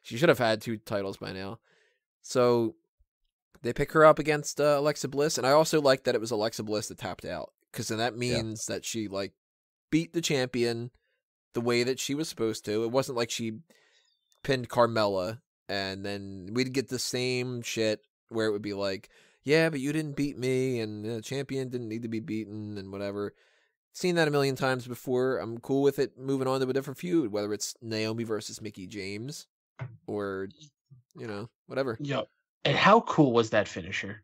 [SPEAKER 1] she should have had 2 titles by now. So they pick her up against Alexa Bliss, and I also like that it was Alexa Bliss that tapped out, because then that means that she like beat the champion the way that she was supposed to. It wasn't like she pinned Carmella, and then we'd get the same shit where it would be like, yeah, but you didn't beat me, and the champion didn't need to be beaten, and whatever. Seen that a million times before. I'm cool with it moving on to a different feud, whether it's Naomi versus Mickie James, or, you know, whatever.
[SPEAKER 2] Yep. And how cool was that finisher?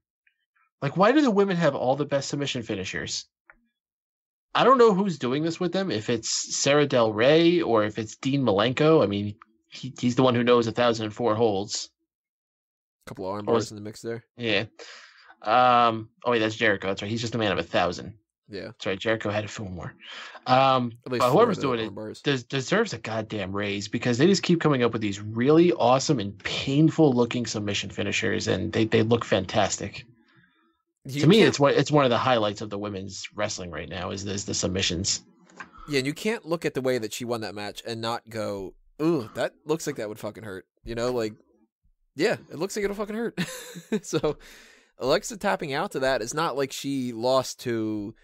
[SPEAKER 2] Like, why do the women have all the best submission finishers? I don't know who's doing this with them, if it's Sarah Del Rey or if it's Dean Malenko. I mean, he's the one who knows 1,004 holds.
[SPEAKER 1] A couple of arm bars in the mix there.
[SPEAKER 2] Yeah. Oh, wait, that's Jericho. That's right. He's just a man of 1,000.
[SPEAKER 1] Yeah.
[SPEAKER 2] That's right. Jericho had a few more.
[SPEAKER 1] At least
[SPEAKER 2] whoever's doing it deserves a goddamn raise, because they just keep coming up with these really awesome and painful looking submission finishers, and they look fantastic. To me, it's one of the highlights of the women's wrestling right now is the submissions.
[SPEAKER 1] Yeah, and you can't look at the way that she won that match and not go, ooh, that looks like that would fucking hurt. You know, like, yeah, it looks like it'll fucking hurt. So Alexa tapping out to that is not like she lost to,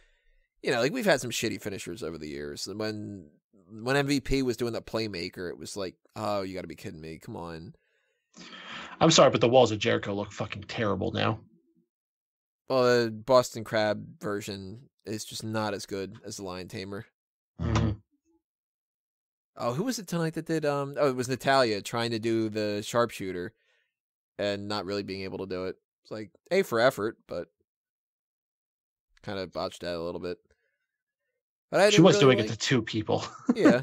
[SPEAKER 1] you know, like we've had some shitty finishers over the years. And when MVP was doing that playmaker, it was like, oh, you got to be kidding me. Come on.
[SPEAKER 2] I'm sorry, but the Walls of Jericho look fucking terrible now.
[SPEAKER 1] Well, the Boston Crab version is just not as good as the Lion Tamer.
[SPEAKER 2] Mm-hmm.
[SPEAKER 1] Oh, who was it tonight that did? Oh, it was Natalya trying to do the sharpshooter and not really being able to do it. It's like A for effort, but kind of botched that a little bit. But
[SPEAKER 2] she was doing it to 2 people.
[SPEAKER 1] Yeah.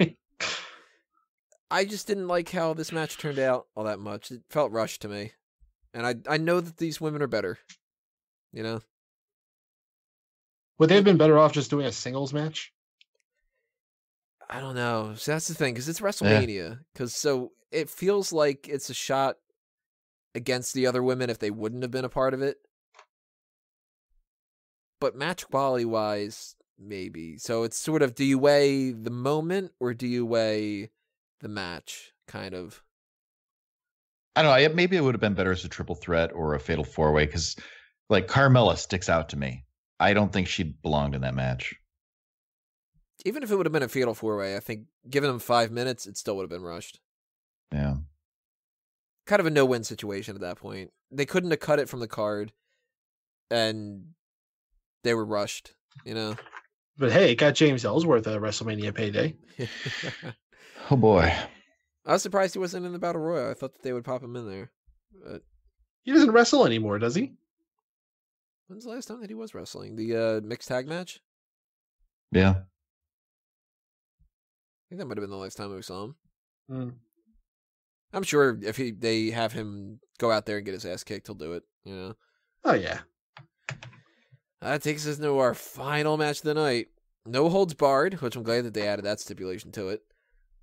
[SPEAKER 1] I just didn't like how this match turned out all that much. It felt rushed to me. And I know that these women are better. You know?
[SPEAKER 2] Would they have been better off just doing a singles match?
[SPEAKER 1] I don't know. So that's the thing, because it's WrestleMania. Because so it feels like it's a shot against the other women if they wouldn't have been a part of it. But match quality wise, maybe. So it's sort of, do you weigh the moment or do you weigh the match? Kind of.
[SPEAKER 3] I don't know. Maybe it would have been better as a triple threat or a fatal 4-way, because like Carmella sticks out to me. I don't think she belonged in that match.
[SPEAKER 1] Even if it would have been a fatal 4-way, I think giving them 5 minutes, it still would have been rushed.
[SPEAKER 3] Yeah.
[SPEAKER 1] Kind of a no-win situation at that point. They couldn't have cut it from the card, and they were rushed, you know?
[SPEAKER 2] But hey, it got James Ellsworth a WrestleMania payday.
[SPEAKER 3] Oh, boy.
[SPEAKER 1] I was surprised he wasn't in the Battle Royal. I thought that they would pop him in there. But
[SPEAKER 2] he doesn't wrestle anymore, does he?
[SPEAKER 1] When's the last time that he was wrestling? The mixed tag match?
[SPEAKER 3] Yeah.
[SPEAKER 1] I think that might have been the last time we saw him.
[SPEAKER 2] Mm.
[SPEAKER 1] I'm sure if they have him go out there and get his ass kicked, he'll do it, you know?
[SPEAKER 2] Oh, yeah.
[SPEAKER 1] That takes us into our final match of the night. No holds barred, which I'm glad that they added that stipulation to it.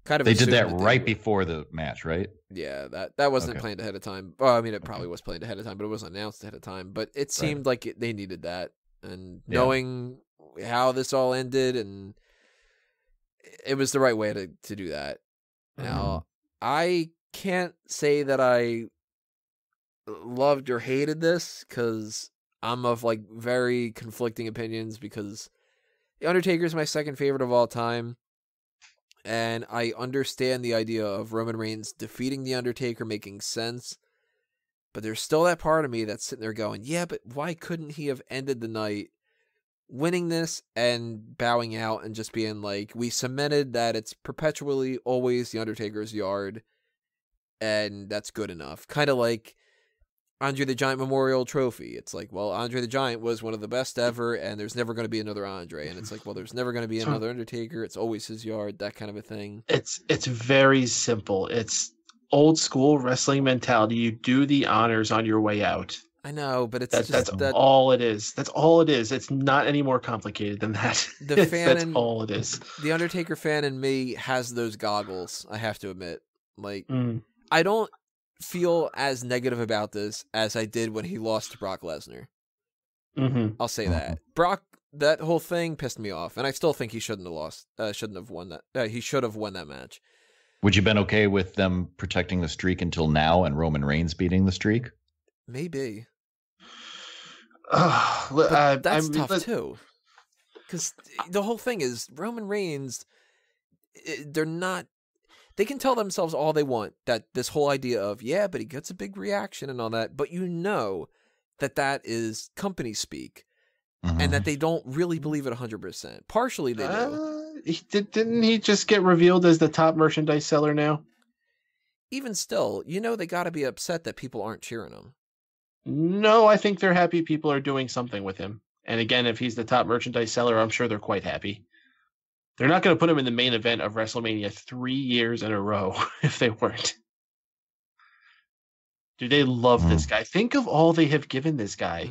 [SPEAKER 1] Kind of
[SPEAKER 3] they did that right before the match, right?
[SPEAKER 1] Yeah, that wasn't planned ahead of time. Well, I mean, it probably was planned ahead of time, but it wasn't announced ahead of time. But it seemed like they needed that. And knowing how this all ended, and it was the right way to do that. Now, I can't say that I loved or hated this, because I'm of like very conflicting opinions, because The Undertaker is my second favorite of all time. And I understand the idea of Roman Reigns defeating The Undertaker making sense. But there's still that part of me that's sitting there going, yeah, but why couldn't he have ended the night winning this and bowing out and just being like, we cemented that it's perpetually always The Undertaker's yard, and that's good enough. Kind of like Andre the Giant Memorial Trophy. It's like, well, Andre the Giant was one of the best ever, and there's never going to be another Andre. And it's like, well, there's never going to be another Undertaker. It's always his yard, that kind of a thing.
[SPEAKER 2] It's very simple. It's old school wrestling mentality. You do the honors on your way out.
[SPEAKER 1] I know, but it's
[SPEAKER 2] that's all it is. That's all it is. It's not any more complicated than that.
[SPEAKER 1] The fan
[SPEAKER 2] that's all it is.
[SPEAKER 1] The Undertaker fan in me has those goggles, I have to admit. Like, I don't feel as negative about this as I did when he lost to Brock Lesnar. I'll say that. Brock, that whole thing pissed me off, and I still think he shouldn't have lost. Shouldn't have won that. He should have won that match.
[SPEAKER 3] Would you have been okay with them protecting the streak until now and Roman Reigns beating the streak?
[SPEAKER 1] Maybe.
[SPEAKER 2] But
[SPEAKER 1] that's tough too. Because the whole thing is Roman Reigns, they're not. They can tell themselves all they want that this whole idea of, yeah, but he gets a big reaction and all that, but you know that is company speak, and that they don't really believe it 100%. Partially they do.
[SPEAKER 2] Didn't he just get revealed as the top merchandise seller now?
[SPEAKER 1] Even still, you know they got to be upset that people aren't cheering him.
[SPEAKER 2] No, I think they're happy people are doing something with him. And again, if he's the top merchandise seller, I'm sure they're quite happy. They're not going to put him in the main event of WrestleMania 3 years in a row if they weren't. Do they love this guy? Think of all they have given this guy.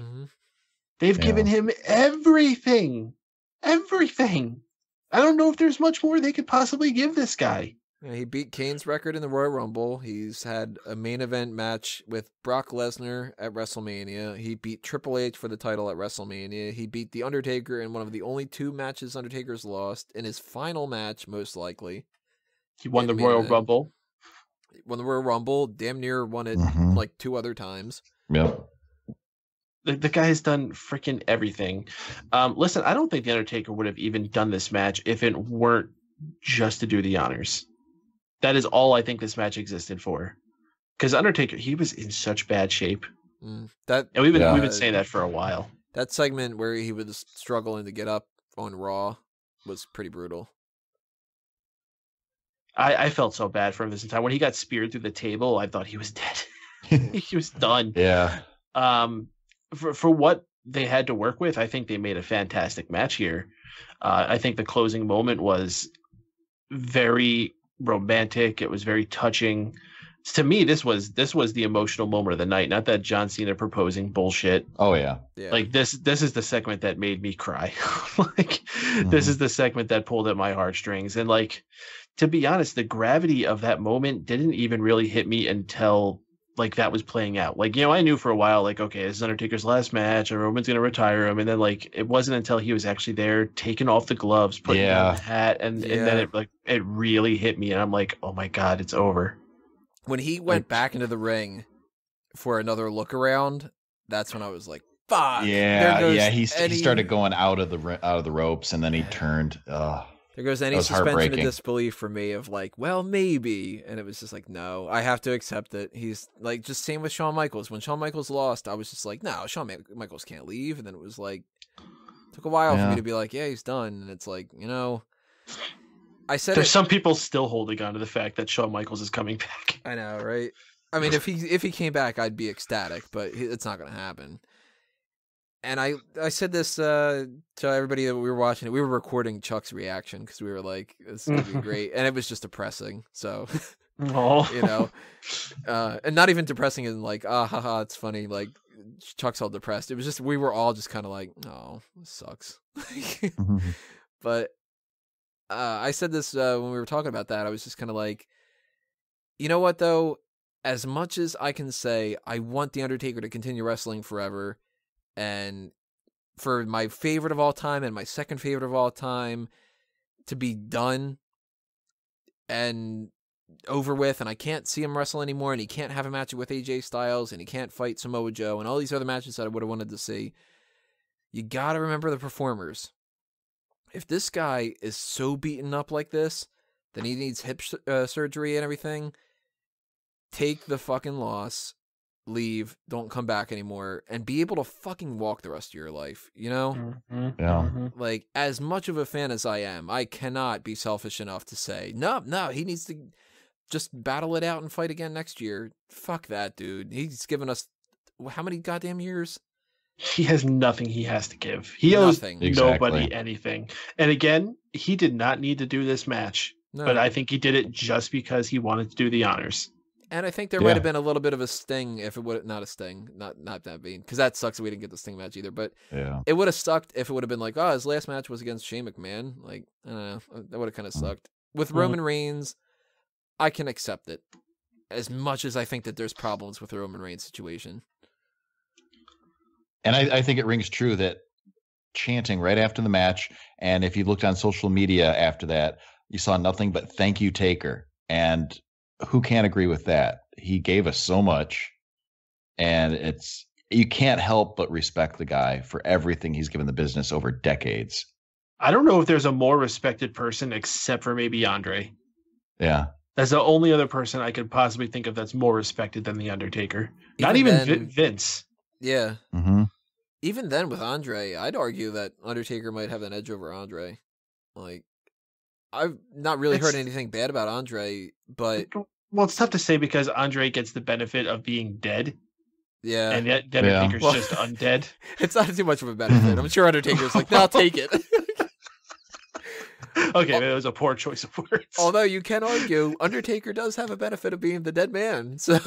[SPEAKER 2] They've given him everything. Everything. I don't know if there's much more they could possibly give this guy.
[SPEAKER 1] Yeah, he beat Kane's record in the Royal Rumble. He's had a main event match with Brock Lesnar at WrestleMania. He beat Triple H for the title at WrestleMania. He beat The Undertaker in one of the only 2 matches Undertaker's lost. In his final match, most likely.
[SPEAKER 2] He won the Royal Rumble.
[SPEAKER 1] He won the Royal Rumble. Damn near won it like 2 other times.
[SPEAKER 3] Yep.
[SPEAKER 2] The guy has done freaking everything. Listen, I don't think The Undertaker would have even done this match if it weren't just to do the honors. That is all I think this match existed for. Because Undertaker, he was in such bad shape. And we've been saying that for a while.
[SPEAKER 1] That segment where he was struggling to get up on Raw was pretty brutal.
[SPEAKER 2] I felt so bad for him this entire. When he got speared through the table, I thought he was dead. He was done.
[SPEAKER 3] Yeah.
[SPEAKER 2] For what they had to work with, I think they made a fantastic match here. I think the closing moment was very romantic. It was very touching. To me, this was the emotional moment of the night. Not that John Cena proposing bullshit.
[SPEAKER 3] Oh yeah.
[SPEAKER 2] Like this is the segment that made me cry. Like this is the segment that pulled at my heartstrings. And like, to be honest, the gravity of that moment didn't even really hit me until like that was playing out. Like, you know, I knew for a while, like, okay, this is Undertaker's last match and Roman's going to retire him. And then like, it wasn't until he was actually there taking off the gloves, putting on the hat. And then it really hit me. And I'm like, oh my God, it's over.
[SPEAKER 1] When he went back into the ring for another look around, that's when I was like, fuck.
[SPEAKER 3] Yeah. He started going out of the ropes and then he turned.
[SPEAKER 1] There goes any suspension of disbelief for me of like, well, maybe. And it was just like, no, I have to accept it. He's like, just same with Shawn Michaels. When Shawn Michaels lost, I was just like, no, Shawn Michaels can't leave. And then it was like, took a while for me to be like, yeah, he's done. And it's like, you know, I said
[SPEAKER 2] there's some people still holding on to the fact that Shawn Michaels is coming back.
[SPEAKER 1] I know, right? I mean, if he came back, I'd be ecstatic, but it's not going to happen. And I said this to everybody that we were watching it. We were recording Chuck's reaction because we were like, this is going to be great. And it was just depressing. So, you know, and not even depressing in like, haha, it's funny. Like, Chuck's all depressed. It was just, we were all just kind of like, oh, this sucks. But I said this when we were talking about that. I was just kind of like, you know what, though? As much as I can say, I want The Undertaker to continue wrestling forever. And for my favorite of all time and my second favorite of all time to be done and over with, and I can't see him wrestle anymore, and he can't have a match with AJ Styles, and he can't fight Samoa Joe, and all these other matches that I would have wanted to see, you got to remember the performers. If this guy is so beaten up like this, then he needs hip surgery and everything, take the fucking loss. Leave, don't come back anymore, and be able to fucking walk the rest of your life, you know? Like, as much of a fan as I am, I cannot be selfish enough to say, no, he needs to just battle it out and fight again next year. Fuck that, dude. He's given us how many goddamn years?
[SPEAKER 2] He has nothing he has to give. He owes nobody anything. And again, he did not need to do this match, but I think he did it just because he wanted to do the honors.
[SPEAKER 1] And I think there might have been a little bit of a sting if it would not a sting, not that being, because that sucks that we didn't get the Sting match either. But it would have sucked if it would have been like, oh, his last match was against Shane McMahon. Like, I don't know, that would have kind of sucked. With Roman Reigns, I can accept it, as much as I think that there's problems with the Roman Reigns situation.
[SPEAKER 3] And I think it rings true that chanting right after the match, and if you looked on social media after that, you saw nothing but "Thank you, Taker," and who can't agree with that? He gave us so much, and you can't help but respect the guy for everything he's given the business over decades.
[SPEAKER 2] I don't know if there's a more respected person except for maybe Andre.
[SPEAKER 3] Yeah.
[SPEAKER 2] That's the only other person I could possibly think of that's more respected than The Undertaker. Not even Vince.
[SPEAKER 1] Yeah.
[SPEAKER 3] Mm-hmm.
[SPEAKER 1] Even then with Andre, I'd argue that Undertaker might have an edge over Andre. Like, I've not really heard anything bad about Andre, but...
[SPEAKER 2] Well, it's tough to say because Andre gets the benefit of being dead.
[SPEAKER 1] Yeah.
[SPEAKER 2] And yet Undertaker's just undead.
[SPEAKER 1] It's not too much of a benefit. I'm sure Undertaker's like, no, I'll take it.
[SPEAKER 2] Okay, that was a poor choice of words.
[SPEAKER 1] Although you can argue, Undertaker does have a benefit of being the dead man. So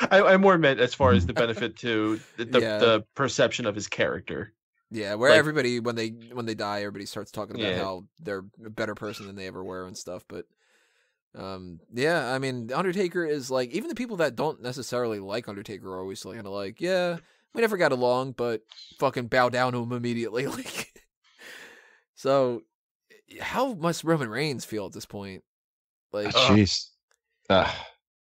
[SPEAKER 2] I more meant as far as the benefit to the perception of his character.
[SPEAKER 1] Yeah, where everybody when they die, everybody starts talking about how they're a better person than they ever were and stuff. But I mean, the Undertaker is like, even the people that don't necessarily like Undertaker are always kind of like, yeah, we never got along, but fucking bow down to him immediately. Like, so how must Roman Reigns feel at this point? Like,
[SPEAKER 3] jeez.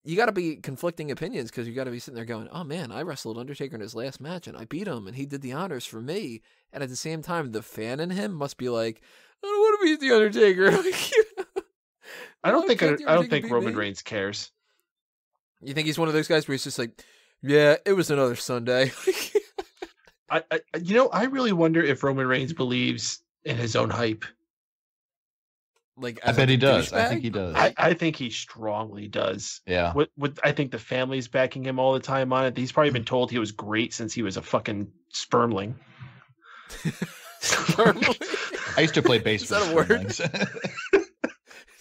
[SPEAKER 1] You got to be conflicting opinions because you got to be sitting there going, oh man, I wrestled Undertaker in his last match and I beat him and he did the honors for me. And at the same time, the fan in him must be like, I don't want to beat the Undertaker.
[SPEAKER 2] I don't think Roman Reigns cares.
[SPEAKER 1] You think he's one of those guys where he's just like, yeah, it was another Sunday.
[SPEAKER 2] I really wonder if Roman Reigns believes in his own hype.
[SPEAKER 1] Like,
[SPEAKER 3] I bet he does. I think he does.
[SPEAKER 2] I think he strongly does.
[SPEAKER 3] Yeah.
[SPEAKER 2] I think the family's backing him all the time on it. He's probably been told he was great since he was a fucking spermling.
[SPEAKER 1] Spermling?
[SPEAKER 3] I used to play baseball.
[SPEAKER 1] Is that a word?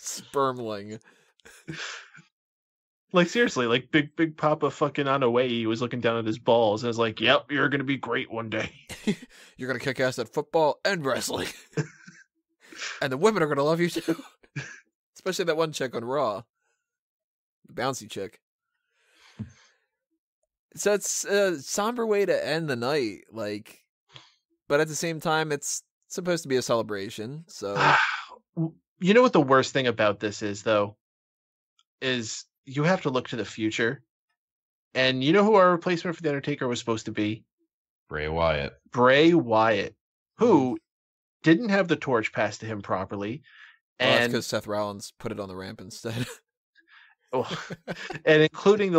[SPEAKER 1] Spermling.
[SPEAKER 2] Like, seriously, like big Papa fucking Anoa'i, he was looking down at his balls and was like, yep, you're going to be great one day.
[SPEAKER 1] You're going to kick ass at football and wrestling. And the women are going to love you too. Especially that one chick on Raw. The bouncy chick. So it's a somber way to end the night. Like, but at the same time, it's supposed to be a celebration. So,
[SPEAKER 2] you know what the worst thing about this is, though? Is you have to look to the future. And you know who our replacement for The Undertaker was supposed to be?
[SPEAKER 3] Bray Wyatt.
[SPEAKER 2] Bray Wyatt, who didn't have the torch passed to him properly.
[SPEAKER 1] And that's because Seth Rollins put it on the ramp instead.
[SPEAKER 2] And including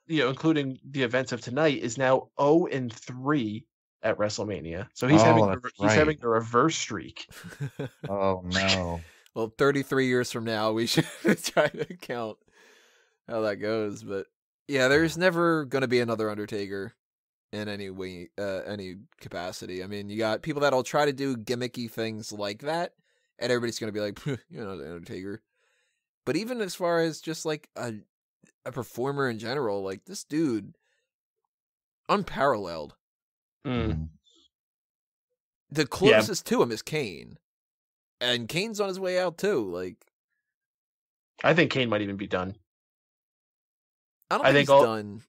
[SPEAKER 2] including the events of tonight, is now 0-3 at WrestleMania. So he's having a reverse streak.
[SPEAKER 3] Oh no.
[SPEAKER 1] Well, 33 years from now, we should try to count how that goes. But yeah, there's never going to be another Undertaker in any way, any capacity. I mean, you got people that'll try to do gimmicky things like that, and everybody's going to be like, you know, the Undertaker. But even as far as just like a performer in general, like this dude, unparalleled.
[SPEAKER 2] Mm.
[SPEAKER 1] The closest to him is Kane. And Kane's on his way out too. Like,
[SPEAKER 2] I think Kane might even be done.
[SPEAKER 1] I don't think he's done.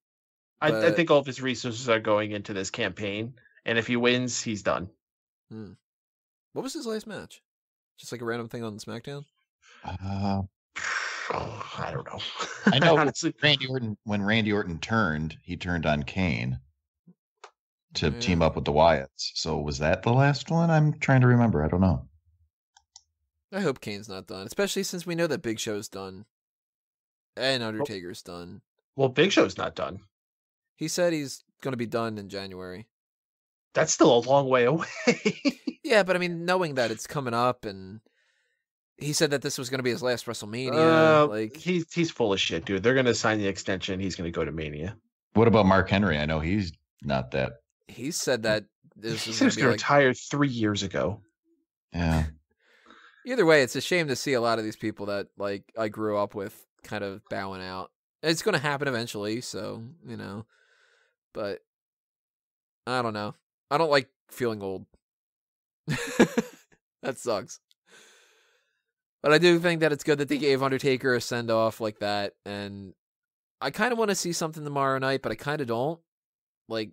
[SPEAKER 2] I think all of his resources are going into this campaign, and if he wins, he's done.
[SPEAKER 1] What was his last match? Just like a random thing on SmackDown?
[SPEAKER 2] I don't know.
[SPEAKER 3] I know. Honestly, when Randy Orton turned, he turned on Kane to team up with the Wyatts. So was that the last one? I'm trying to remember. I don't know.
[SPEAKER 1] I hope Kane's not done, especially since we know that Big Show's done and Undertaker's done.
[SPEAKER 2] Well, Big Show's not done.
[SPEAKER 1] He said he's going to be done in January.
[SPEAKER 2] That's still a long way away.
[SPEAKER 1] Yeah, but I mean, knowing that it's coming up, and he said that this was going to be his last WrestleMania. Like,
[SPEAKER 2] he's full of shit, dude. They're going to sign the extension. He's going to go to Mania.
[SPEAKER 3] What about Mark Henry? I know he's not that.
[SPEAKER 1] He said that this
[SPEAKER 2] was going to be retired 3 years ago.
[SPEAKER 3] Yeah.
[SPEAKER 1] Either way, it's a shame to see a lot of these people that like I grew up with kind of bowing out. It's going to happen eventually, so, but I don't know. I don't like feeling old. That sucks. But I do think that it's good that they gave Undertaker a send-off like that, and I kind of want to see something tomorrow night, but I kind of don't. Like,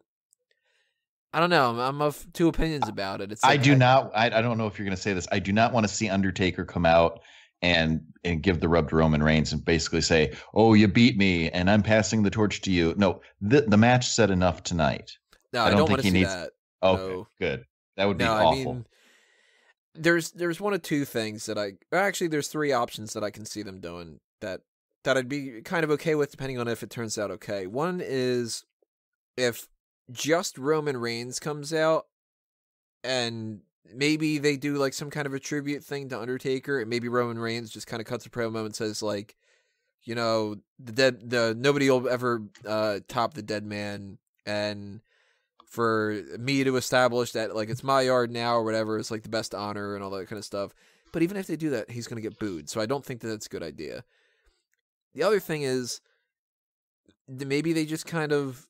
[SPEAKER 1] I don't know. I'm of two opinions about it. It's like,
[SPEAKER 3] I don't know if you're going to say this. I do not want to see Undertaker come out and give the rub to Roman Reigns and basically say, "Oh, you beat me, and I'm passing the torch to you." No, the match said enough tonight.
[SPEAKER 1] No, I don't want to see that.
[SPEAKER 3] Okay,
[SPEAKER 1] no.
[SPEAKER 3] Good. That would be awful. I mean,
[SPEAKER 1] there's one of two things that there's three options that I can see them doing that I'd be kind of okay with, depending on if it turns out okay. One is if just Roman Reigns comes out and maybe they do like some kind of a tribute thing to Undertaker, and maybe Roman Reigns just kind of cuts a promo and says like, nobody will ever top the dead man, and for me to establish that like it's my yard now or whatever, it's like the best honor and all that kind of stuff. But even if they do that, he's going to get booed. So I don't think that that's a good idea. The other thing is maybe they just kind of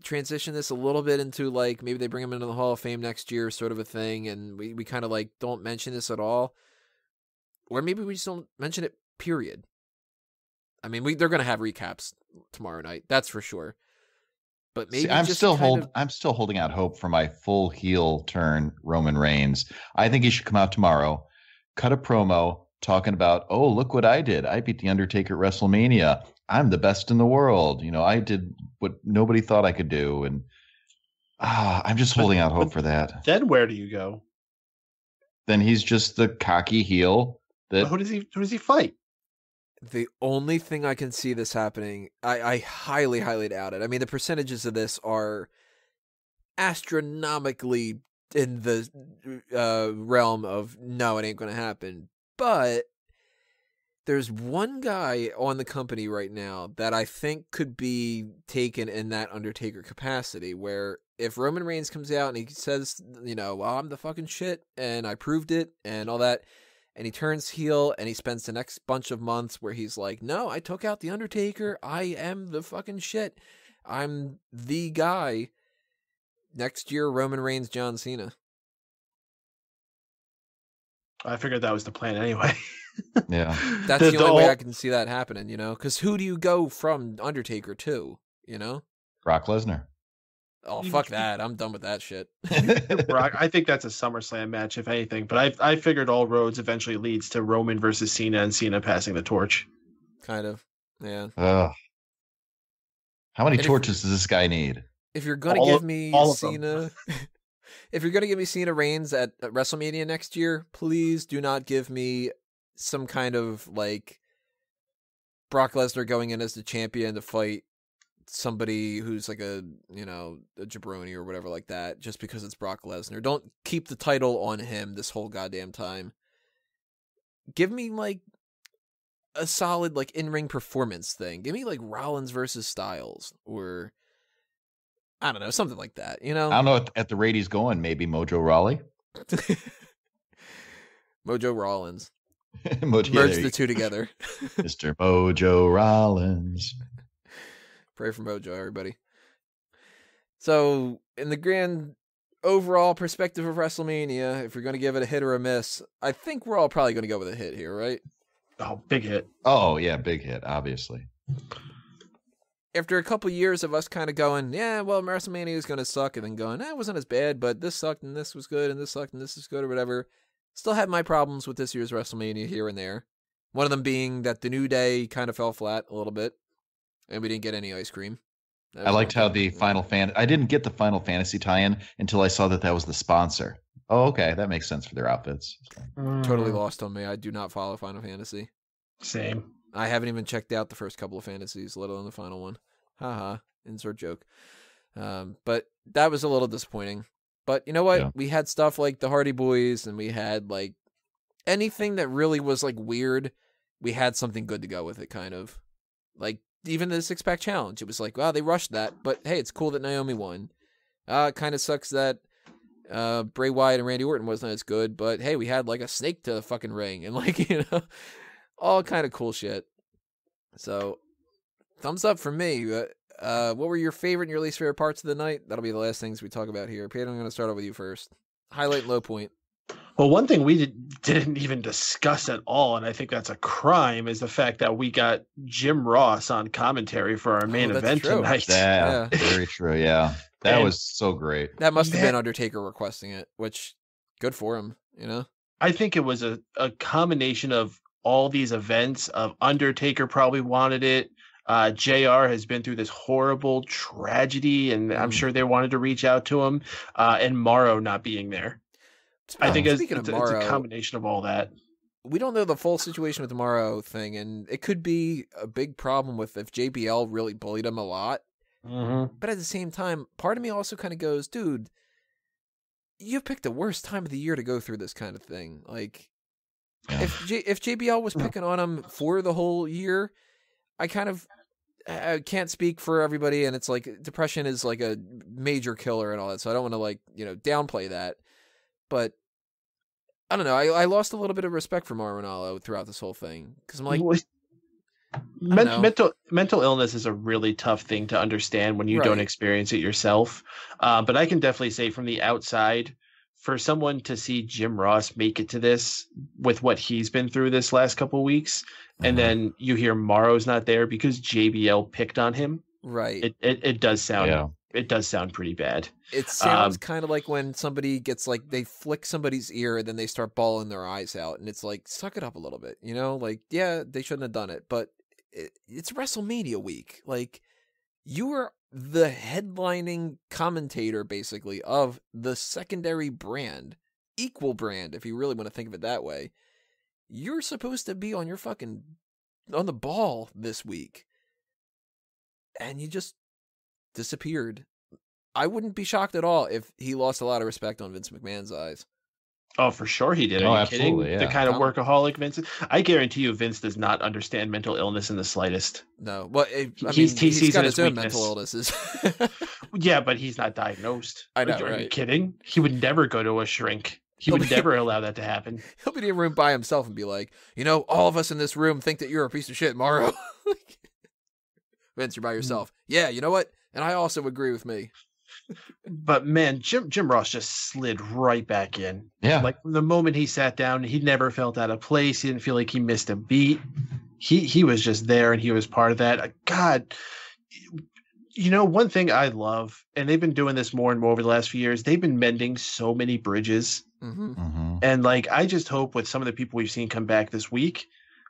[SPEAKER 1] transition this a little bit into like, maybe they bring him into the Hall of Fame next year, sort of a thing. And we kind of like don't mention this at all. Or maybe we just don't mention it, period. I mean, they're going to have recaps tomorrow night. That's for sure. But maybe
[SPEAKER 3] I'm still holding out hope for my full heel turn Roman Reigns. I think he should come out tomorrow, cut a promo talking about, "Oh, look what I did. I beat the Undertaker at WrestleMania. I'm the best in the world. I did what nobody thought I could do." And I'm just holding out hope for that.
[SPEAKER 2] Then where do you go?
[SPEAKER 3] Then he's just the cocky heel.
[SPEAKER 2] Who does he fight?
[SPEAKER 1] The only thing I can see this happening, I highly, highly doubt it. I mean, the percentages of this are astronomically in the realm of no, it ain't going to happen. But there's one guy on the company right now that I think could be taken in that Undertaker capacity, where if Roman Reigns comes out and he says, well, I'm the fucking shit and I proved it and all that, and he turns heel and he spends the next bunch of months where he's like, "No, I took out the Undertaker. I am the fucking shit. I'm the guy." Next year, Roman Reigns, John Cena.
[SPEAKER 2] I figured that was the plan anyway.
[SPEAKER 1] Yeah. That's the only way I can see that happening, because who do you go from Undertaker to,
[SPEAKER 3] Brock Lesnar.
[SPEAKER 1] Oh, fuck that. I'm done with that shit.
[SPEAKER 2] Brock, I think that's a SummerSlam match, if anything. But I figured all roads eventually leads to Roman versus Cena and Cena passing the torch.
[SPEAKER 1] Kind of, yeah.
[SPEAKER 3] How many torches does this guy need?
[SPEAKER 1] If you're going to give me Cena... if you're going to give me Cena Reigns at WrestleMania next year, please do not give me some kind of, like, Brock Lesnar going in as the champion to fight somebody who's like a jabroni or whatever like that, just because it's Brock Lesnar. Don't keep the title on him this whole goddamn time. Give me like a solid like in-ring performance thing. Give me like Rollins versus Styles, or I don't know, something like that,
[SPEAKER 3] I don't know, at the rate he's going, maybe Mojo Rawley.
[SPEAKER 1] Mojo Rollins. Merge the two together.
[SPEAKER 3] Mr. Mojo Rollins.
[SPEAKER 1] Pray for Mojo, everybody. So, in the grand overall perspective of WrestleMania, if you're going to give it a hit or a miss, I think we're all probably going to go with a hit here, right?
[SPEAKER 2] Oh, big hit.
[SPEAKER 3] Oh, yeah, big hit, obviously.
[SPEAKER 1] After a couple years of us kind of going, yeah, well, WrestleMania is going to suck, and then going, it wasn't as bad, but this sucked, and this was good, and this sucked, and this is good, or whatever. Still had my problems with this year's WrestleMania here and there. One of them being that the New Day kind of fell flat a little bit. And we didn't get any ice cream.
[SPEAKER 3] I liked how the I didn't get the Final Fantasy tie-in until I saw that was the sponsor. Oh, okay. That makes sense for their outfits.
[SPEAKER 1] Totally lost on me. I do not follow Final Fantasy.
[SPEAKER 2] Same.
[SPEAKER 1] I haven't even checked out the first couple of fantasies, let alone the final one. Haha. Insert joke. But that was a little disappointing. But you know what? Yeah. We had stuff like the Hardy Boys, and we had like anything that really was like weird. We had something good to go with it, kind of. Like, even the 6-pack challenge, it was like, wow, they rushed that, but hey, it's cool that Naomi won. It kind of sucks that Bray Wyatt and Randy Orton wasn't as good, but hey, we had like a snake to the fucking ring, and like, all kind of cool shit. So Thumbs up for me. What were your favorite and your least favorite parts of the night? That'll be the last things we talk about here. Peyton, I'm going to start off with you first. Highlight and low point.
[SPEAKER 2] Well, one thing we didn't even discuss at all, and I think that's a crime, is the fact that we got Jim Ross on commentary for our main event tonight.
[SPEAKER 3] Yeah, very true. Yeah, that was so great.
[SPEAKER 1] That must have been Undertaker requesting it, which good for him, you know?
[SPEAKER 2] I think it was a combination of all these events. Of Undertaker probably wanted it. JR has been through this horrible tragedy, and I'm sure they wanted to reach out to him. And Morrow not being there. I think it's a combination of all that.
[SPEAKER 1] We don't know the full situation with the Morrow thing, and it could be a big problem with if JBL really bullied him a lot.
[SPEAKER 2] Mm-hmm.
[SPEAKER 1] But at the same time, part of me also kind of goes, dude, you picked the worst time of the year to go through this kind of thing. Like, if JBL was picking on him for the whole year, I can't speak for everybody, and it's like depression is like a major killer and all that, so I don't want to downplay that. But I don't know. I lost a little bit of respect for Mauro Ranallo throughout this whole thing because I'm like,
[SPEAKER 2] mental illness is a really tough thing to understand when you don't experience it yourself. But I can definitely say from the outside, for someone to see Jim Ross make it to this with what he's been through this last couple of weeks, and then you hear Morrow's not there because JBL picked on him.
[SPEAKER 1] Right.
[SPEAKER 2] It does sound. Yeah. It does sound pretty bad.
[SPEAKER 1] It sounds kind of like when somebody gets they flick somebody's ear and then they start bawling their eyes out, and it's like, suck it up a little bit, you know? Like, yeah, they shouldn't have done it, but it's WrestleMania week. Like, you were the headlining commentator, basically, of the secondary brand, equal brand, if you really want to think of it that way. You're supposed to be on the ball this week, and you just disappeared. I wouldn't be shocked at all if he lost a lot of respect on Vince McMahon's eyes.
[SPEAKER 2] Oh, for sure he did. Are you kidding?
[SPEAKER 3] Yeah.
[SPEAKER 2] The kind of workaholic Vince. I guarantee you Vince does not understand mental illness in the slightest.
[SPEAKER 1] No. Well, he's got his own mental illnesses.
[SPEAKER 2] Yeah, but he's not diagnosed.
[SPEAKER 1] I know,
[SPEAKER 2] Are you kidding? He would never go to a shrink. He would never allow that to happen.
[SPEAKER 1] He'll be in a room by himself and be like, all of us in this room think that you're a piece of shit, Morrow. Vince, you're by yourself. Yeah, you know what? And I also agree with me.
[SPEAKER 2] But man, Jim Ross just slid right back in.
[SPEAKER 3] Yeah.
[SPEAKER 2] Like from the moment he sat down, he never felt out of place. He didn't feel like he missed a beat. He was just there and he was part of that. God, one thing I love, and they've been doing this more and more over the last few years, they've been mending so many bridges.
[SPEAKER 1] Mm-hmm.
[SPEAKER 3] Mm-hmm.
[SPEAKER 2] And I just hope with some of the people we've seen come back this week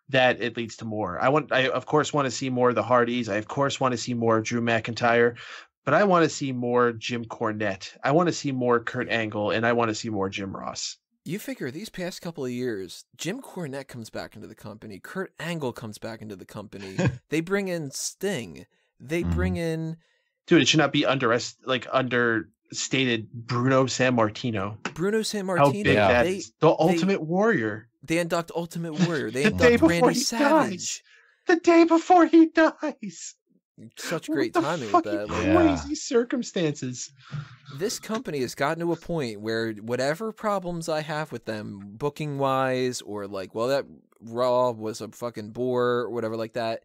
[SPEAKER 2] that it leads to more. I of course want to see more of the Hardys. I of course want to see more of Drew McIntyre, but I want to see more Jim Cornette. I want to see more Kurt Angle, and I want to see more Jim Ross.
[SPEAKER 1] You figure these past couple of years, Jim Cornette comes back into the company. Kurt Angle comes back into the company. They bring in Sting. They bring in...
[SPEAKER 2] Dude, it should not be understated Bruno Sammartino. How big that is. The Ultimate Warrior.
[SPEAKER 1] They induct Ultimate Warrior. They induct Randy Savage.
[SPEAKER 2] The day before he dies.
[SPEAKER 1] Such great timing with that.
[SPEAKER 2] Crazy circumstances.
[SPEAKER 1] This company has gotten to a point where whatever problems I have with them, booking wise, or that Raw was a fucking bore, or whatever like that.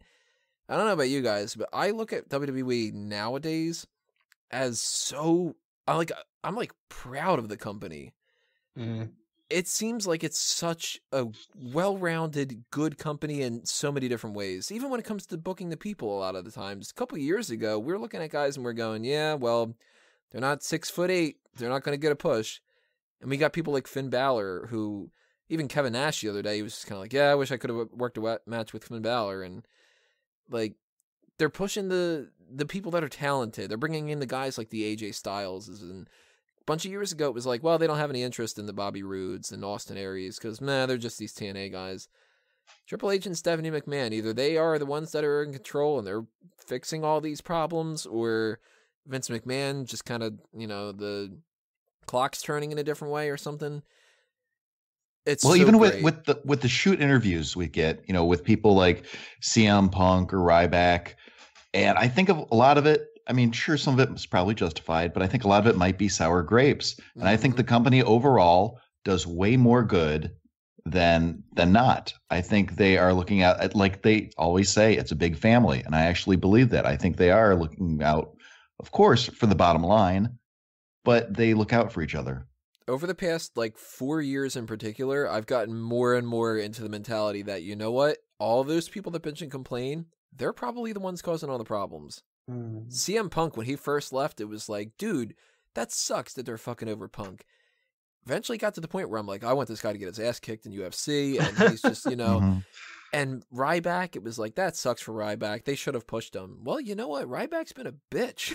[SPEAKER 1] I don't know about you guys, but I look at WWE nowadays as so I'm proud of the company.
[SPEAKER 2] Mm-hmm.
[SPEAKER 1] It seems like it's such a well-rounded, good company in so many different ways. Even when it comes to booking the people a lot of the times. A couple of years ago, we were looking at guys and we're going, yeah, well, they're not 6'8". They're not going to get a push. And we got people like Finn Balor, who, even Kevin Nash the other day, he was just kind of like, yeah, I wish I could have worked a match with Finn Balor. And they're pushing the people that are talented. They're bringing in the guys like the AJ Styles and bunch of years ago, it was like, well, they don't have any interest in the Bobby Roodes and Austin Aries because, they're just these TNA guys. Triple H and Stephanie McMahon, either they are the ones that are in control and they're fixing all these problems, or Vince McMahon just kind of, the clock's turning in a different way or something. It's
[SPEAKER 3] even
[SPEAKER 1] great.
[SPEAKER 3] with the shoot interviews we get, with people like CM Punk or Ryback, and I think of a lot of it. I mean, sure, some of it is probably justified, but I think a lot of it might be sour grapes. And I think the company overall does way more good than not. I think they are looking at, like they always say, it's a big family, and I actually believe that. I think they are looking out, of course, for the bottom line, but they look out for each other.
[SPEAKER 1] Over the past 4 years in particular, I've gotten more and more into the mentality that, you know what, all those people that bitch and complain, they're probably the ones causing all the problems. CM Punk, when he first left, it was like, dude, that sucks that they're fucking over Punk. Eventually got to the point where I'm like, I want this guy to get his ass kicked in UFC, and he's just, And Ryback, it was like, that sucks for Ryback. They should have pushed him. Well, you know what? Ryback's been a bitch.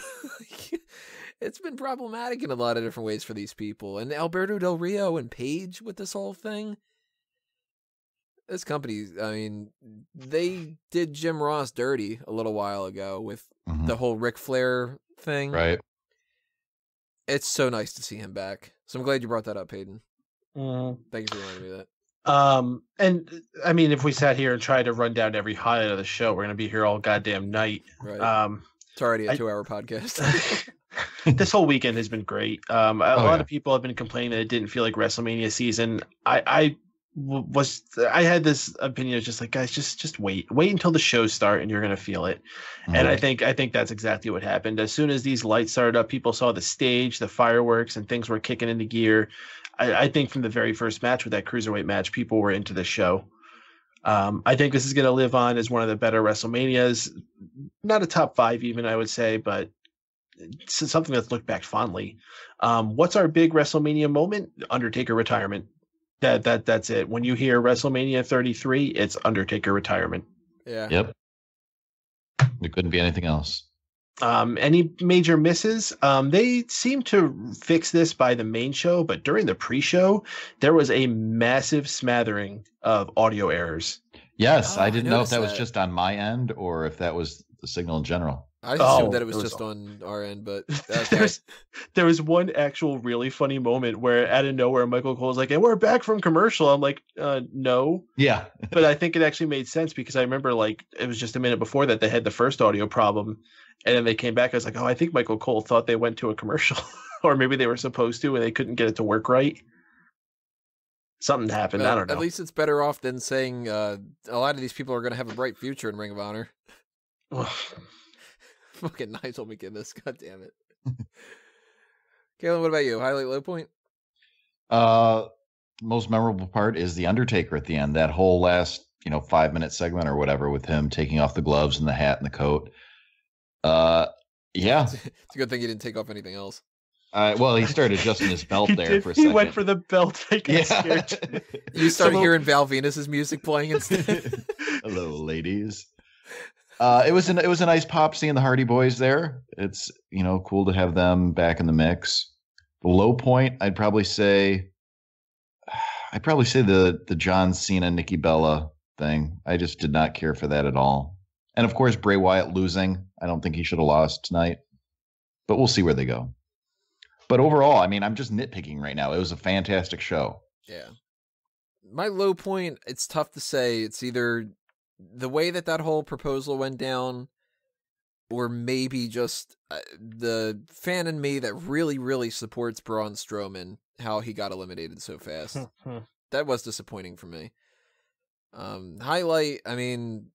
[SPEAKER 1] It's been problematic in a lot of different ways for these people. And Alberto Del Rio and Paige with this whole thing. This company, I mean, they did Jim Ross dirty a little while ago with the whole Ric Flair thing.
[SPEAKER 3] Right.
[SPEAKER 1] It's so nice to see him back. So I'm glad you brought that up, Hayden. Thank you for reminding me of that.
[SPEAKER 2] And I mean, if we sat here and tried to run down every highlight of the show, we're going to be here all goddamn night.
[SPEAKER 1] Right. It's already a 2-hour podcast.
[SPEAKER 2] This whole weekend has been great. A lot of people have been complaining that it didn't feel like WrestleMania season. I had this opinion of just like, guys, just wait until the shows start and you're going to feel it. And I think that's exactly what happened. As soon as these lights started up, people saw the stage, the fireworks, and things were kicking into gear. I think from the very first match with that cruiserweight match, people were into the show. I think this is going to live on as one of the better WrestleManias. Not a top 5 even, I would say, but it's something that's looked back fondly. What's our big WrestleMania moment? Undertaker retirement. That's it. When you hear WrestleMania 33, it's Undertaker retirement.
[SPEAKER 1] Yeah.
[SPEAKER 3] Yep. There couldn't be anything else.
[SPEAKER 2] Any major misses? They seem to fix this by the main show, but during the pre-show, there was a massive smattering of audio errors.
[SPEAKER 3] Yes, I didn't know if that was just on my end or if that was the signal in general.
[SPEAKER 1] I assumed that it was just on our end, but okay.
[SPEAKER 2] There was one actual really funny moment where out of nowhere, Michael Cole's like, "And we're back from commercial." I'm like, no.
[SPEAKER 3] Yeah.
[SPEAKER 2] But I think it actually made sense because I remember it was just a minute before that they had the first audio problem. And then they came back. I was like, oh, I think Michael Cole thought they went to a commercial or maybe they were supposed to and they couldn't get it to work right. Something happened. I don't know.
[SPEAKER 1] At least it's better off than saying a lot of these people are going to have a bright future in Ring of Honor. Fucking Nigel McGuinness. God damn it. Kalen, what about you? Highlight, low point?
[SPEAKER 3] Most memorable part is the Undertaker at the end. That whole last, 5-minute segment or whatever with him taking off the gloves and the hat and the coat. Yeah.
[SPEAKER 1] It's a good thing he didn't take off anything else.
[SPEAKER 3] Well, he started adjusting his belt there for a second.
[SPEAKER 2] He went for the belt. I got scared.
[SPEAKER 1] You started hearing Val Venus's music playing instead.
[SPEAKER 3] Hello, ladies. It was a nice pop seeing the Hardy Boys there. It's cool to have them back in the mix. The low point, I'd probably say the John Cena Nikki Bella thing. I just did not care for that at all. And of course, Bray Wyatt losing. I don't think he should have lost tonight, but we'll see where they go. But overall, I mean, I'm just nitpicking right now. It was a fantastic show.
[SPEAKER 1] Yeah. My low point, it's tough to say. It's either the way that whole proposal went down, or maybe just the fan in me that really, really supports Braun Strowman, how he got eliminated so fast. That was disappointing for me. Highlight, I mean,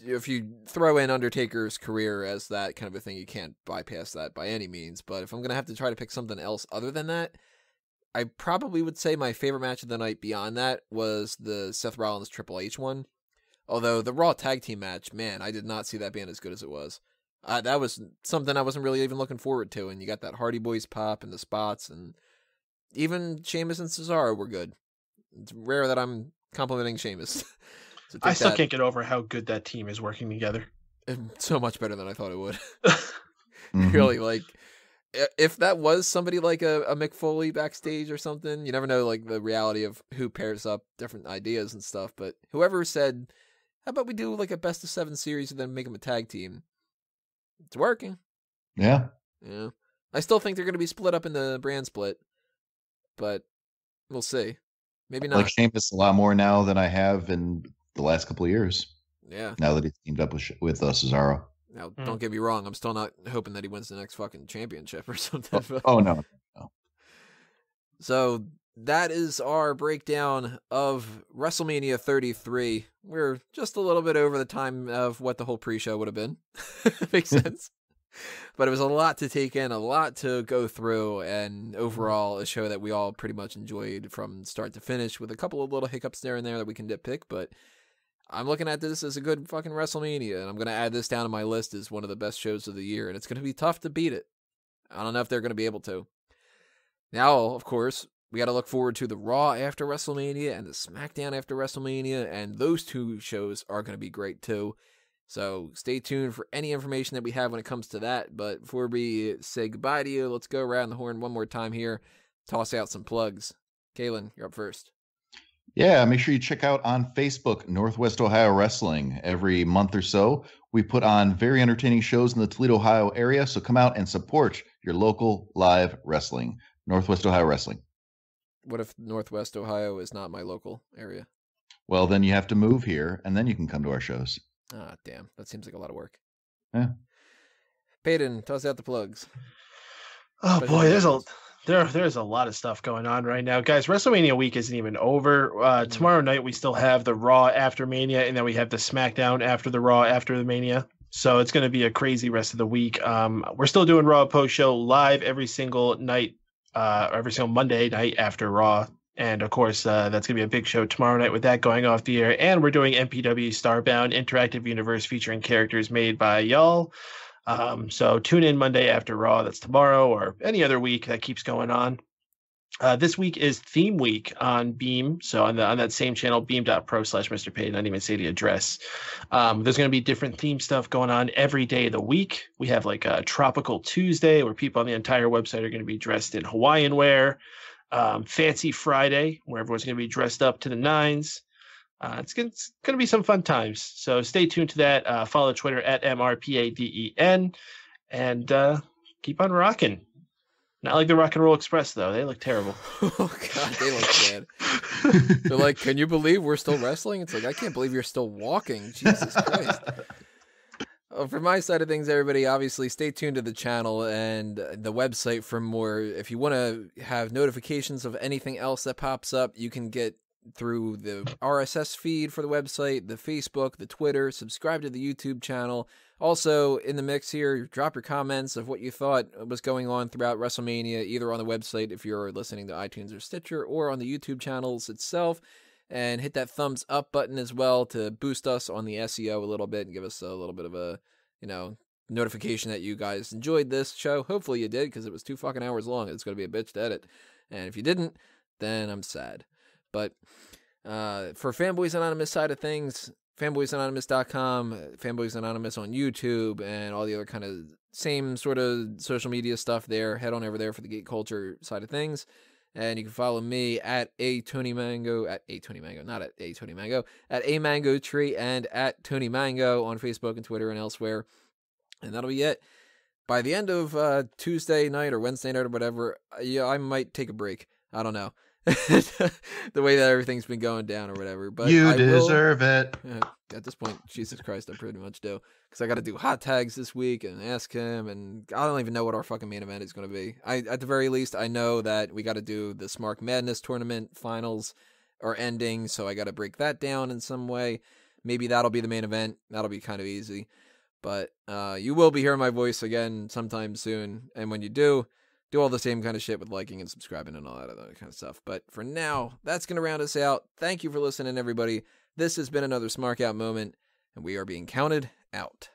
[SPEAKER 1] if you throw in Undertaker's career as that kind of a thing, you can't bypass that by any means. But if I'm going to have to try to pick something else other than that, I probably would say my favorite match of the night beyond that was the Seth Rollins Triple H one. Although the Raw Tag Team match, man, I did not see that being as good as it was. That was something I wasn't really even looking forward to. And you got that Hardy Boys pop and the spots, and even Sheamus and Cesaro were good. It's rare that I'm complimenting Sheamus. So
[SPEAKER 2] I still can't get over how good that team is working together.
[SPEAKER 1] So much better than I thought it would. Really, like, if that was somebody like a Mick Foley backstage or something, you never know, like, the reality of who pairs up different ideas and stuff. But whoever said, how about we do like a best of 7 series and then make them a tag team? It's working.
[SPEAKER 3] Yeah.
[SPEAKER 1] Yeah. I still think they're going to be split up in the brand split, but we'll see. Maybe not.
[SPEAKER 3] Like Sheamus a lot more now than I have in the last couple of years.
[SPEAKER 1] Yeah.
[SPEAKER 3] Now that he's teamed up with Cesaro.
[SPEAKER 1] Now, don't get me wrong. I'm still not hoping that he wins the next fucking championship or something.
[SPEAKER 3] Oh no.
[SPEAKER 1] So that is our breakdown of WrestleMania 33. We're just a little bit over the time of what the whole pre-show would have been. Makes sense. But it was a lot to take in, a lot to go through, and overall a show that we all pretty much enjoyed from start to finish, with a couple of little hiccups there and there that we can nitpick. But I'm looking at this as a good fucking WrestleMania, and I'm going to add this down to my list as one of the best shows of the year, and it's going to be tough to beat it. I don't know if they're going to be able to. Now, of course, we got to look forward to the Raw after WrestleMania and the SmackDown after WrestleMania, and those two shows are going to be great too. So stay tuned for any information that we have when it comes to that. But before we say goodbye to you, let's go around the horn one more time here, toss out some plugs. Kalen, you're up first.
[SPEAKER 3] Yeah, make sure you check out on Facebook, Northwest Ohio Wrestling. Every month or so, we put on very entertaining shows in the Toledo, Ohio area. So come out and support your local live wrestling. Northwest Ohio Wrestling.
[SPEAKER 1] What if Northwest Ohio is not my local area?
[SPEAKER 3] Well, then you have to move here, and then you can come to our shows.
[SPEAKER 1] Ah, damn. That seems like a lot of work.
[SPEAKER 3] Yeah.
[SPEAKER 1] Peyton, toss out the plugs.
[SPEAKER 2] Oh, boy, there's a lot of stuff going on right now. Guys, WrestleMania week isn't even over. Tomorrow night, we still have the Raw after Mania, and then we have the SmackDown after the Raw after the Mania. So it's going to be a crazy rest of the week. We're still doing Raw post-show live every single night, every single Monday night after Raw. And, of course, that's going to be a big show tomorrow night with that going off the air. And we're doing MPW Starbound Interactive Universe featuring characters made by y'all. So tune in Monday after Raw. That's tomorrow, or any other week that keeps going on. This week is Theme Week on Beam. So on that same channel, beam.pro/Mr. Payton. I didn't even say the address. There's going to be different theme stuff going on every day of the week. We have like a Tropical Tuesday where people on the entire website are going to be dressed in Hawaiian wear. Fancy Friday, where everyone's going to be dressed up to the nines. It's going to be some fun times. So stay tuned to that. Follow Twitter at MRPADEN, and keep on rocking. Not like the Rock and Roll Express, though. They look terrible.
[SPEAKER 1] Oh, God, they look bad. They're like, can you believe we're still wrestling? It's like, I can't believe you're still walking. Jesus Christ. From my side of things, everybody, obviously stay tuned to the channel and the website for more. If you want to have notifications of anything else that pops up, you can get through the RSS feed for the website, the Facebook, the Twitter, subscribe to the YouTube channel. Also, in the mix here, drop your comments of what you thought was going on throughout WrestleMania, either on the website if you're listening to iTunes or Stitcher, or on the YouTube channels itself. And hit that thumbs up button as well to boost us on the SEO a little bit and give us a little bit of a, notification that you guys enjoyed this show. Hopefully you did, because it was 2 fucking hours long. It's going to be a bitch to edit. And if you didn't, then I'm sad. But for Fanboys Anonymous side of things, fanboysanonymous.com, Fanboys Anonymous on YouTube, and all the other kind of same sort of social media stuff there. Head on over there for the geek culture side of things. And you can follow me at @AMangoTree, and at Tony Mango on Facebook and Twitter and elsewhere. And that'll be it. By the end of Tuesday night or Wednesday night or whatever, I might take a break. I don't know. The way that everything's been going down or whatever. But
[SPEAKER 3] you deserve it.
[SPEAKER 1] At this point, Jesus Christ, I pretty much do. Because I got to do hot tags this week and ask him, and I don't even know what our fucking main event is going to be. At the very least, I know that we got to do the Smark Madness tournament finals are ending, so I got to break that down in some way. Maybe that'll be the main event. That'll be kind of easy. But you will be hearing my voice again sometime soon, and when you do all the same kind of shit with liking and subscribing and all that other kind of stuff. But for now, that's going to round us out. Thank you for listening, everybody. This has been another Smark Out moment, and we are being counted out.